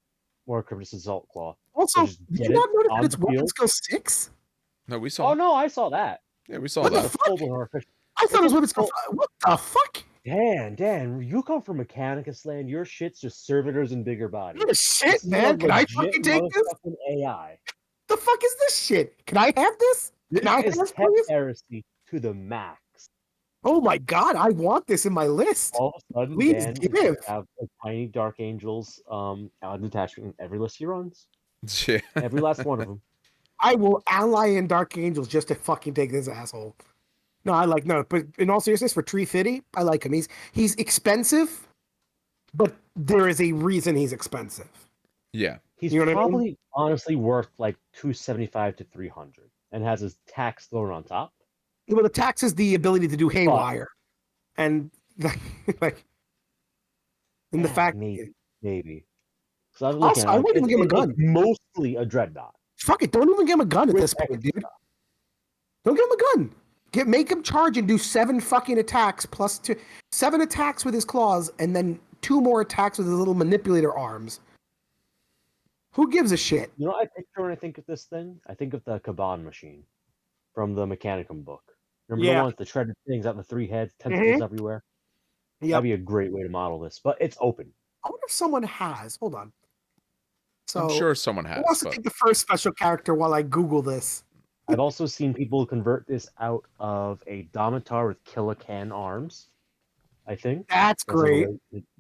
more Cryptus Assault Claw. Also, so did you not notice that it's weapon skill 6? No, we saw. Oh no, I saw that. Yeah, we saw what that. The fuck? I thought it was weapon skill 5. What the fuck? Dan, you come from Mechanicus land. Your shit's just servitors and bigger bodies. What shit, man? Can I fucking take this? AI. The fuck is this shit? Can I have this? Can I have this, please? Heresy to the max. Oh my god, I want this in my list. All of a sudden, please Dan give. Have tiny Dark Angels out detachment in every list he runs. Yeah. Every last one of them. I will ally in Dark Angels just to fucking take this asshole. No, but in all seriousness, for Tree Fitty, I like him. He's expensive, but there is a reason he's expensive. Yeah. He's probably honestly worth like 275 to 300 and has his tax thrown on top. Yeah, well, the tax is the ability to do haywire. And like and the fact maybe. Also, I wouldn't even give him a gun. Mostly a dreadnought. Fuck it, don't even give him a gun at this point, dude. Don't give him a gun. Make him charge and do 7 fucking attacks plus 2. 7 attacks with his claws, and then 2 more attacks with his little manipulator arms. Who gives a shit? You know what I picture when I think of this thing? I think of the Kaban machine from the Mechanicum book. Remember the ones, the shredded things out the 3 heads, tentacles everywhere? Yep. That'd be a great way to model this, but it's open. I wonder if someone has. Hold on. So I'm sure someone has. Who wants to take the first special character while I Google this? I've also seen people convert this out of a Domitar with Killacan arms, I think. That's great.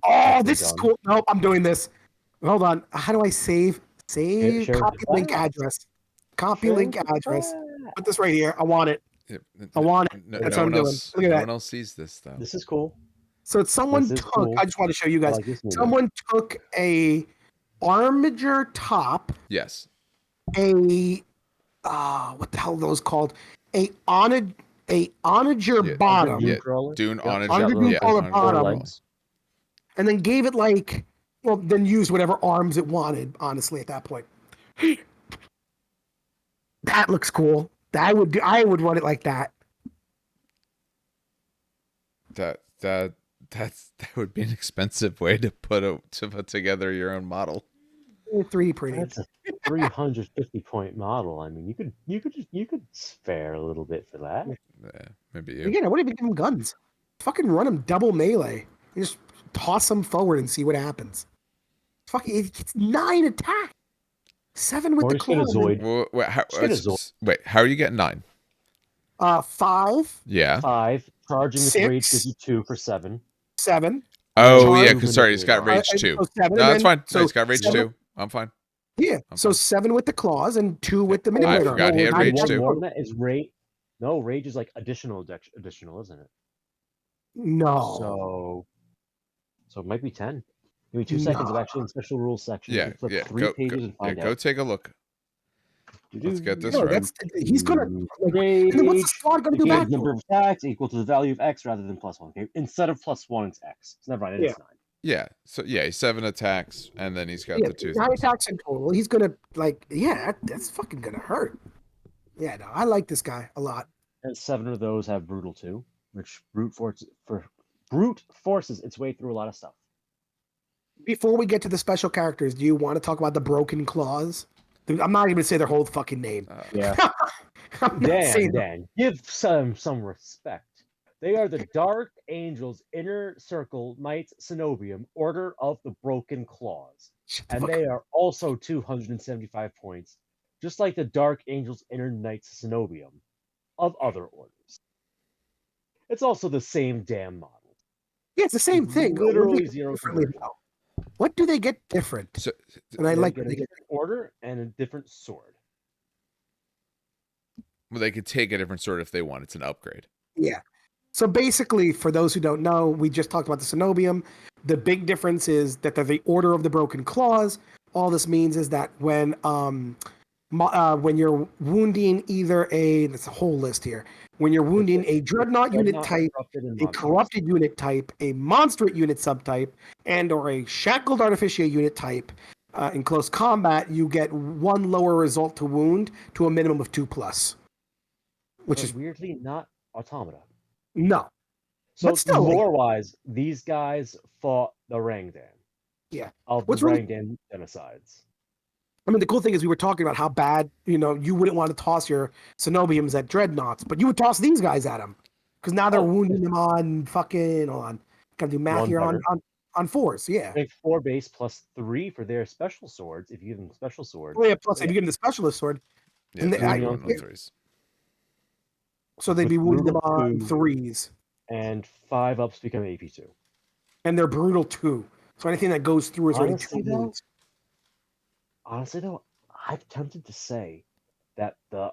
Oh, this is cool. Nope, I'm doing this. Hold on. How do I save? Copy link address. Copy link address. Put this right here. I want it. I want it. That's what I'm doing. Look at that. No one else sees this, though. This is cool. So someone took, I just want to show you guys. Someone took a armature top. Yes. What the hell are those called? A onager bottom. Yeah. Dune onager bottom. And then gave it then used whatever arms it wanted, honestly, at that point. That looks cool. I would run it like that. That would be an expensive way to put together your own model. 3D printing. That's a 350 point model. I mean, you could spare a little bit for that. Yeah, maybe you. Again, I wouldn't even give him guns. Fucking run him double melee. You just toss him forward and see what happens. Fucking, it's 9 attack. 7 with the claws. Wait, how are you getting 9? 5. Yeah. 5. Charging with rage gives you 2 for 7. 7. Oh yeah, because he's got rage 2. No, that's fine. So he's got rage 2. I'm fine. Yeah. So 7 with the claws and 2 with the manipulator. I forgot he had rage 2. More than that is rage. No, rage is like additional, isn't it? No. So it might be 10. Give me 2 seconds of actually in special rules section. Yeah, flip 3 pages and find out. Go take a look. Let's get this right. He's gonna. What's the squad gonna do back? Number of attacks equal to the value of X rather than +1. Okay, instead of +1, it's X. It's never mind. It's 9. Yeah. So he's 7 attacks, and then he's got the 2. 9 attacks in total. He's gonna that's fucking gonna hurt. Yeah, no, I like this guy a lot. And 7 of those have brutal 2, which brute forces its way through a lot of stuff. Before we get to the special characters, do you want to talk about the broken claws? I'm not even gonna say their whole fucking name. Yeah. Dan, give some respect. They are the Dark Angels Inner Circle Knights Cenobium, Order of the Broken Claws. And they are also 275 points, just like the Dark Angels Inner Knights Cenobium of other orders. It's also the same damn model. Yeah, it's the same thing. Literally 0. What do they get different? And I like a different order and a different sword. Well, they could take a different sword if they want. It's an upgrade. Yeah. So basically, for those who don't know, we just talked about the Cenobium. The big difference is that they're the Order of the Broken Claws. All this means is that when you're wounding that's a whole list here. When you're wounding a Dreadnought unit type, a Corrupted unit type, a Monstrate unit subtype, and or a Shackled Artificer unit type, in close combat, you get 1 lower result to wound to a minimum of 2+. Which is weirdly not Automata. No. So still, lore-wise, these guys fought the Rangdan. Yeah. Of the Rangdan genocides. I mean, the cool thing is we were talking about how bad, you wouldn't want to toss your Cenobiums at Dreadnoughts, but you would toss these guys at them. Because now they're wounding them on fucking, gotta do math here, on force, yeah. Make 4 base plus 3 for their special swords, if you give them special swords. Oh, yeah, plus if you give them the specialist sword. Yeah, and on 3s. So they'd be wounding them on 3s. And 5 ups become AP2. And they're brutal 2. So anything that goes through is already 2 wounds. Honestly, though, I'm tempted to say that the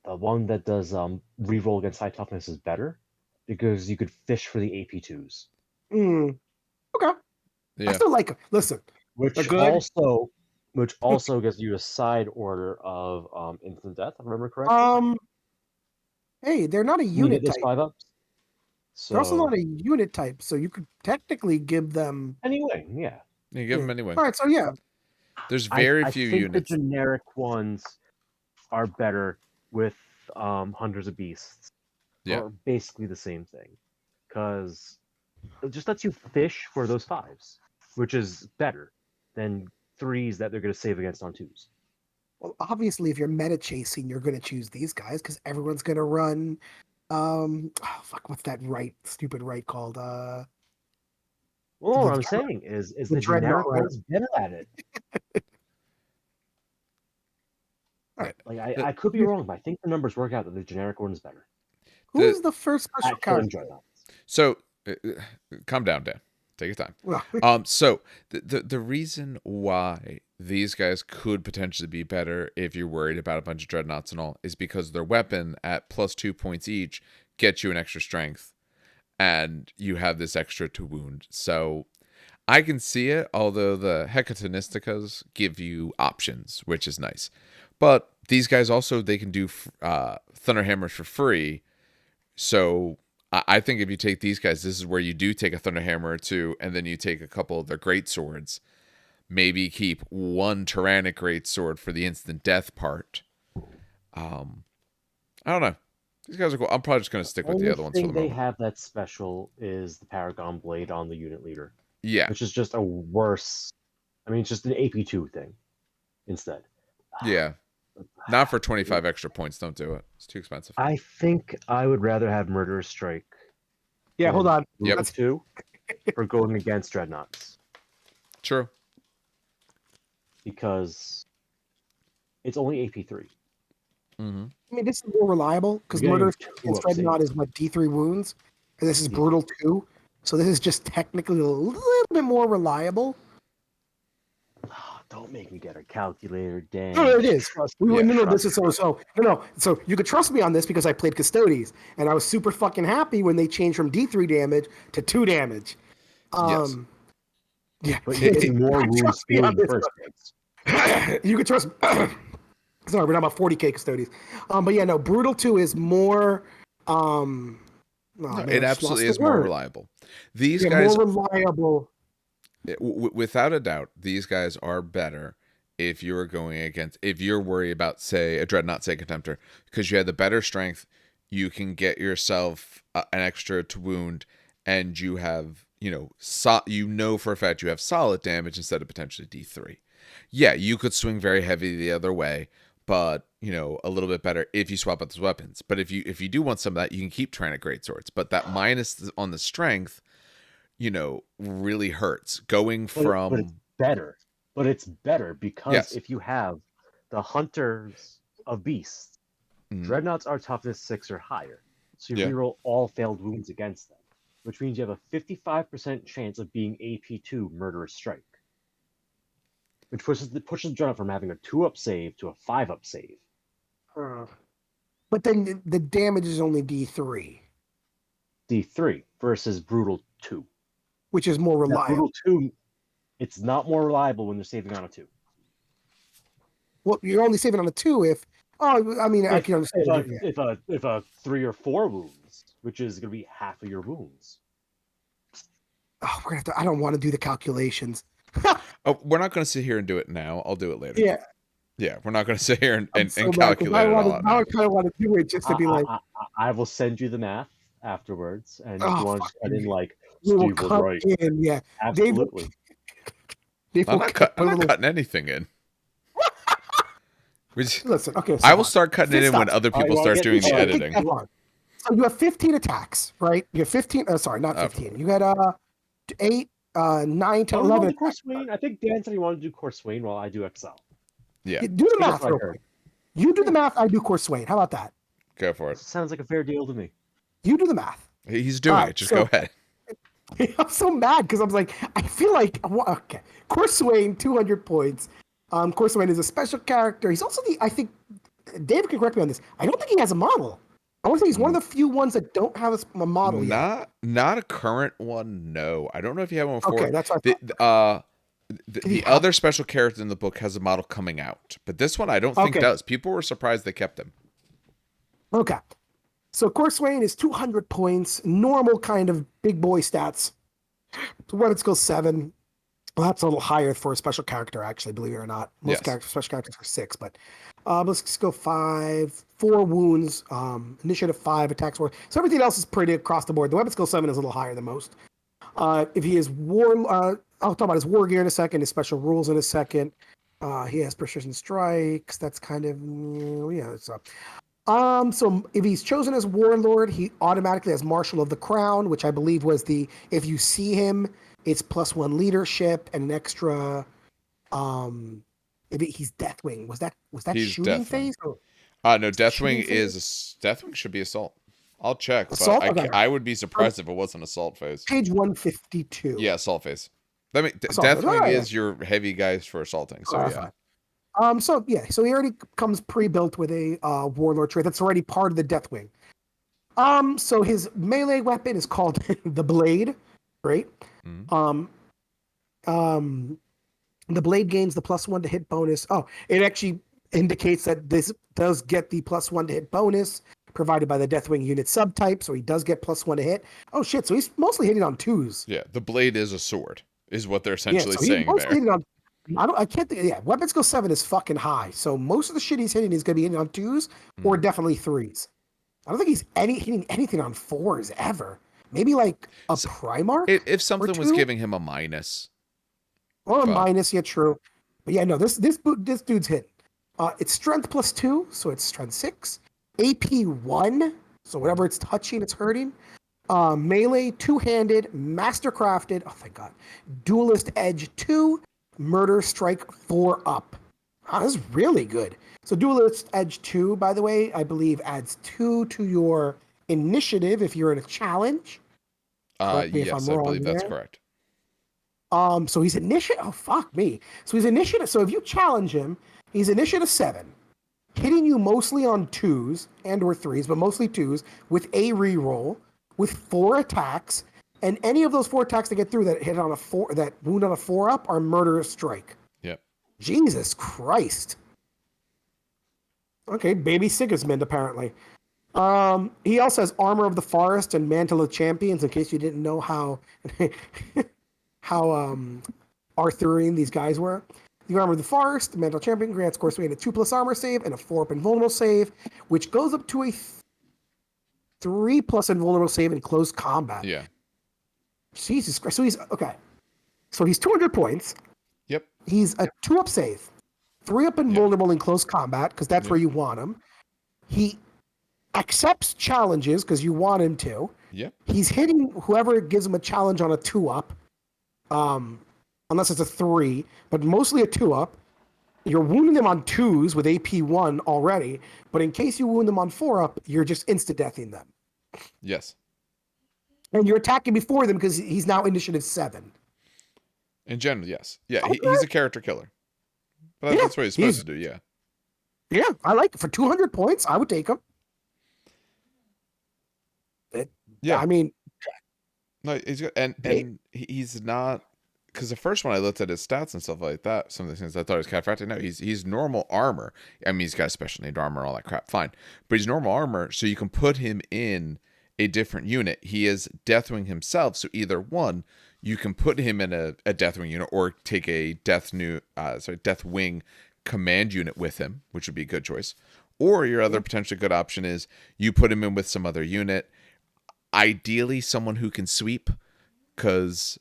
one that does reroll against high toughness is better because you could fish for the AP2s. Okay. Yeah. I still like them. Listen, which also gives you a side order of instant death, if I remember correctly. Hey, they're not a unit type. 5 ups. So... They're also not a unit type, so you could technically give them anyway. Yeah. You give them anyway. All right, so yeah. There's very few units. I think the generic ones are better with Hunters of Beasts. Yeah. Or basically the same thing. Because it just lets you fish for those 5s, which is better than 3s that they're going to save against on 2s. Well, obviously, if you're meta chasing, you're going to choose these guys because everyone's going to run. What's that stupid right called? Well, what I'm saying is the generic one's better at it. All right. Like I could be wrong, but I think the numbers work out that the generic one is better. Who's the first special character? So, calm down, Dan. Take your time. So the reason why these guys could potentially be better if you're worried about a bunch of dreadnoughts and all is because their weapon at +2 points each gets you an extra strength, and you have this extra to wound. So I can see it, although the Hekayonystikcas give you options, which is nice. But these guys also, they can do Thunderhammers for free. So I think if you take these guys, this is where you do take a Thunderhammer or 2, and then you take a couple of their great swords. Maybe keep one Tyrannic great sword for the instant death part. I don't know. These guys are cool. I'm probably just going to stick with the other ones for the moment. They have that special is the Paragon Blade on the unit leader. Yeah. Which is just a worse... I mean, it's just an AP2 thing instead. Yeah. Not for 25 extra points. Don't do it. It's too expensive. I think I would rather have Murderous Strike. Yeah, hold on. Yep. That's 2 for going against Dreadnoughts. True. Because it's only AP3. Mm-hmm. I mean, this is more reliable because Murderous against Dreadnought is D3 wounds, and this is brutal 2. So this is just technically a little bit more reliable. Don't make me get a calculator, Dan. No, it is. This is so. So you could trust me on this because I played Custodes, and I was super fucking happy when they changed from D3 damage to 2 damage. Yes. Yeah. But you're getting more wounds in the first place. You could trust. Sorry, we're not about 40k Custodes. But yeah, no, Brutal 2 is more. It absolutely is more reliable. These guys more reliable. Without a doubt, these guys are better if you're worried about, say, a Dreadnought, say, Contemptor, because you have the better strength, you can get yourself an extra to wound, and you have, for a fact you have solid damage instead of potentially D3. Yeah, you could swing very heavy the other way, but, a little bit better if you swap out those weapons. But if you do want some of that, you can keep Tyrannic Greatswords. But that minus on the strength, really hurts going from. But it's better. But it's better because if you have the Hunters of Beasts, Dreadnoughts are toughness 6 or higher. So you reroll all failed wounds against them, which means you have a 55% chance of being AP2 Murderous Strike. Which pushes the Dreadnought from having a 2-up save to a 5-up save. But then the damage is only D3. D3 versus Brutal 2. Which is more reliable. Brutal 2, it's not more reliable when they're saving on a 2. Well, you're only saving on a 2 if... I can understand. If a 3 or 4 wounds, which is going to be half of your wounds. Oh, we're gonna have to... I don't want to do the calculations. We're not going to sit here and do it now. I'll do it later. Yeah. Yeah, we're not going to sit here and calculate it all out. I kind of want to do it just to be like... I will send you the math afterwards, and if you want to cut in Steve was right. Yeah. Absolutely. I'm not cutting anything in. Listen, okay. So I will start cutting it in when other people start doing the editing. So you have 15 attacks, right? You have 15. Sorry, not 15. You got 8, 9, 10, 11. Corswain. I think Dan said he wanted to do Corswain while I do Excel. Yeah. Do the math real quick. You do the math. I do Corswain. How about that? Go for it. Sounds like a fair deal to me. You do the math. He's doing it. Just go ahead. I'm so mad because I'm like, I feel like, okay, Corswain, 200 points. Corswain is a special character. He's also I think, David can correct me on this. I don't think he has a model. I want to say he's one of the few ones that don't have a model yet. Not a current one, no. I don't know if you have one before. Okay, that's what I thought. The other special character in the book has a model coming out, but this one I don't think does. People were surprised they kept him. Okay. So Corswain is 200 points, normal kind of big boy stats. Weapon skill 7. Well, that's a little higher for a special character, actually, believe it or not. Most special characters are 6, but let's go 5, 4 wounds, initiative 5, attacks 4. So everything else is pretty across the board. The weapon skill 7 is a little higher than most. If he is I'll talk about his Wargear in a second, his special rules in a second. He has precision strikes. That's kind of so if he's chosen as Warlord, he automatically has Marshal of the Crown, which I believe was if you see him, it's +1 leadership and an extra. He's Deathwing. Was that he's shooting phase? No, Deathwing should be assault. I'll check, assault? But I would be surprised if it wasn't assault phase. Page 152. Yeah, assault phase. Deathwing is your heavy guys for assaulting. So So he already comes pre-built with a Warlord trait that's already part of the Deathwing. So his melee weapon is called the Blade, right? Mm-hmm. The Blade gains the +1 to hit bonus. Oh, it actually indicates that this does get the +1 to hit bonus provided by the Deathwing unit subtype, so he does get +1 to hit. Oh shit! So he's mostly hitting on 2s. Yeah, the Blade is a sword, is what they're essentially saying there. I can't think. Yeah, weapon skill 7 is fucking high. So most of the shit he's hitting is going to be hitting on 2s or definitely 3s. I don't think he's hitting anything on 4s ever. Maybe like a Primarch. If something was giving him a minus. Or a minus, yeah, true. But yeah, no, this dude's hitting. It's strength +2, so it's strength 6. AP 1, so whatever it's touching, it's hurting. Melee 2-handed, mastercrafted. Oh thank God. Duelist edge 2. Murder strike 4 up. That's really good. So Duelist Edge 2, by the way, I believe adds 2 to your initiative if you're in a challenge. Yes, I believe that's correct. So he's initiative. Oh fuck me. So he's initiative. So if you challenge him, he's initiative 7, hitting you mostly on 2s and or 3s, but mostly 2s with a reroll with 4 attacks. And any of those 4 attacks that get through that hit on a 4, that wound on a 4 up are murderous strike. Yep. Jesus Christ. Okay, baby Sigismund apparently. He also has Armor of the Forest and Mantle of Champions. In case you didn't know how Arthurian these guys were. The Armor of the Forest, the Mantle of Champion grants Corswain a 2+ armor save and a 4+ invulnerable save, which goes up to a 3+ invulnerable save in close combat. Yeah. Jesus Christ. So he's okay. So he's 200 points. Yep. He's a 2-up save, 3-up invulnerable in close combat because that's where you want him. He accepts challenges because you want him to. Yep. He's hitting whoever gives him a challenge on a 2-up, unless it's a 3, but mostly a 2-up. You're wounding them on 2s with AP 1 already, but in case you wound them on 4-up, you're just insta-deathing them. Yes. And you're attacking before them because he's now initiative 7. In general, yes. Yeah, he's a character killer. But that's what he's supposed to do, yeah. Yeah, I like it. For 200 points, I would take him. I mean... No, he's good. And he's not... Because the first one I looked at his stats and stuff like that, some of the things I thought he was cataphractic. No, he's normal armor. I mean, he's got special named armor, all that crap, fine. But he's normal armor, so you can put him in a different unit. He is Deathwing himself, so either one, you can put him in a Deathwing unit or take a Deathwing command unit with him, which would be a good choice. Or your other potentially good option is you put him in with some other unit, ideally someone who can sweep, because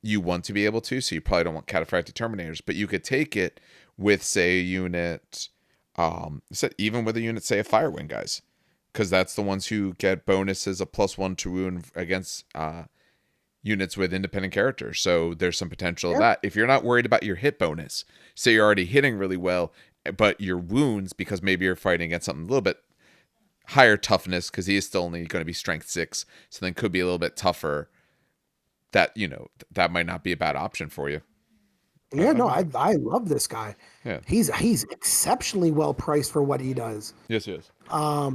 you want to be able to, so you probably don't want cataphractic terminators, but you could take it with, say, a unit Even with a unit, say a Firewing guys, because that's the ones who get bonuses, a +1 to wound against units with independent characters. So there's some potential of that. If you're not worried about your hit bonus, say you're already hitting really well, but your wounds, because maybe you're fighting against something a little bit higher toughness, because he is still only going to be strength 6, so then could be a little bit tougher. That that might not be a bad option for you. Yeah, no, I love this guy. Yeah, he's exceptionally well priced for what he does. Yes, he is. I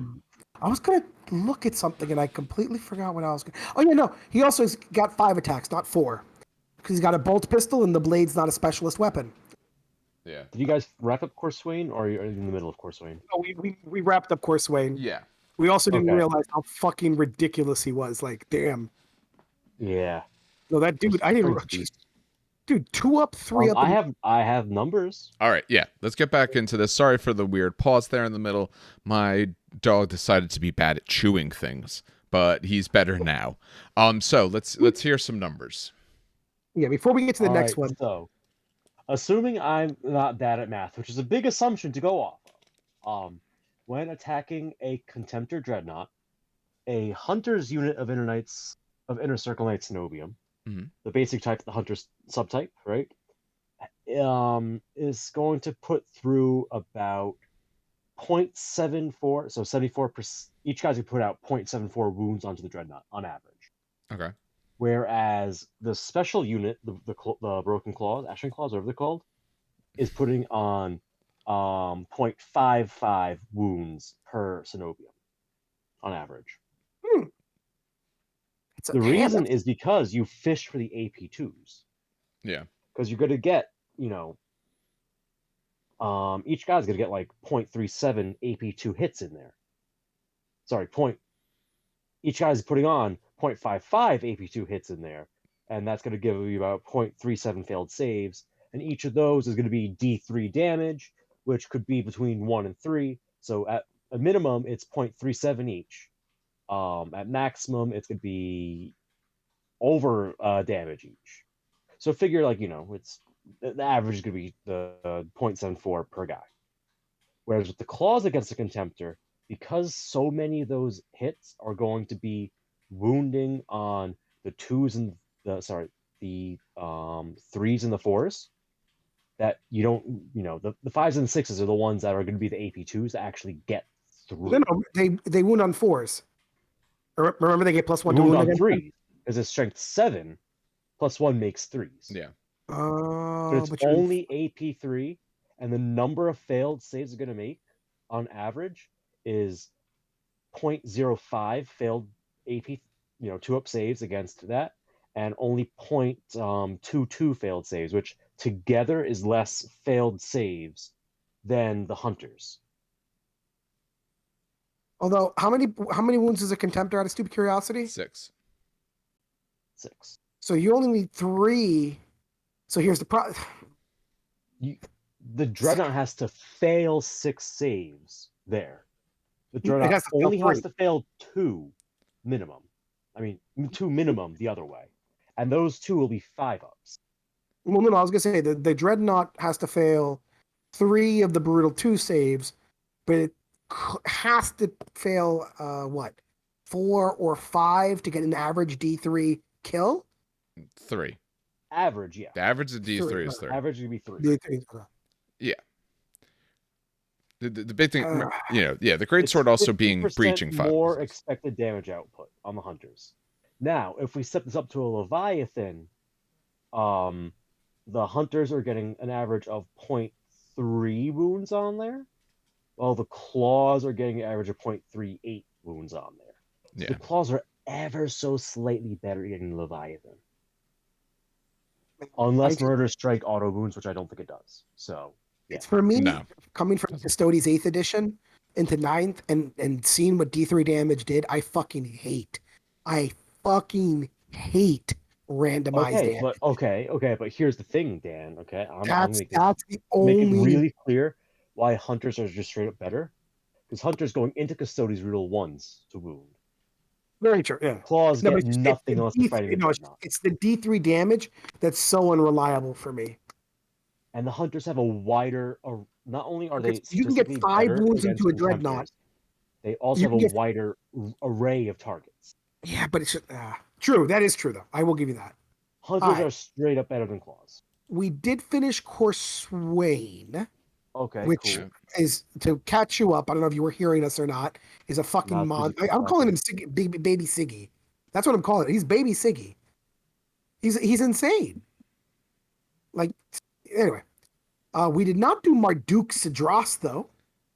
was gonna look at something and I completely forgot what I was. Oh yeah, no, he also has got 5 attacks, not 4, because he's got a bolt pistol and the blade's not a specialist weapon. Yeah. Did you guys wrap up Corswain, or are you in the middle of Corswain? No, we wrapped up Corswain. Yeah. We also didn't realize how fucking ridiculous he was. Like, damn. Yeah. No, that dude. I didn't. Geez. Dude, 2 up, 3 up. I have numbers. All right, yeah. Let's get back into this. Sorry for the weird pause there in the middle. My dog decided to be bad at chewing things, but he's better now. So let's hear some numbers. Yeah, before we get to the next one. So, assuming I'm not bad at math, which is a big assumption to go off of, when attacking a Contemptor Dreadnought, a Hunter's unit of Inner Circle Knight Cenobium, the basic type, the Hunter's subtype, right, is going to put through about 0.74, so 74%. Each guy's going to put out 0.74 wounds onto the Dreadnought on average. Okay. Whereas the special unit, the Broken Claws, Ashen Claws, whatever they're called, is putting on 0.55 wounds per Cenobium on average. The reason is because you fish for the AP2s. Yeah. Because you're going to get, each guy's going to get like 0.37 AP2 hits in there. Sorry, each guy's putting on 0.55 AP2 hits in there, and that's going to give you about 0.37 failed saves, and each of those is going to be D3 damage, which could be between 1 and 3, so at a minimum, it's 0.37 each. At maximum, it's going to be over damage each. So figure, it's the average is going to be the 0.74 per guy. Whereas with the claws against the Contemptor, because so many of those hits are going to be wounding on the 2s and the 3s and the 4s, that you don't, the 5s and 6s are the ones that are going to be the AP2s that actually get through. No, they wound on 4s. Remember, they get +1 to wound on 3s. Is a strength 7, +1 makes 3s. Yeah. But it's only AP3, and the number of failed saves are going to make on average is 0.05 failed AP, 2-up saves against that, and only 0.22 failed saves, which together is less failed saves than the Hunters. Although, how many wounds is a Contemptor, out of stupid curiosity? 6. So you only need 3. So here's the problem. The Dreadnought has to fail 6 saves there. The Dreadnought only has to fail 2 minimum. 2 minimum the other way. And those 2 will be 5-ups. Well, no, I was going to say, the Dreadnought has to fail 3 of the Brutal 2 saves, but it has to fail, 4 or 5 to get an average D3 kill? 3. Average, yeah. The average of D3 is 3. Average would be 3. Yeah. The big thing, the Great Sword also being breaching 5. More expected damage output on the Hunters. Now, if we set this up to a Leviathan, the Hunters are getting an average of 0.3 wounds on there, while the Claws are getting an average of 0.38 wounds on there. So the Claws are ever so slightly better getting Leviathan. Unless Murder Strike auto wounds, which I don't think it does. So, yeah. It's for me, coming from Custodes 8th edition into 9th and seeing what D3 damage did, I fucking hate randomized damage. But here's the thing, Dan. Okay, that's the only. Make it really clear why Hunters are just straight up better, because Hunters going into Custodes real 1s to wound. Very true. Yeah. Claws get nothing unless they're fighting. It's the D3 damage that's so unreliable for me. And the Hunters have a wider not only are they you can get statistically 5 better wounds against into a dreadnought. They also have a wider array of targets. Yeah, but it's true. That is true, though. I will give you that. Hunters are straight up better than claws. We did finish Corswain. Okay, which cool. is, to catch you up, I don't know if you were hearing us or not, is a fucking mod. I'm calling him baby Siggy. That's what I'm calling it. He's baby Siggy. He's insane. Like, anyway. We did not do Marduk Sedras, though.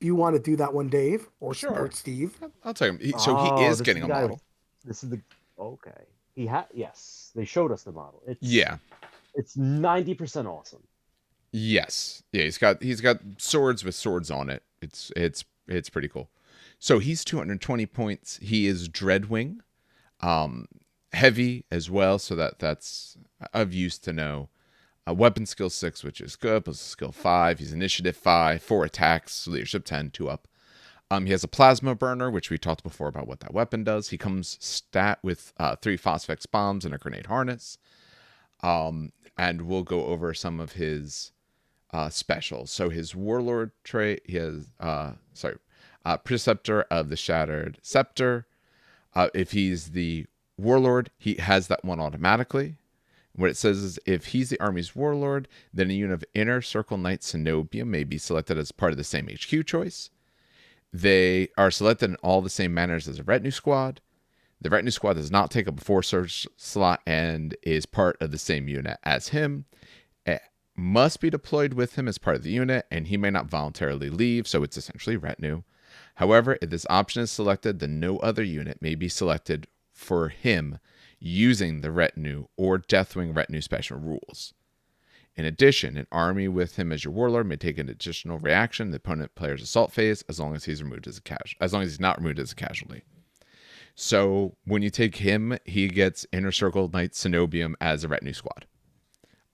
If you want to do that one, Dave, or Steve. I'll tell him. So he is getting a model. This is the... Okay. Yes, they showed us the model. It's 90% awesome. Yes. Yeah, he's got swords with swords on it. It's pretty cool. So he's 220 points. He is Dreadwing. Heavy as well, so that's of use to know. Weapon skill 6, which is good, plus skill 5. He's initiative 5, 4 attacks, leadership 10, 2 up. He has a plasma burner, which we talked before about what that weapon does. He comes stat with 3 Phosphex bombs and a grenade harness. And we'll go over some of his specials. So his Warlord trait, he has Preceptor of the Shattered Scepter. If he's the Warlord, he has that one automatically. What it says is, if he's the army's warlord, then a unit of Inner Circle Knight Cenobium may be selected as part of the same HQ choice. They are selected in all the same manners as a retinue squad. The retinue squad does not take up a 4 search slot and is part of the same unit as him. It must be deployed with him as part of the unit, and he may not voluntarily leave, so it's essentially retinue. However, if this option is selected, then no other unit may be selected for him using the retinue or Deathwing retinue special rules. In addition, an army with him as your warlord may take an additional reaction in the opponent player's assault phase as long as he's not removed as a casualty. So when you take him, he gets Inner Circle Knight Cenobium as a retinue squad.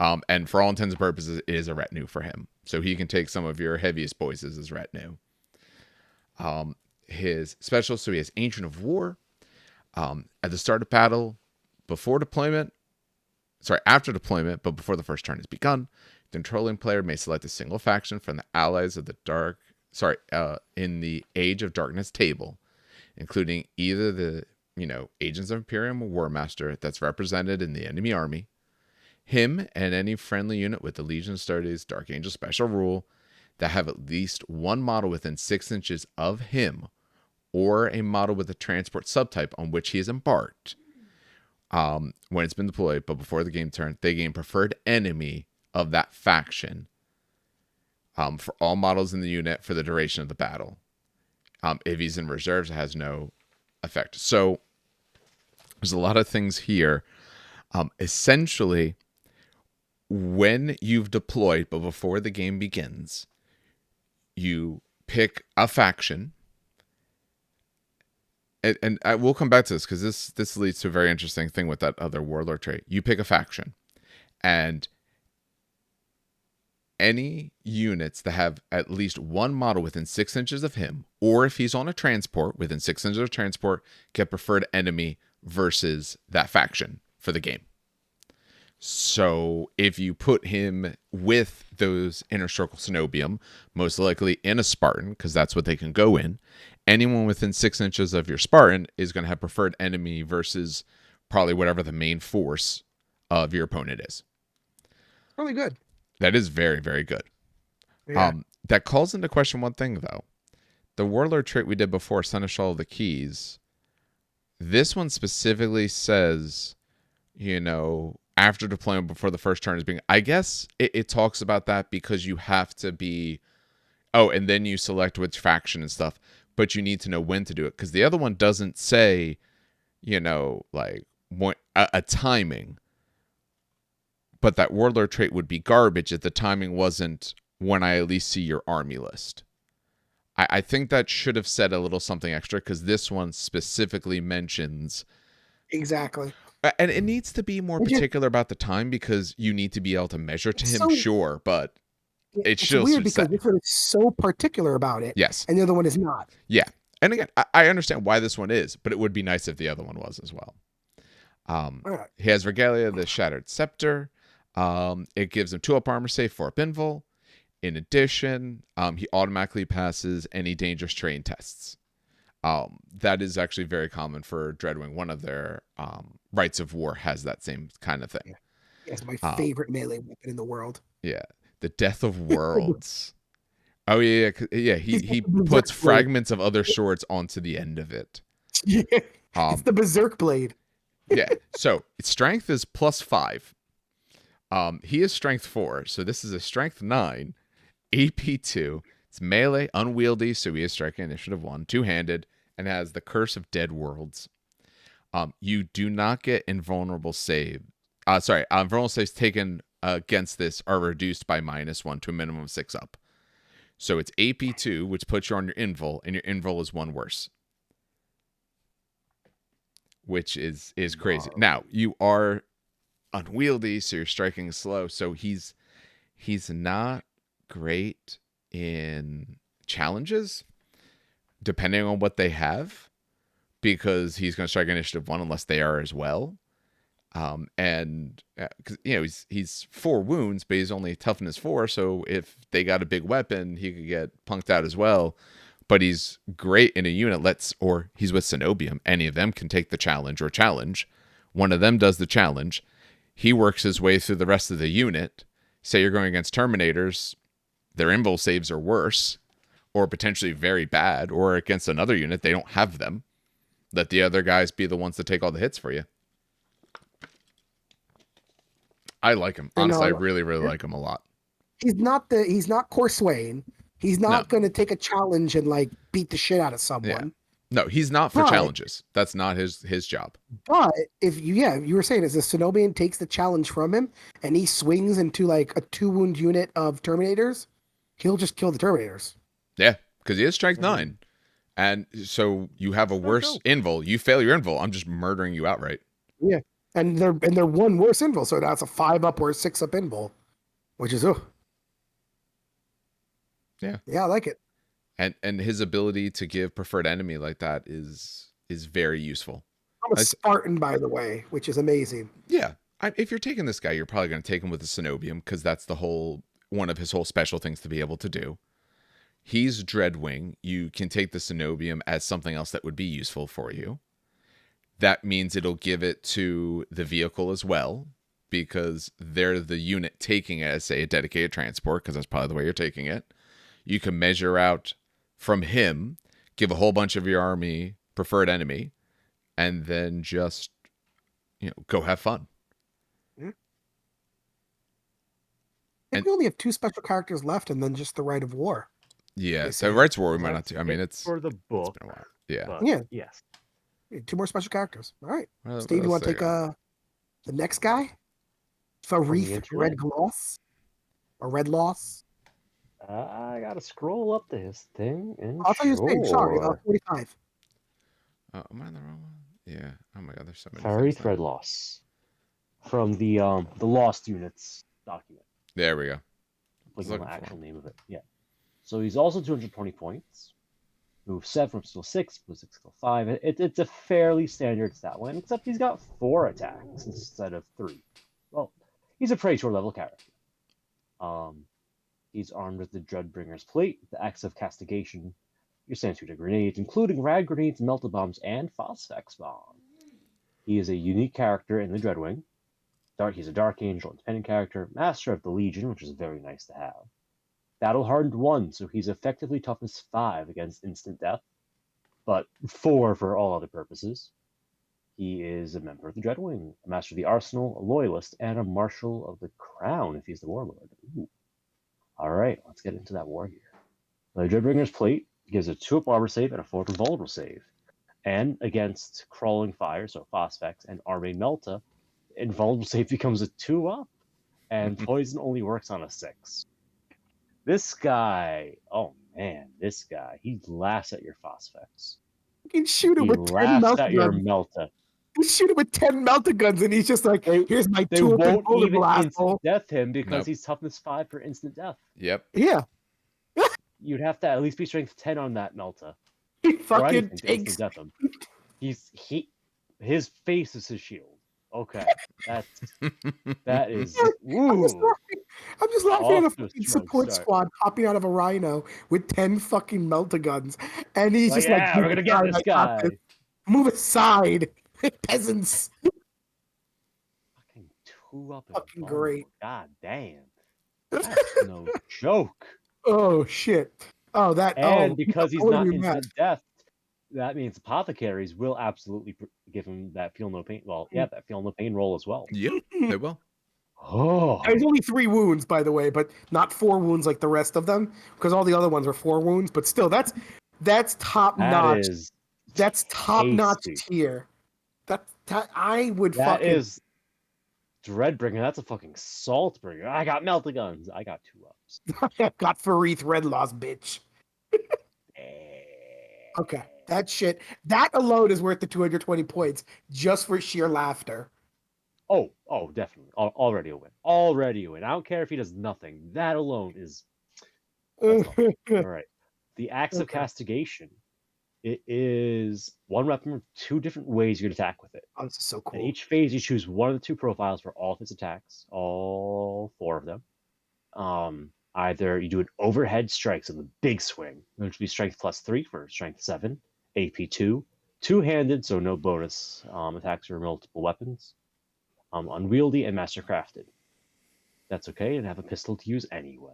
And for all intents and purposes, it is a retinue for him. So he can take some of your heaviest boys as his retinue. His special, so he has Ancient of War. At the start of battle, after deployment, but before the first turn has begun, the controlling player may select a single faction from the allies of in the Age of Darkness table, including either the Agents of Imperium or War Master that's represented in the enemy army, him and any friendly unit with the Legion Astartes Dark Angel special rule that have at least one model within 6 inches of him, or a model with a transport subtype on which he is embarked. When it's been deployed, but before the game turn, they gain preferred enemy of that faction for all models in the unit for the duration of the battle. If he's in reserves, it has no effect. So there's a lot of things here. Essentially, when you've deployed, but before the game begins, you pick a faction. And I will come back to this because this leads to a very interesting thing with that other warlord trait. You pick a faction, and any units that have at least one model within 6 inches of him, or if he's on a transport within 6 inches of transport, get preferred enemy versus that faction for the game. So if you put him with those Inner Circle Synobium, most likely in a Spartan, because that's what they can go in, anyone within 6 inches of your Spartan is going to have preferred enemy versus probably whatever the main force of your opponent is. Really good. That is very, very good. Yeah. That calls into question one thing, though. The Warlord trait we did before, Seneschal of the Keys, this one specifically says, after deployment before the first turn is being... I guess it talks about that because you have to be... Oh, and then you select which faction and stuff. But you need to know when to do it. Because the other one doesn't say, a timing. But that Warlord trait would be garbage if the timing wasn't when I at least see your army list. I think that should have said a little something extra, because this one specifically mentions... Exactly. And it needs to be more particular about the time, because you need to be able to measure to him, sure, but it's weird because this one is so particular about it. Yes. And the other one is not. Yeah. And again, I understand why this one is, but it would be nice if the other one was as well. Right. He has Regalia, the Shattered Scepter. It gives him 2 up armor save, 4 up invul. In addition, he automatically passes any dangerous terrain tests. That is actually very common for Dreadwing. One of their Rites of War has that same kind of thing. Yeah. It's my favorite melee weapon in the world. Yeah, the Death of Worlds. Oh yeah. He puts fragments of other swords onto the end of it. Yeah, it's the Berserk blade. Yeah. So its strength is +5. He is strength 4, so this is a strength 9, AP 2. It's melee, unwieldy, so he is striking initiative 1, two-handed, and has the Curse of Dead Worlds. You do not get invulnerable save. Invulnerable saves taken against this are reduced by -1 to a minimum of 6 up. So it's AP 2, which puts you on your invul, and your invul is 1 worse. Which is crazy. Now, you are unwieldy, so you're striking slow. So he's not great in challenges, depending on what they have, because he's going to strike initiative 1 unless they are as well. And cause, he's 4 wounds, but he's only toughness 4. So if they got a big weapon, he could get punked out as well. But he's great in a unit. Or he's with Cenobium. Any of them can take the challenge or challenge. One of them does the challenge. He works his way through the rest of the unit. Say you're going against Terminators, their invul saves are worse, or potentially very bad, or against another unit, they don't have them. Let the other guys be the ones to take all the hits for you. I like him. Honestly, I really, really like him a lot. He's not Corswain. He's not going to take a challenge and beat the shit out of someone. Yeah. No, he's not for challenges. That's not his job. But if you were saying, as the Cenobium takes the challenge from him and he swings into a 2-wound unit of Terminators, he'll just kill the Terminators. Yeah, because he is strength 9. And so you have a worse invul. You fail your invul, I'm just murdering you outright. Yeah. And they're 1 worse invul, so that's a 5 up or a 6 up invul. Which is Yeah. Yeah, I like it. And his ability to give preferred enemy like that is very useful. I'm a Spartan, by the way, which is amazing. Yeah. If you're taking this guy, you're probably going to take him with the Cenobium, because that's one of his whole special things to be able to do. He's Dreadwing. You can take the Cenobium as something else that would be useful for you. That means it'll give it to the vehicle as well, because they're the unit taking it as, say, a dedicated transport, because that's probably the way you're taking it. You can measure out from him, give a whole bunch of your army preferred enemy, and then just go have fun. I think we only have 2 special characters left, and then just the Rite of War. Yeah, so Rites of War we might not do. I mean, it's for the book. It's been a while. Yeah. But, yeah. Yes. 2 more special characters. All right. Well, Steve, you want to take the next guy? Farith Red Gloss? Or Red Loss? I gotta scroll up to his thing. I'll tell you his name. Sorry, 45. Am I on the wrong one? Yeah. Oh my god, there's so many. Farith Red Loss. From the Lost Units document. There we go. Like the actual name of it. Yeah. So he's also 220 points. Move 7 from skill 6, move 6 skill 5. It's a fairly standard stat line, except he's got 4 attacks instead of 3. Well, he's a pretty short level character. He's armed with the Dreadbringer's Plate, the Axe of Castigation, your standard suite of grenades, including rad grenades, melta bombs, and phosphex bomb. He is a unique character in the Dreadwing. He's a Dark Angel independent character, Master of the Legion, which is very nice to have. Battle hardened 1, so he's effectively toughness 5 against instant death, but 4 for all other purposes. He is a member of the Dreadwing, a Master of the Arsenal, a Loyalist, and a Marshal of the Crown if he's the Warlord. Ooh. All right, let's get into that Wargear. The Dreadbringer's Plate gives a 2-up armor save and a 4-up invulnerable save. And against Crawling Fire, so Phosphex, and Armade Melta, invulnerable save becomes a 2-up, and Poison only works on a 6. This guy, he laughs at your Phosphex. You can shoot him with 10 Melta guns. He laughs at your Melta. You shoot him with 10 Melta guns, and he's just like, here's my 2-up and invulnerable asshole. Death him because he's toughness 5 for instant death. Yep. Yeah. You'd have to at least be strength 10 on that Melta. He fucking takes death him. His face is his shield. Okay, that is. Woo. I'm just laughing at a fucking strong support start. squad popping out of a rhino with 10 fucking melta-guns. And he's just yeah, we're gonna get this guy. Move aside, peasants. Fucking 2 up and Fucking great. God damn. That's no joke. Oh, shit. Oh, that. And oh, because he's not instant death, that means apothecaries will absolutely give him that feel no pain. Well, yeah, that feel no pain roll as well. Yep, they will. Oh, there's only 3 wounds, by the way, but not 4 wounds like the rest of them, because all the other ones are 4 wounds. But still, that's top notch. That's top notch tier. I would that fucking. That is Dreadbringer. That's a fucking Saltbringer. I got Melta-Guns. I got 2 ups. I got Farith Redlaws, bitch. Okay, that shit. That alone is worth the 220 points just for sheer laughter. Oh, definitely. Already a win. Already a win. I don't care if he does nothing. That alone is. All right. The Axe of Castigation. It is 1 weapon with 2 different ways you can attack with it. Oh, this is so cool. In each phase, you choose one of the 2 profiles for all of its attacks, all 4 of them. Either you do an overhead strike, so the big swing, which would be strength +3 for strength 7, AP 2, 2-handed, so no bonus attacks or multiple weapons, unwieldy and mastercrafted. That's okay, and have a pistol to use anyway.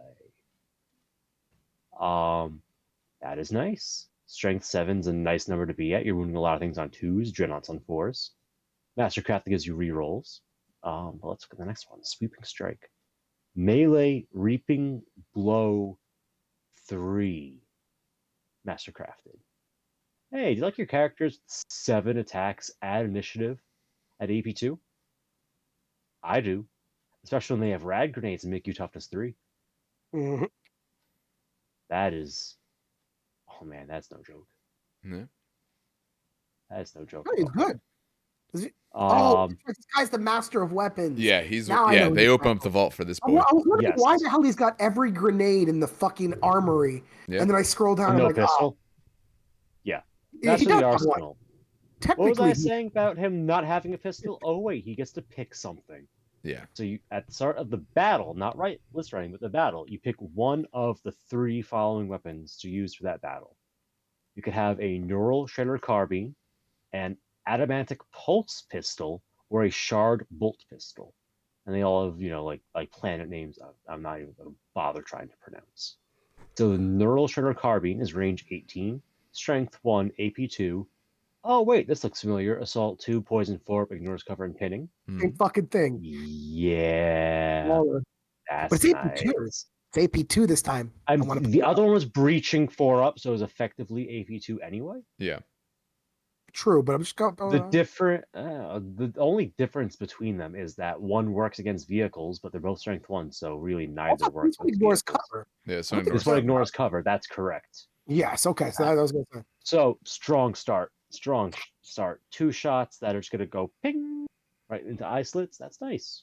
That is nice. Strength 7's a nice number to be at. You're wounding a lot of things on 2s, dreadnoughts on 4s. Mastercraft gives you rerolls. But let's look at the next one. Sweeping Strike. Melee Reaping Blow 3. Mastercrafted. Hey, do you like your characters 7 attacks at initiative at AP 2? I do. Especially when they have rad grenades and make you toughness 3. Mm-hmm. That is... Oh man, that's no joke. Yeah. That's no joke. Oh, he's good. This guy's the master of weapons. Yeah, they open up the vault for this boy. I was wondering why the hell he's got every grenade in the fucking armory. Yeah. And then I scroll down and I'm like, pistol? Yeah. That's the arsenal. What was I saying about him not having a pistol? Oh wait, he gets to pick something. Yeah. So you, at the start of the battle, not list writing, but the battle, you pick one of the 3 following weapons to use for that battle. You could have a neural shredder carbine, an adamantic pulse pistol, or a shard bolt pistol. And they all have, like planet names I'm not even going to bother trying to pronounce. So the neural shredder carbine is range 18, strength 1, AP 2. Oh, wait, this looks familiar. Assault 2, poison 4, ignores cover and pinning. Same fucking thing. Yeah. That's but it's AP2. It's AP2 this time. The other one was breaching 4 up, so it was effectively AP2 anyway. Yeah. True, but I'm just going. The only difference between them is that one works against vehicles, but they're both strength 1, so really neither works. This one ignores cover. Yeah, this one ignores cover. That's correct. Yes. Okay. So that was going to say. So strong start. 2 shots that are just going to go ping right into eye slits. That's nice.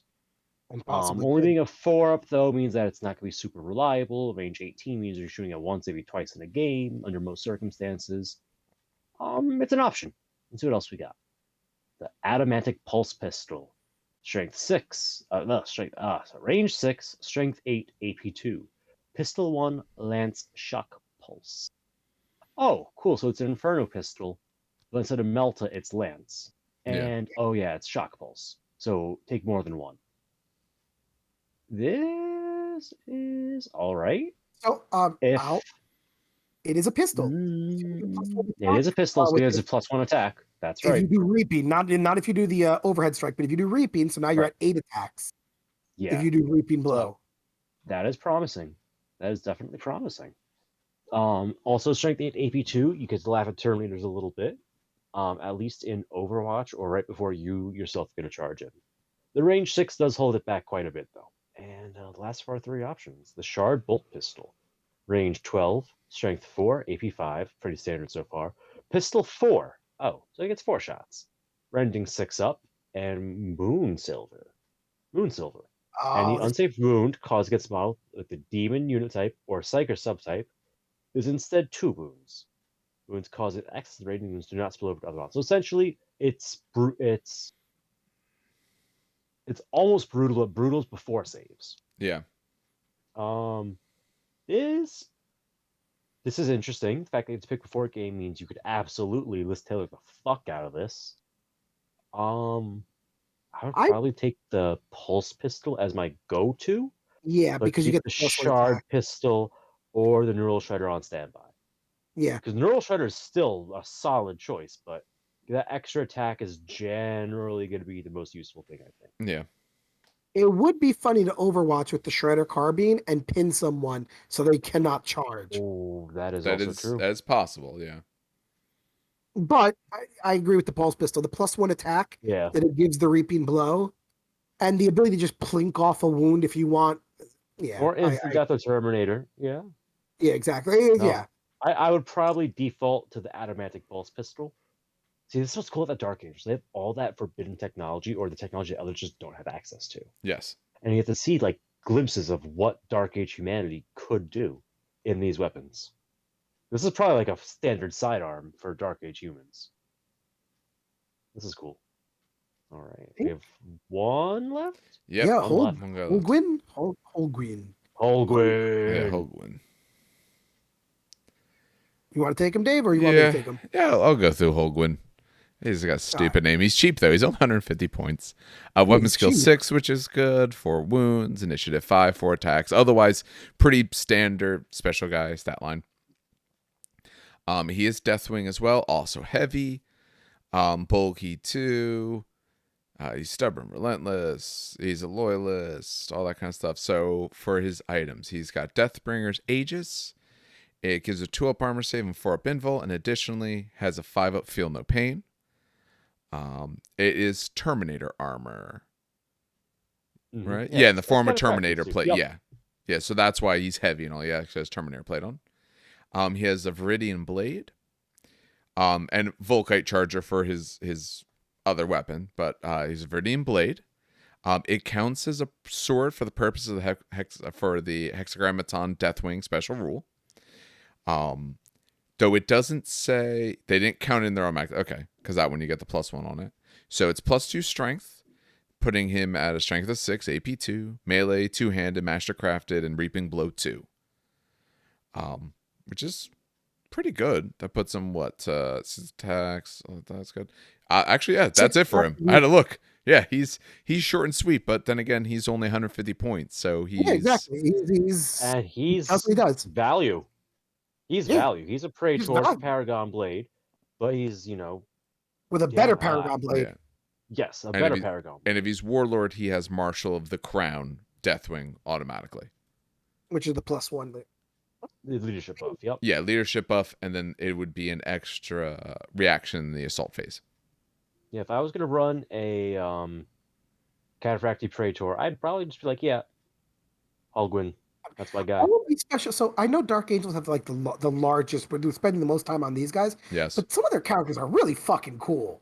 Only being a 4 up though means that it's not going to be super reliable. Range 18 means you're shooting it once, maybe twice in a game under most circumstances. It's an option. Let's see what else we got. The adamantic pulse pistol, strength 6. Range 6, strength 8, AP 2. Pistol 1, lance shock pulse. Oh, cool. So it's an inferno pistol. But instead of Melta, it's Lance. And, it's Shock Pulse. So take more than 1. This is alright. So, it is a pistol. It is a pistol, because it's +1 attack. That's right. If you do reaping, not if you do the overhead strike, but if you do reaping, so now you're at 8 attacks. Yeah. If you do reaping blow. That is promising. That is definitely promising. Also, strength 8 AP2, you could laugh at Terminators a little bit. At least in Overwatch or right before you yourself get a charge in. The range 6 does hold it back quite a bit, though. And the last of our 3 options, the Shard Bolt Pistol. Range 12, strength 4, AP 5, pretty standard so far. Pistol 4, so it gets 4 shots. Rending 6 up, and Moon Silver. Any unsafe wound caused against a model with the Demon unit type or Psyker subtype is instead 2 wounds. Wounds caused at X rating wounds do not spill over to other models. So essentially, it's almost brutal, but brutal's before saves. Yeah. Is this is interesting. The fact that it's picked before a game means you could absolutely list Taylor the fuck out of this. I would probably take the pulse pistol as my go-to. Yeah, but because you keep get the the shard pistol or the neural shredder on standby. Yeah, because neural shredder is still a solid choice, but that extra attack is generally going to be the most useful thing, I think. Yeah. It would be funny to Overwatch with the Shredder carbine and pin someone so they cannot charge. Oh, that is also true. That is possible, yeah. But I agree with the pulse pistol. The +1 attack that it gives the reaping blow, and the ability to just plink off a wound if you want. Yeah. Or instant death of Terminator. Yeah. Yeah, exactly. No, yeah. I would probably default to the Adamantic pulse pistol. See, this is what's cool about Dark Angels. They have all that forbidden technology or the technology that others just don't have access to. Yes. And you get to see like glimpses of what Dark Age humanity could do in these weapons. This is probably like a standard sidearm for Dark Age humans. This is cool. All right. We have one left? Yep. Yeah, Holguin. Holguin. Yeah, Holguin. You want to take him, Dave, or you want me to take him? Yeah, I'll go through Holguin. He's got a stupid name. He's cheap, though. He's only 150 points. Weapon skill 6, which is good. 4 wounds. Initiative 5, 4 attacks. Otherwise, pretty standard special guy stat line. He is Deathwing as well. Also heavy. Bulky 2. He's stubborn, relentless. He's a loyalist. All that kind of stuff. So, for his items, he's got Deathbringer's Aegis. It gives a 2-up armor save and 4-up invul, and additionally has a 5-up feel no pain. It is Terminator armor, right? Yeah, in the form of Terminator plate. Yep. Yeah. So that's why he's heavy and all. Yeah, he has Terminator plate on. He has a Viridian blade, and Volkite charger for his other weapon, but he's a Viridian blade. It counts as a sword for the purpose of the Hexagrammaton Deathwing special rule. Though it doesn't say, they didn't count in their own max. Okay, because that one you get the +1 on it. So it's +2 strength, putting him at a strength of 6, AP 2, melee, 2-handed, mastercrafted, and reaping blow 2. Which is pretty good. That puts him attacks. Oh, that's good. Actually, yeah, that's it for him. I had to look. Yeah, he's short and sweet, but then again, he's only 150 points, so he's exactly. He's that's what he does. Value. He's value. He's a Praetor Paragon blade, but he's, with a better Paragon blade. Yeah. Yes, a better Paragon blade. And if he's Warlord, he has Marshal of the Crown Deathwing automatically. Which is the +1. The leadership buff, yep. Yeah, leadership buff, and then it would be an extra reaction in the assault phase. Yeah, if I was going to run a Cataphractii Praetor, I'd probably just be like, Holguin. That's my guy. I will be special. So I know Dark Angels have like the largest, but they're spending the most time on these guys. Yes. But some of their characters are really fucking cool.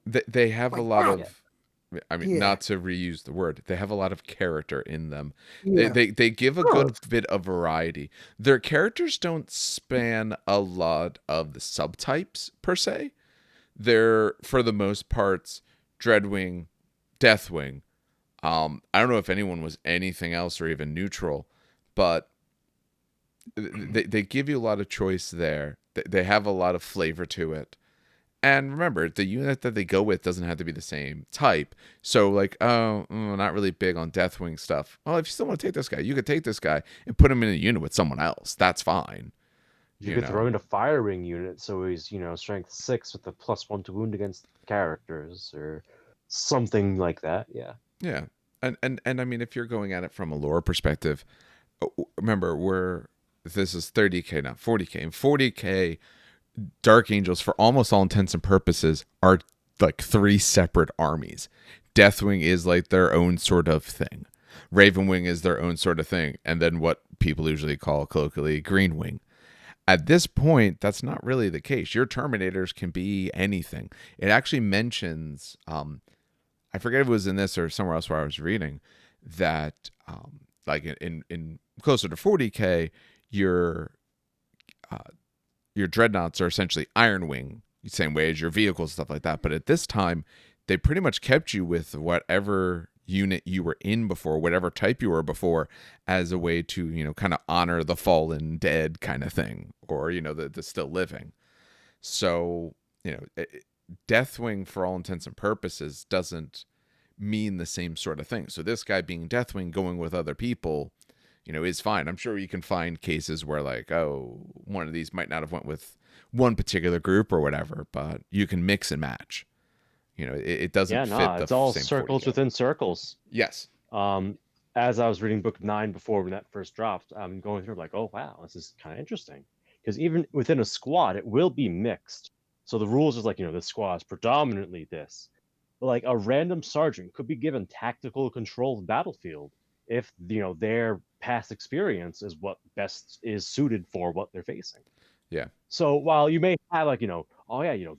They have a lot of, not to reuse the word, they have a lot of character in them. Yeah. They give a good bit of variety. Their characters don't span a lot of the subtypes per se. They're, for the most parts, Dreadwing, Deathwing. I don't know if anyone was anything else or even neutral, but they give you a lot of choice there. They have a lot of flavor to it. And remember, the unit that they go with doesn't have to be the same type. So not really big on Deathwing stuff. Well, if you still want to take this guy, you could take this guy and put him in a unit with someone else. That's fine. You could throw in a Firewing unit, so he's, strength 6 with a +1 to wound against characters or something like that. Yeah. Yeah. And I mean, if you're going at it from a lore perspective, remember, this is 30k, not 40k. And 40k, Dark Angels, for almost all intents and purposes, are like 3 separate armies. Deathwing is like their own sort of thing. Ravenwing is their own sort of thing. And then what people usually call colloquially Greenwing. At this point, that's not really the case. Your Terminators can be anything. It actually mentions, I forget if it was in this or somewhere else where I was reading, that like in closer to 40k, your dreadnoughts are essentially Ironwing, same way as your vehicles, stuff like that. But at this time, they pretty much kept you with whatever unit you were in before, whatever type you were before, as a way to, kind of honor the fallen dead kind of thing, or, the still living. So, Deathwing, for all intents and purposes, doesn't mean the same sort of thing. So this guy being Deathwing, going with other people, is fine. I'm sure you can find cases where, like, one of these might not have went with one particular group or whatever, but you can mix and match. It doesn't fit the it's all same circles 40K. within circles. Yes. As I was reading book 9 before when that first dropped, I'm going through like, oh wow, this is kind of interesting. Because even within a squad, it will be mixed. So the rules is like, the squad is predominantly this. But like a random sergeant could be given tactical control of the battlefield if, their past experience is what best is suited for what they're facing. Yeah. So while you may have like,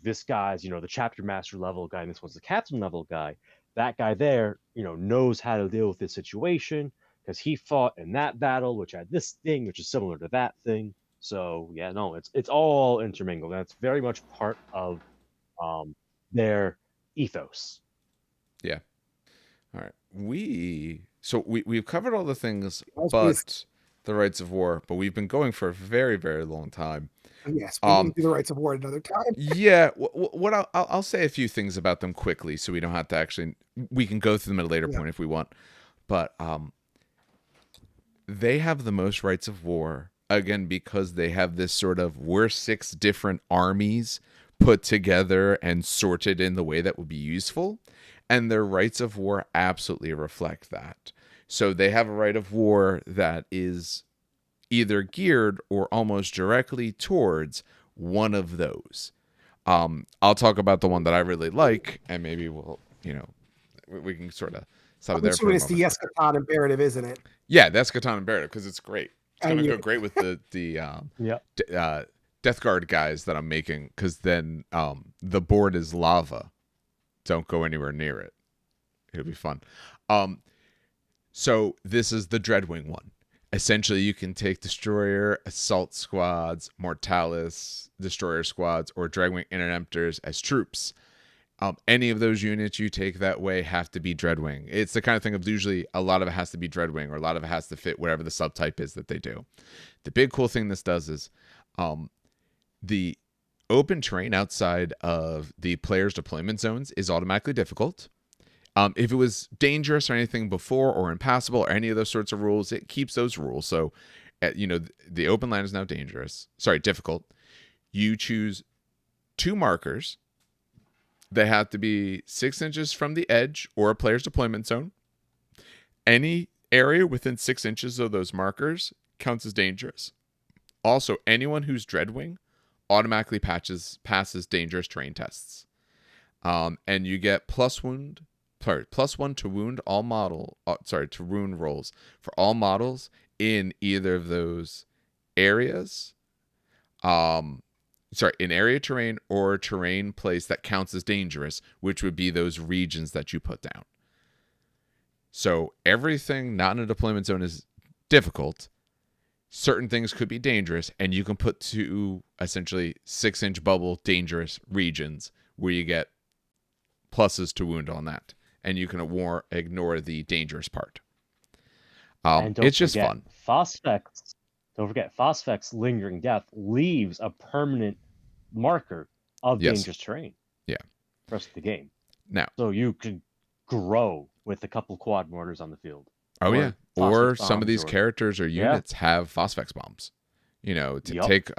this guy's, the chapter master level guy, and this one's the captain level guy, that guy there, knows how to deal with this situation because he fought in that battle, which had this thing, which is similar to that thing. So yeah, no, it's all intermingled. That's very much part of their ethos. Yeah. All right. We've covered all the things but the Rites of War, but we've been going for a very, very long time. Yes, we can do the Rites of War another time. Yeah, what I'll say a few things about them quickly, so we don't have to we can go through them at a later point if we want. But they have the most Rites of War, again, because they have this sort of, we're 6 different armies put together and sorted in the way that would be useful. And their Rites of War absolutely reflect that. So they have a Rite of War that is either geared or almost directly towards one of those. I'll talk about the one that I really like, and maybe we'll, we can sort of stop there. I'm it's the Eschaton Imperative, isn't it? Yeah, the Eschaton Imperative, because it's great. It's going to go great with the Death Guard guys that I'm making, because then the board is lava. Don't go anywhere near it. It'll be fun. So this is the Dreadwing one. Essentially, you can take Destroyer, Assault Squads, Mortalis, Destroyer Squads, or Dreadwing Interemptors as troops. Any of those units you take that way have to be Dreadwing. It's the kind of thing of usually a lot of it has to be Dreadwing, or a lot of it has to fit whatever the subtype is that they do. The big cool thing this does is the open terrain outside of the player's deployment zones is automatically difficult. If it was dangerous or anything before, or impassable, or any of those sorts of rules, it keeps those rules. So, the open land is now difficult. You choose 2 markers. They have to be 6 inches from the edge or a player's deployment zone. Any area within 6 inches of those markers counts as dangerous. Also, anyone who's Dreadwing automatically passes dangerous terrain tests. And you get +1 to wound all to wound rolls for all models in either of those areas. In area terrain or terrain place that counts as dangerous, which would be those regions that you put down. So everything not in a deployment zone is difficult. Certain things could be dangerous, and you can put 2 essentially 6-inch bubble dangerous regions where you get pluses to wound on that, and you can ignore the dangerous part. It's just fun. Don't forget, Phosphex Lingering Death leaves a permanent marker of dangerous terrain. Yeah. For the rest of the game. Now, so you could grow with a couple quad mortars on the field. Oh, yeah. Or some of these characters or units have Phosphex bombs. Take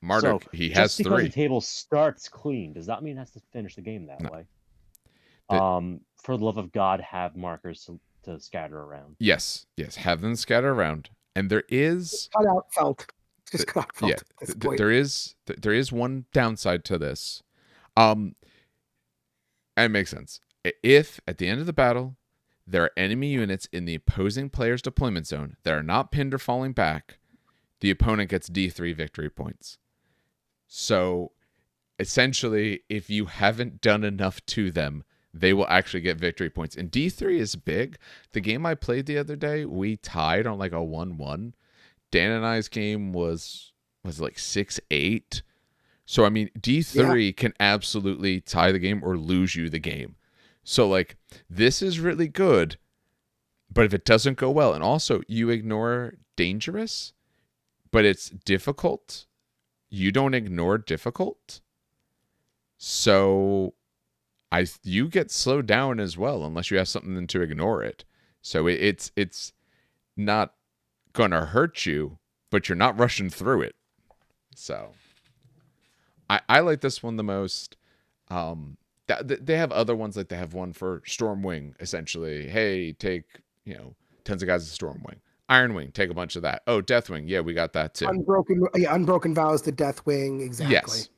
Marduk, he has 3. Just because the table starts clean does not mean it has to finish the game that way. For the love of God, have markers to scatter around. Yes, have them scatter around. And there is cut out felt. Just cut out felt. Yeah, there is one downside to this. And it makes sense. If at the end of the battle there are enemy units in the opposing player's deployment zone that are not pinned or falling back, the opponent gets D3 victory points. So essentially, if you haven't done enough to them, they will actually get victory points. And D3 is big. The game I played the other day, we tied on like a 1-1. Dan and I's game was like 6-8. So, I mean, D3 can absolutely tie the game or lose you the game. So like this is really good, but if it doesn't go well, and also you ignore dangerous, but it's difficult, you don't ignore difficult. So you get slowed down as well unless you have something to ignore it. So it's not gonna hurt you, but you're not rushing through it. So I like this one the most. They have other ones, like they have one for Stormwing, essentially. Hey, take, tons of guys of Stormwing. Ironwing, take a bunch of that. Oh, Deathwing, yeah, we got that too. Unbroken Vows to Deathwing, exactly. Yes.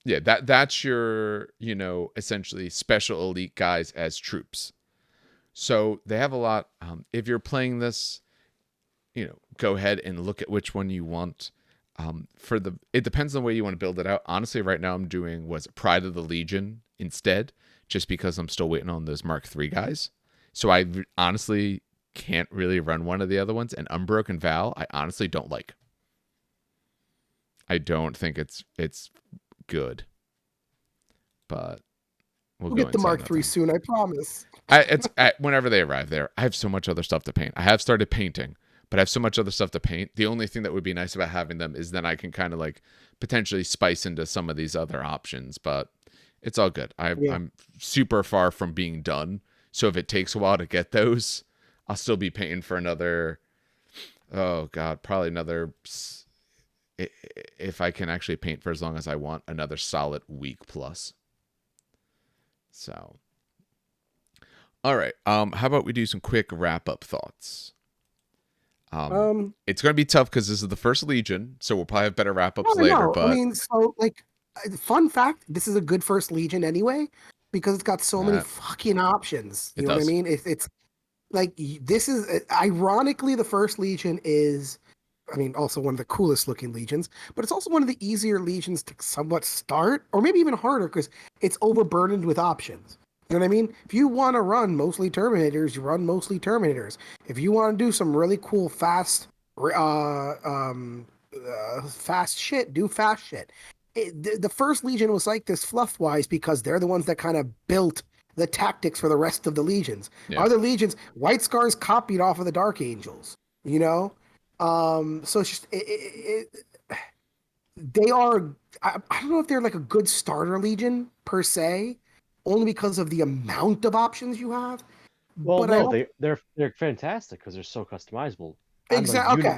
Yeah, that's your, essentially special elite guys as troops. So they have a lot. If you're playing this, go ahead and look at which one you want. It depends on the way you want to build it out. Honestly, right now I'm doing Pride of the Legion instead, just because I'm still waiting on those Mark III guys. So I honestly can't really run one of the other ones. And Unbroken Vow, I honestly don't like. I don't think it's good, but we'll get the Mark III soon. I promise. Whenever they arrive there, I have so much other stuff to paint. I have started painting, but I have so much other stuff to paint. The only thing that would be nice about having them is then I can kind of like potentially spice into some of these other options, but it's all good. I'm super far from being done. So if it takes a while to get those, I'll still be painting for another, probably another, if I can actually paint for as long as I want, another solid week plus. So, all right. How about we do some quick wrap-up thoughts? It's going to be tough because this is the first Legion, so we'll probably have better wrap-ups later. But fun fact, this is a good first Legion anyway, because it's got so many fucking options. You know what I mean? It's like, this is, ironically, the first Legion is, also one of the coolest looking legions, but it's also one of the easier legions to somewhat start, or maybe even harder because it's overburdened with options. You know what I mean? If you want to run mostly Terminators, you run mostly Terminators. If you want to do some really cool fast shit, do fast shit. The first Legion was like this fluff-wise because they're the ones that kind of built the tactics for the rest of the legions. Yeah. Other legions, White Scars copied off of the Dark Angels, so it's just they are. I don't know if they're like a good starter legion per se, only because of the amount of options you have. Well, but no, they're fantastic because they're so customizable. Exactly.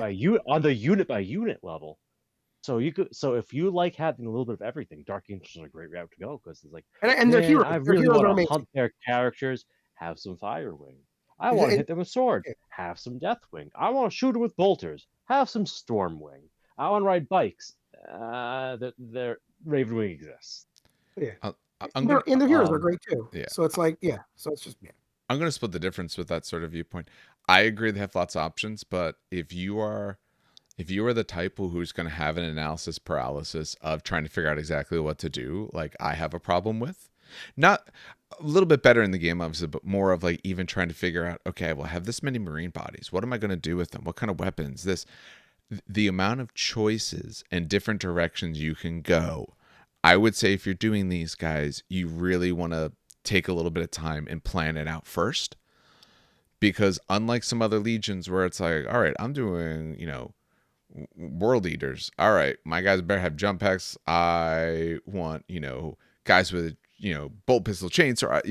On the unit by unit level. So if you like having a little bit of everything, Dark Angels are a great route to go because it's like, and they're heroes. I really want to hunt their characters. Have some Firewing. I want to hit them with sword. Have some Deathwing. I want to shoot them with bolters. Have some Stormwing. I want to ride bikes. Their Ravenwing exists. Yeah, and their heroes are great too. Yeah. So it's like, So it's just I'm going to split the difference with that sort of viewpoint. I agree they have lots of options, but if you are the type who's going to have an analysis paralysis of trying to figure out exactly what to do, like I have a problem with, not a little bit better in the game, obviously, but more of like even trying to figure out, okay, well, I have this many Marine bodies. What am I going to do with them? What kind of weapons? The amount of choices and different directions you can go. I would say if you're doing these guys, you really want to take a little bit of time and plan it out first. Because unlike some other legions where it's like, all right, I'm doing, World Eaters. All right, my guys better have jump packs. I want, guys with, bolt pistol chains, or,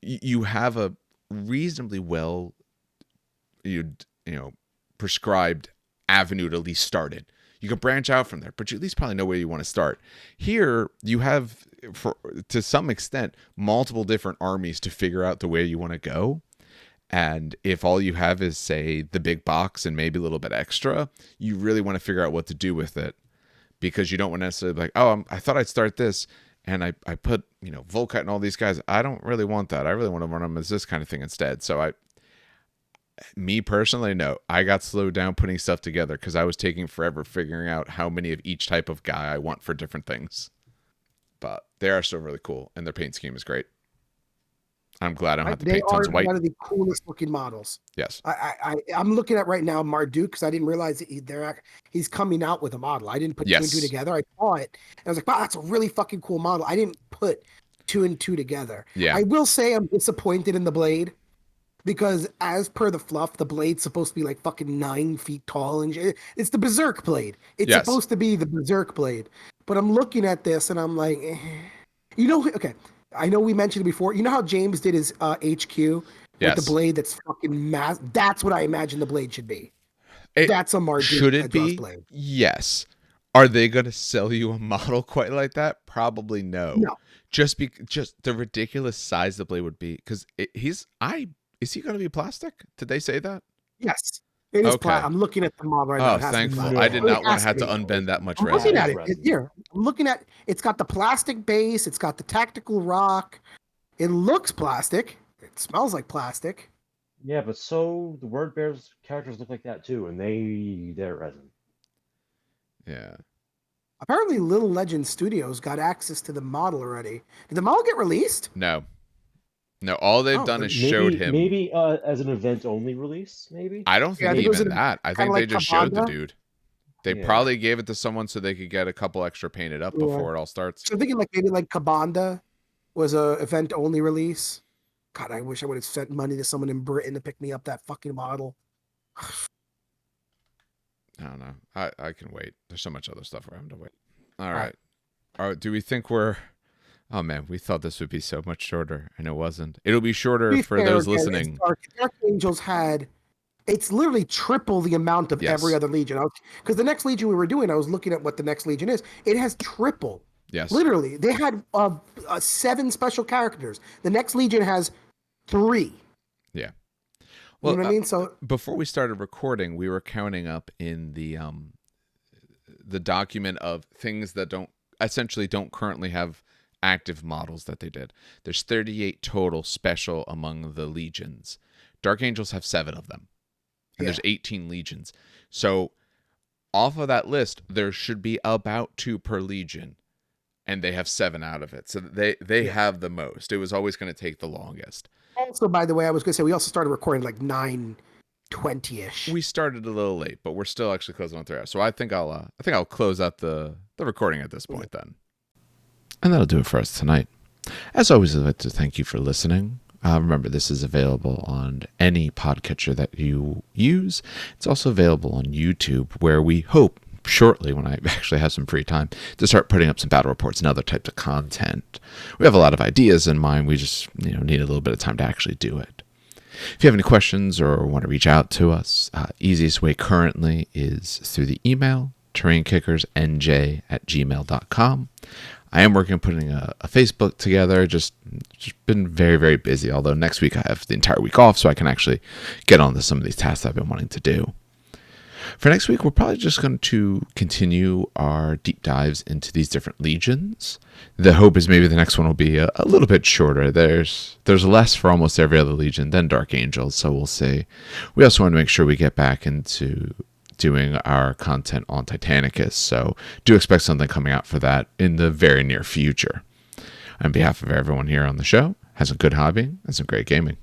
you have a reasonably well, prescribed avenue to at least start it. You can branch out from there, but you at least probably know where you want to start. Here, you have, to some extent, multiple different armies to figure out the way you want to go. And if all you have is, say, the big box and maybe a little bit extra, you really want to figure out what to do with it, because you don't want to necessarily be like, oh, I thought I'd start this, and I put, Volkite and all these guys. I don't really want that. I really want to run them as this kind of thing instead. So me personally, no, I got slowed down putting stuff together because I was taking forever figuring out how many of each type of guy I want for different things. But they are still really cool, and their paint scheme is great. I'm glad I don't have to paint tons of white. They are one of the coolest looking models. Yes. I'm looking at right now Marduk, because I didn't realize he's coming out with a model. I didn't put two and two together. I saw it, and I was like, wow, that's a really fucking cool model. I didn't put two and two together. Yeah. I will say I'm disappointed in the blade because as per the fluff, the blade's supposed to be like fucking 9 feet tall and it's the Berserk blade. It's supposed to be the Berserk blade. But I'm looking at this and I'm like, okay. I know we mentioned it before. You know how James did his HQ with the blade that's fucking that's what I imagine the blade should be. That's a Marduk Sedras blade. Yes. Are they going to sell you a model quite like that? Probably no. No. Just the ridiculous size the blade would be, because is he going to be plastic? Did they say that? Yes. It is plastic. I'm looking at the model right now. Oh, thankful. I did not want to have to unbend that much resin. I'm looking at it. Here. I'm looking at it's got the plastic base. It's got the tactical rock. It looks plastic. It smells like plastic. Yeah, but so the Word Bear's characters look like that too, and they're resin. Yeah. Apparently, Little Legend Studios got access to the model already. Did the model get released? No. All they've done is showed him. Maybe as an event-only release, maybe? I don't think even that. I think they just showed the dude. They probably gave it to someone so they could get a couple extra painted up before it all starts. So I'm thinking maybe Kabanda was a event-only release. God, I wish I would have sent money to someone in Britain to pick me up that fucking model. I don't know. I can wait. There's so much other stuff we're having to wait. All right. Do we think we're... Oh, man, we thought this would be so much shorter, and it wasn't. It'll be shorter for those listening. Dark Angels had... It's literally triple the amount of every other Legion. Because the next Legion we were doing, I was looking at what the next Legion is. It has triple. Yes. Literally. They had 7 special characters. The next Legion has 3. Yeah. Well, you know what I mean? So before we started recording, we were counting up in the document of things that don't currently have active models that they did. There's 38 total special among the legions. Dark Angels have 7 of them. And there's 18 legions. So off of that list, there should be about 2 per legion. And they have 7 out of it. So they have the most. It was always going to take the longest. Also, by the way, I was going to say, we also started recording like 9:20ish. We started a little late, but we're still actually closing on 3 hours. So I think I'll close out the recording at this point then. And that'll do it for us tonight. As always, I'd like to thank you for listening. Remember, this is available on any podcatcher that you use. It's also available on YouTube, where we hope shortly, when I actually have some free time, to start putting up some battle reports and other types of content. We have a lot of ideas in mind. We just need a little bit of time to actually do it. If you have any questions or want to reach out to us, easiest way currently is through the email, terrainkickersnj@gmail.com. I am working on putting a Facebook together, just been very, very busy, although next week I have the entire week off, so I can actually get on to some of these tasks I've been wanting to do. For next week, we're probably just going to continue our deep dives into these different legions. The hope is maybe the next one will be a little bit shorter. There's less for almost every other legion than Dark Angels, so we'll see. We also want to make sure we get back into doing our content on Titanicus, so do expect something coming out for that in the very near future. On behalf of everyone here on the show, have some good hobbying and some great gaming.